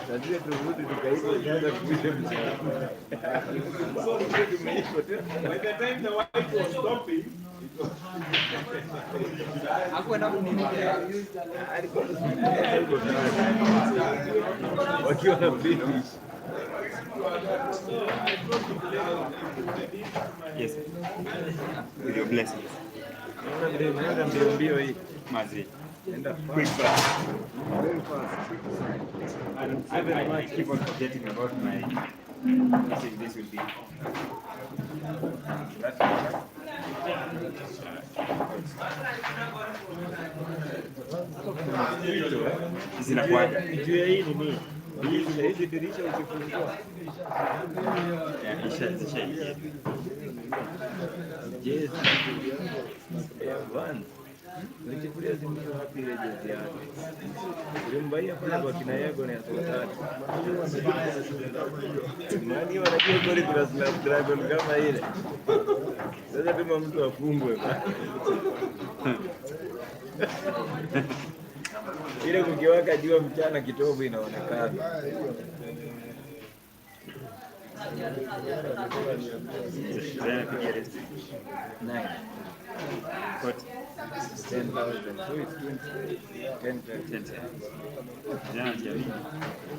Lazima turudi tukaite jana kuja mchana. By the time the wife was stopping, hakuenda kunimia. Alikuwa wakiwa na finish. Yes. With your blessings. Mazi. Quick fast. Very fast. And I keep on forgetting about my message. This will be. Zinakuaga. Juu ya hii nini? Hizi dirisha ukifungua. Zishaingia. Yes. Vans. Ulichukulia Azimio wapi ile jezi yake? Ulimbaia pale kwa kina Yego ni asotatu. Mani wanajua kweli kuna Snapdragon kama ile. Sasa tuma mtu afungwe. Ile kukiwaka jua mchana kitovu inaonekana. Nine. What? 10,000. So it's 20. 10. Kijana jamii.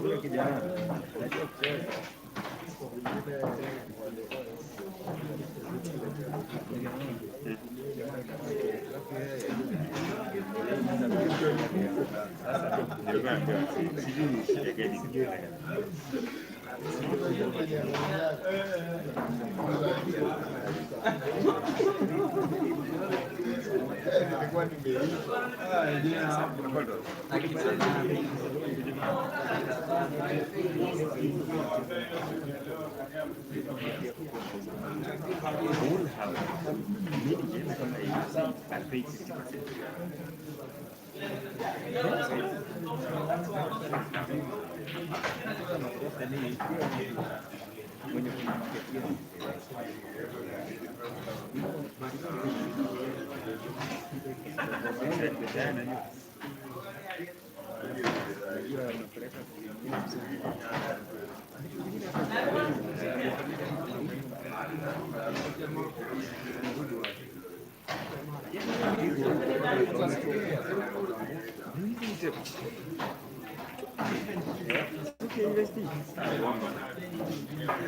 Huyo kijana anajua kucheza.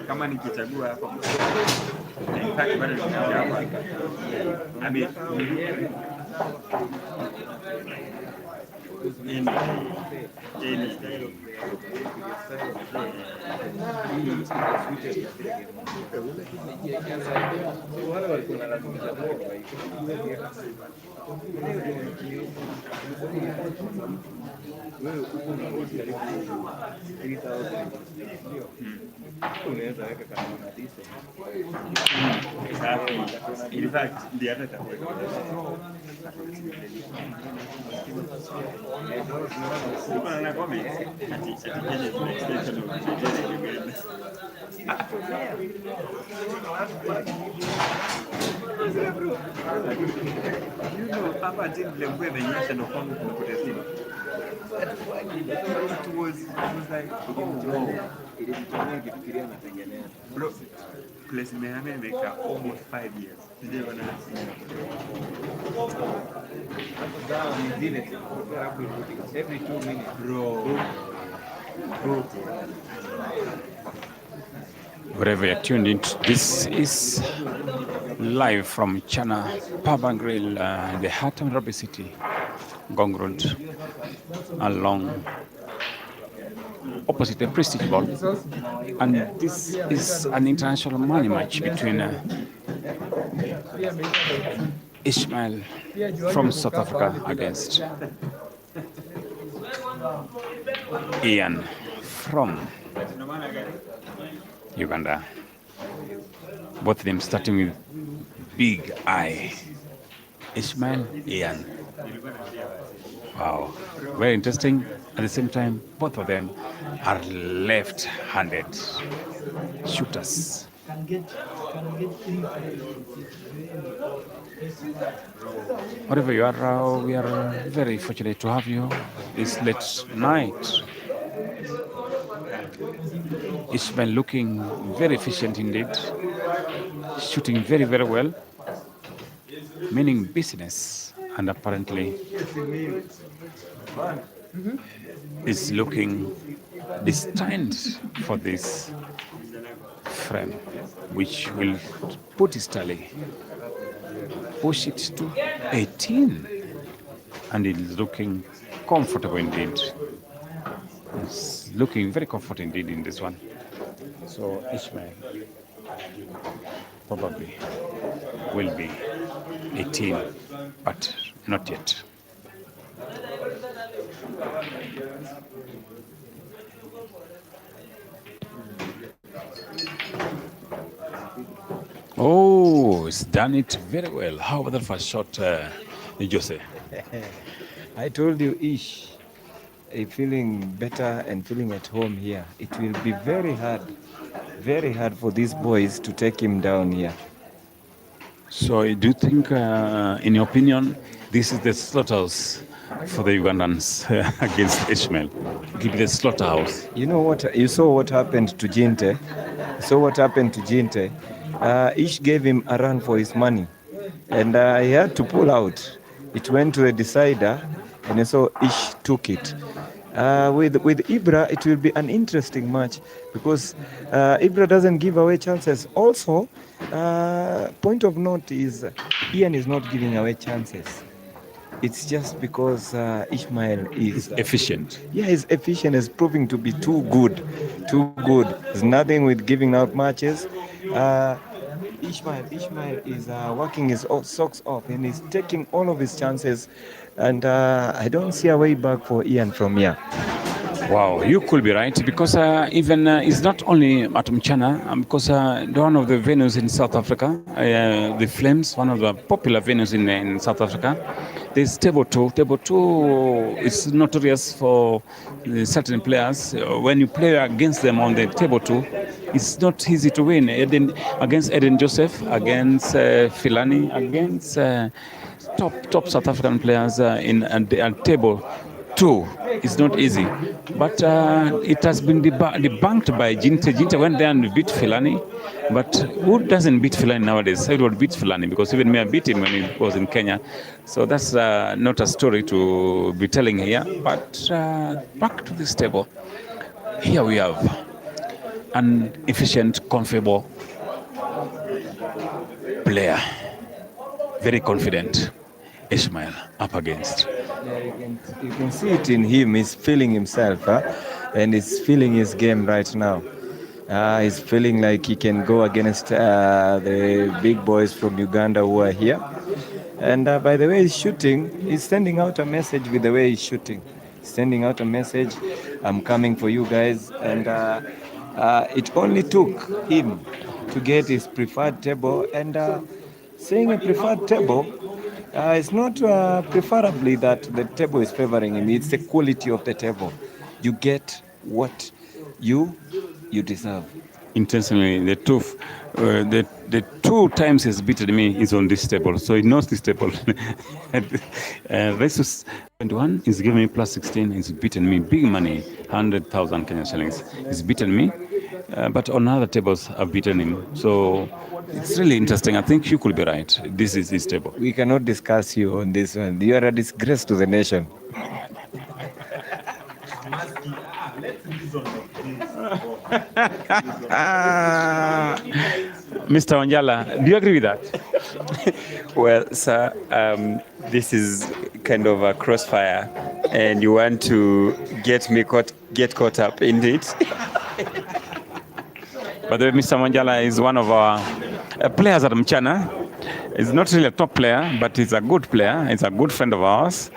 Kama nikichagua hapa bado nitakuja hapa. Abi Unaweza weka kama una diesel. in fact ndio hata takuwa kuna na comment ati Kenya kuna extension of Uganda. You know, hapa team Lembwe the national fund kuna protesting. It was like Ilimtumia kifikiria natengeneza. bro, place imehamia imeka almost 5 years. Sijui wana Dawa ni zile tu. Every 2 minutes. bro. Wherever you're tuned in, this is live from MCHANA Pub and Grill, the heart of Nairobi City, Ngong Road, along opposite the Prestige Ball. And this is an international money match between ISHMAEL from South Africa against Ian from Uganda. Both of them starting with big I. ISHMAEL, Ian. Wow, very interesting. At the same time, both of them are left-handed shooters. Wherever you are, we are very fortunate to have you this late night. ISHMAEL looking very efficient indeed, shooting very, very well, meaning business, and apparently is looking destined for this frame, which will put his tally, push it to 18, and it is looking comfortable indeed. It's looking very comfortable indeed in this one. So ISHMAEL probably will be 18, but not yet. Oh, it's done it very well. How about the first shot Jose? I told you, Ish, feeling better and feeling at home here. It will be very hard for these boys to take him down here. So do you think, in your opinion, this is the slaughterhouse for the Ugandans against ISHMAEL? It will be the slaughterhouse. You know what? You saw what happened to Jinte. Ish gave him a run for his money, and he had to pull out. It went to the decider, and so Ish took it. With Ibra, it will be an interesting match because Ibra doesn't give away chances. Also, point of note is Ian is not giving away chances. It's just because ISHMAEL is efficient. Yeah, he's efficient. Is proving to be too good. There's nothing with giving out matches. ISHMAEL is working his socks off and he's taking all of his chances. And I don't see a way back for Ian from here. Wow, you could be right because even it's not only at MCHANA, because one of the venues in South Africa, the Flames, one of the popular venues in South Africa, there's table two. Table two is notorious for certain players. When you play against them on the table two, it's not easy to win. Against Eden Joseph, against Filani, against top South African players in table two. It's not easy, but it has been debunked by Jinte. Jinte went there and beat Filani, but who doesn't beat Filani nowadays? Everyone beats Filani because even me, I beat him when he was in Kenya. So that's not a story to be telling here. But back to this table. Here we have an efficient, comfortable player, very confident. ISHMAEL up against. Yeah, you can see it in him. He's feeling himself, and he's feeling his game right now. He's feeling like he can go against the big boys from Uganda who are here. And by the way he's shooting, he's sending out a message with the way he's shooting. He's sending out a message, I'm coming for you guys. And it only took him to get his preferred table. And saying a preferred table, it's not preferably that the table is favoring him. It's the quality of the table. You get what you deserve. Intentionally, the two times he's beaten me is on this table, so he knows this table. Versus 21 is giving me plus 16. He's beaten me big money, 100,000 Kenyan shillings. He's beaten me, but on other tables I've beaten him. So it's really interesting. I think you could be right. This is his table. We cannot discuss you on this one. You are a disgrace to the nation. Mr. Wanjala, do you agree with that? Well, sir, this is kind of a crossfire, and you want to get caught up in it. By the way, Mr. Wanjala is one of our players at MCHANA. He's not really a top player, but he's a good player. He's a good friend of ours.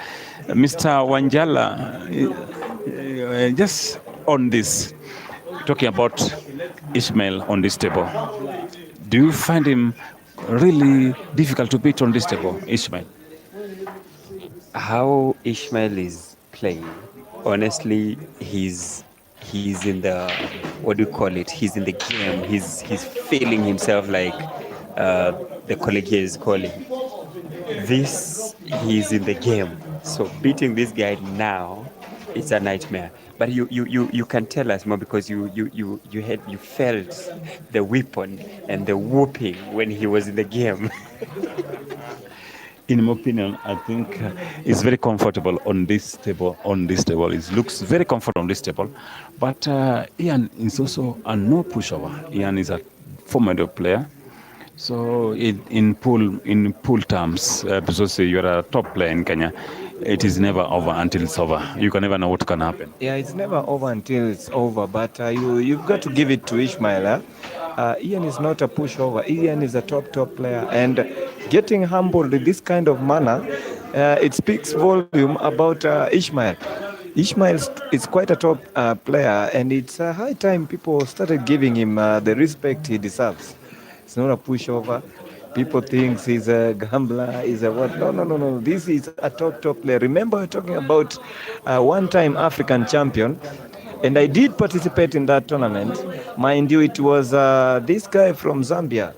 Mr. Wanjala, just on this, talking about ISHMAEL on this table, do you find him really difficult to beat on this table, ISHMAEL? How ISHMAEL is playing, honestly, he's in the, what do you call it? He's in the game. He's feeling himself like the colleague here is calling. He's in the game. So beating this guy now, it's a nightmare. But you can tell us more because you felt the weapon and the whooping when he was in the game. In my opinion, I think it's very comfortable on this table. It looks very comfortable on this table. But Ian is also a no pushover. Ian is a formidable player. So in pool terms, because you're a top player in Kenya, it is never over until it's over. You can never know what can happen. Yeah, it's never over until it's over. But you've got to give it to ISHMAEL. Ian is not a pushover. Ian is a top player. And getting humbled in this kind of manner, it speaks volume about ISHMAEL. ISHMAEL is quite a top player, and it's a high time people started giving him the respect he deserves. It's not a pushover. People think he's a gambler, he's a what? No. This is a top player. Remember, we're talking about a one-time African champion, and I did participate in that tournament. Mind you, it was this guy from Zambia,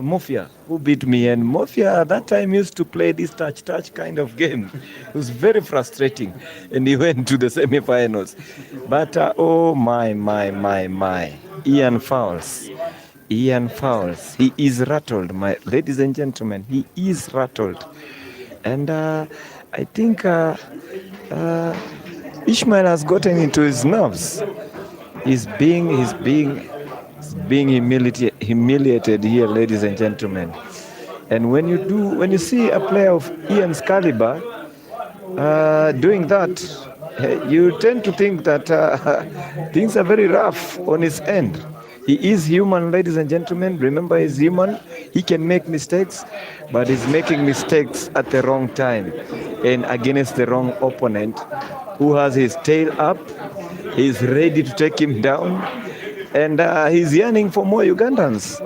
Mafia, who beat me. And Mafia at that time used to play this touch kind of game. It was very frustrating, and he went to the semi-finals. But oh my, Ian Fowles. He is rattled, my ladies and gentlemen. He is rattled, and I think ISHMAEL has gotten into his nerves. He's being humiliated here, ladies and gentlemen. And when you see a player of Ian's caliber doing that, you tend to think that things are very rough on his end. He is human, ladies and gentlemen. Remember, he's human. He can make mistakes, but he's making mistakes at the wrong time and against the wrong opponent who has his tail up. He's ready to take him down, and he's yearning for more Ugandans.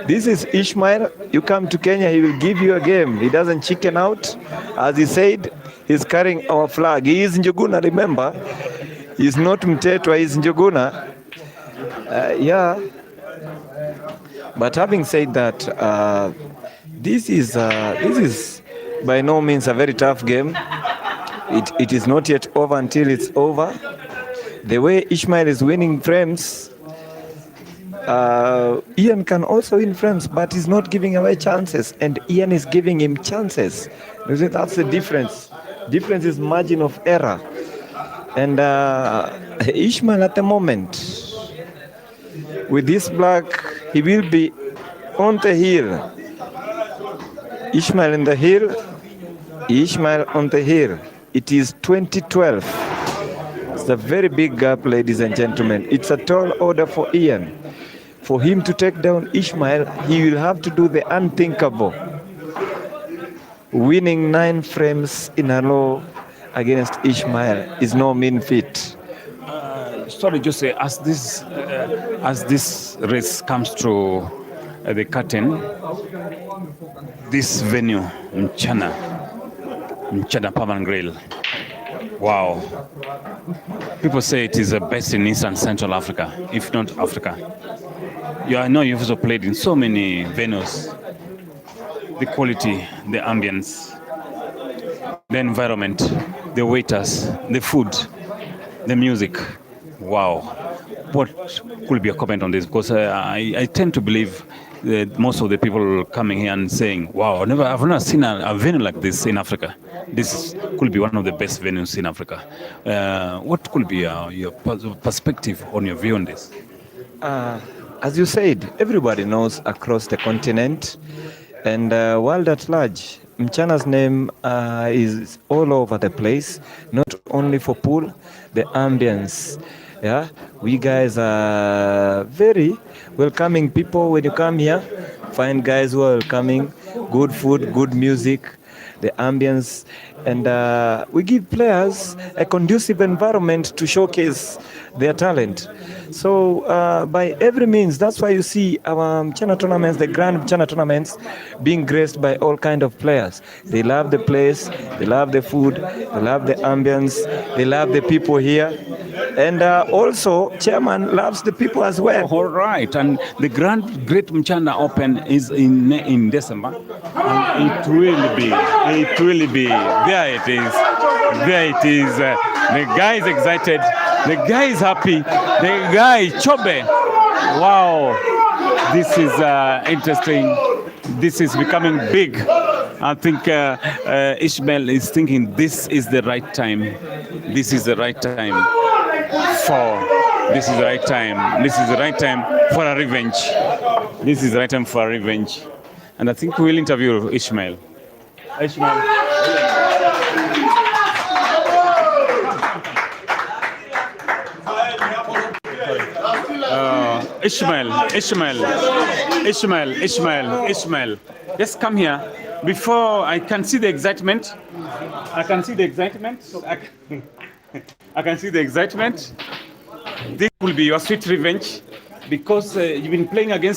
This is ISHMAEL. You come to Kenya, he will give you a game. He doesn't chicken out. As he said, he's carrying our flag. He is Njuguna, remember. He's not MTHETHWA, he's Njuguna. Yeah. But having said that, this is by no means a very tough game. It is not yet over until it's over. The way ISHMAEL is winning frames, Ian can also win frames, but he's not giving away chances, and Ian is giving him chances. That's the difference. Difference is margin of error. And ISHMAEL at the moment, with this black, he will be on the hill. ISHMAEL in the hill, ISHMAEL on the hill. It is 2012. It's a very big gap, ladies and gentlemen. It's a tall order for Ian. For him to take down ISHMAEL, he will have to do the unthinkable. Winning 9 frames in a row against ISHMAEL is no mean feat. Sorry, Jose, as this race comes to the curtain, this venue, MCHANA Pub & Grill, wow. People say it is the best in East and Central Africa, if not Africa. I know you've also played in so many venues. The quality, the ambience, the environment, the waiters, the food, the music. Wow. What could be a comment on this? Because I tend to believe that most of the people coming here and saying, wow, I've never seen a venue like this in Africa. This could be one of the best venues in Africa. What could be your perspective on your view on this? As you said, everybody knows across the continent and world at large. MCHANA's name is all over the place, not only for pool, the ambience. Yeah, we guys are very welcoming people. When you come here, find guys who are welcoming, good food, good music, the ambience, and we give players a conducive environment to showcase their talent. So by every means, that's why you see our MCHANA tournaments, the grand MCHANA tournaments, being graced by all kind of players. They love the place, they love the food, they love the ambience, they love the people here. And also, chairman loves the people as well. All right, and the Great MCHANA Open is in December. And it will be. There it is. The guy is excited. The guy is happy. The guy, Chobe. Wow, this is interesting. This is becoming big. I think ISHMAEL is thinking this is the right time. This is the right time for a revenge. This is the right time for a revenge. And I think we'll interview ISHMAEL. ISHMAEL. ISHMAEL. Just come here. Before I can see the excitement. I can see the excitement. This will be your sweet revenge because you've been playing against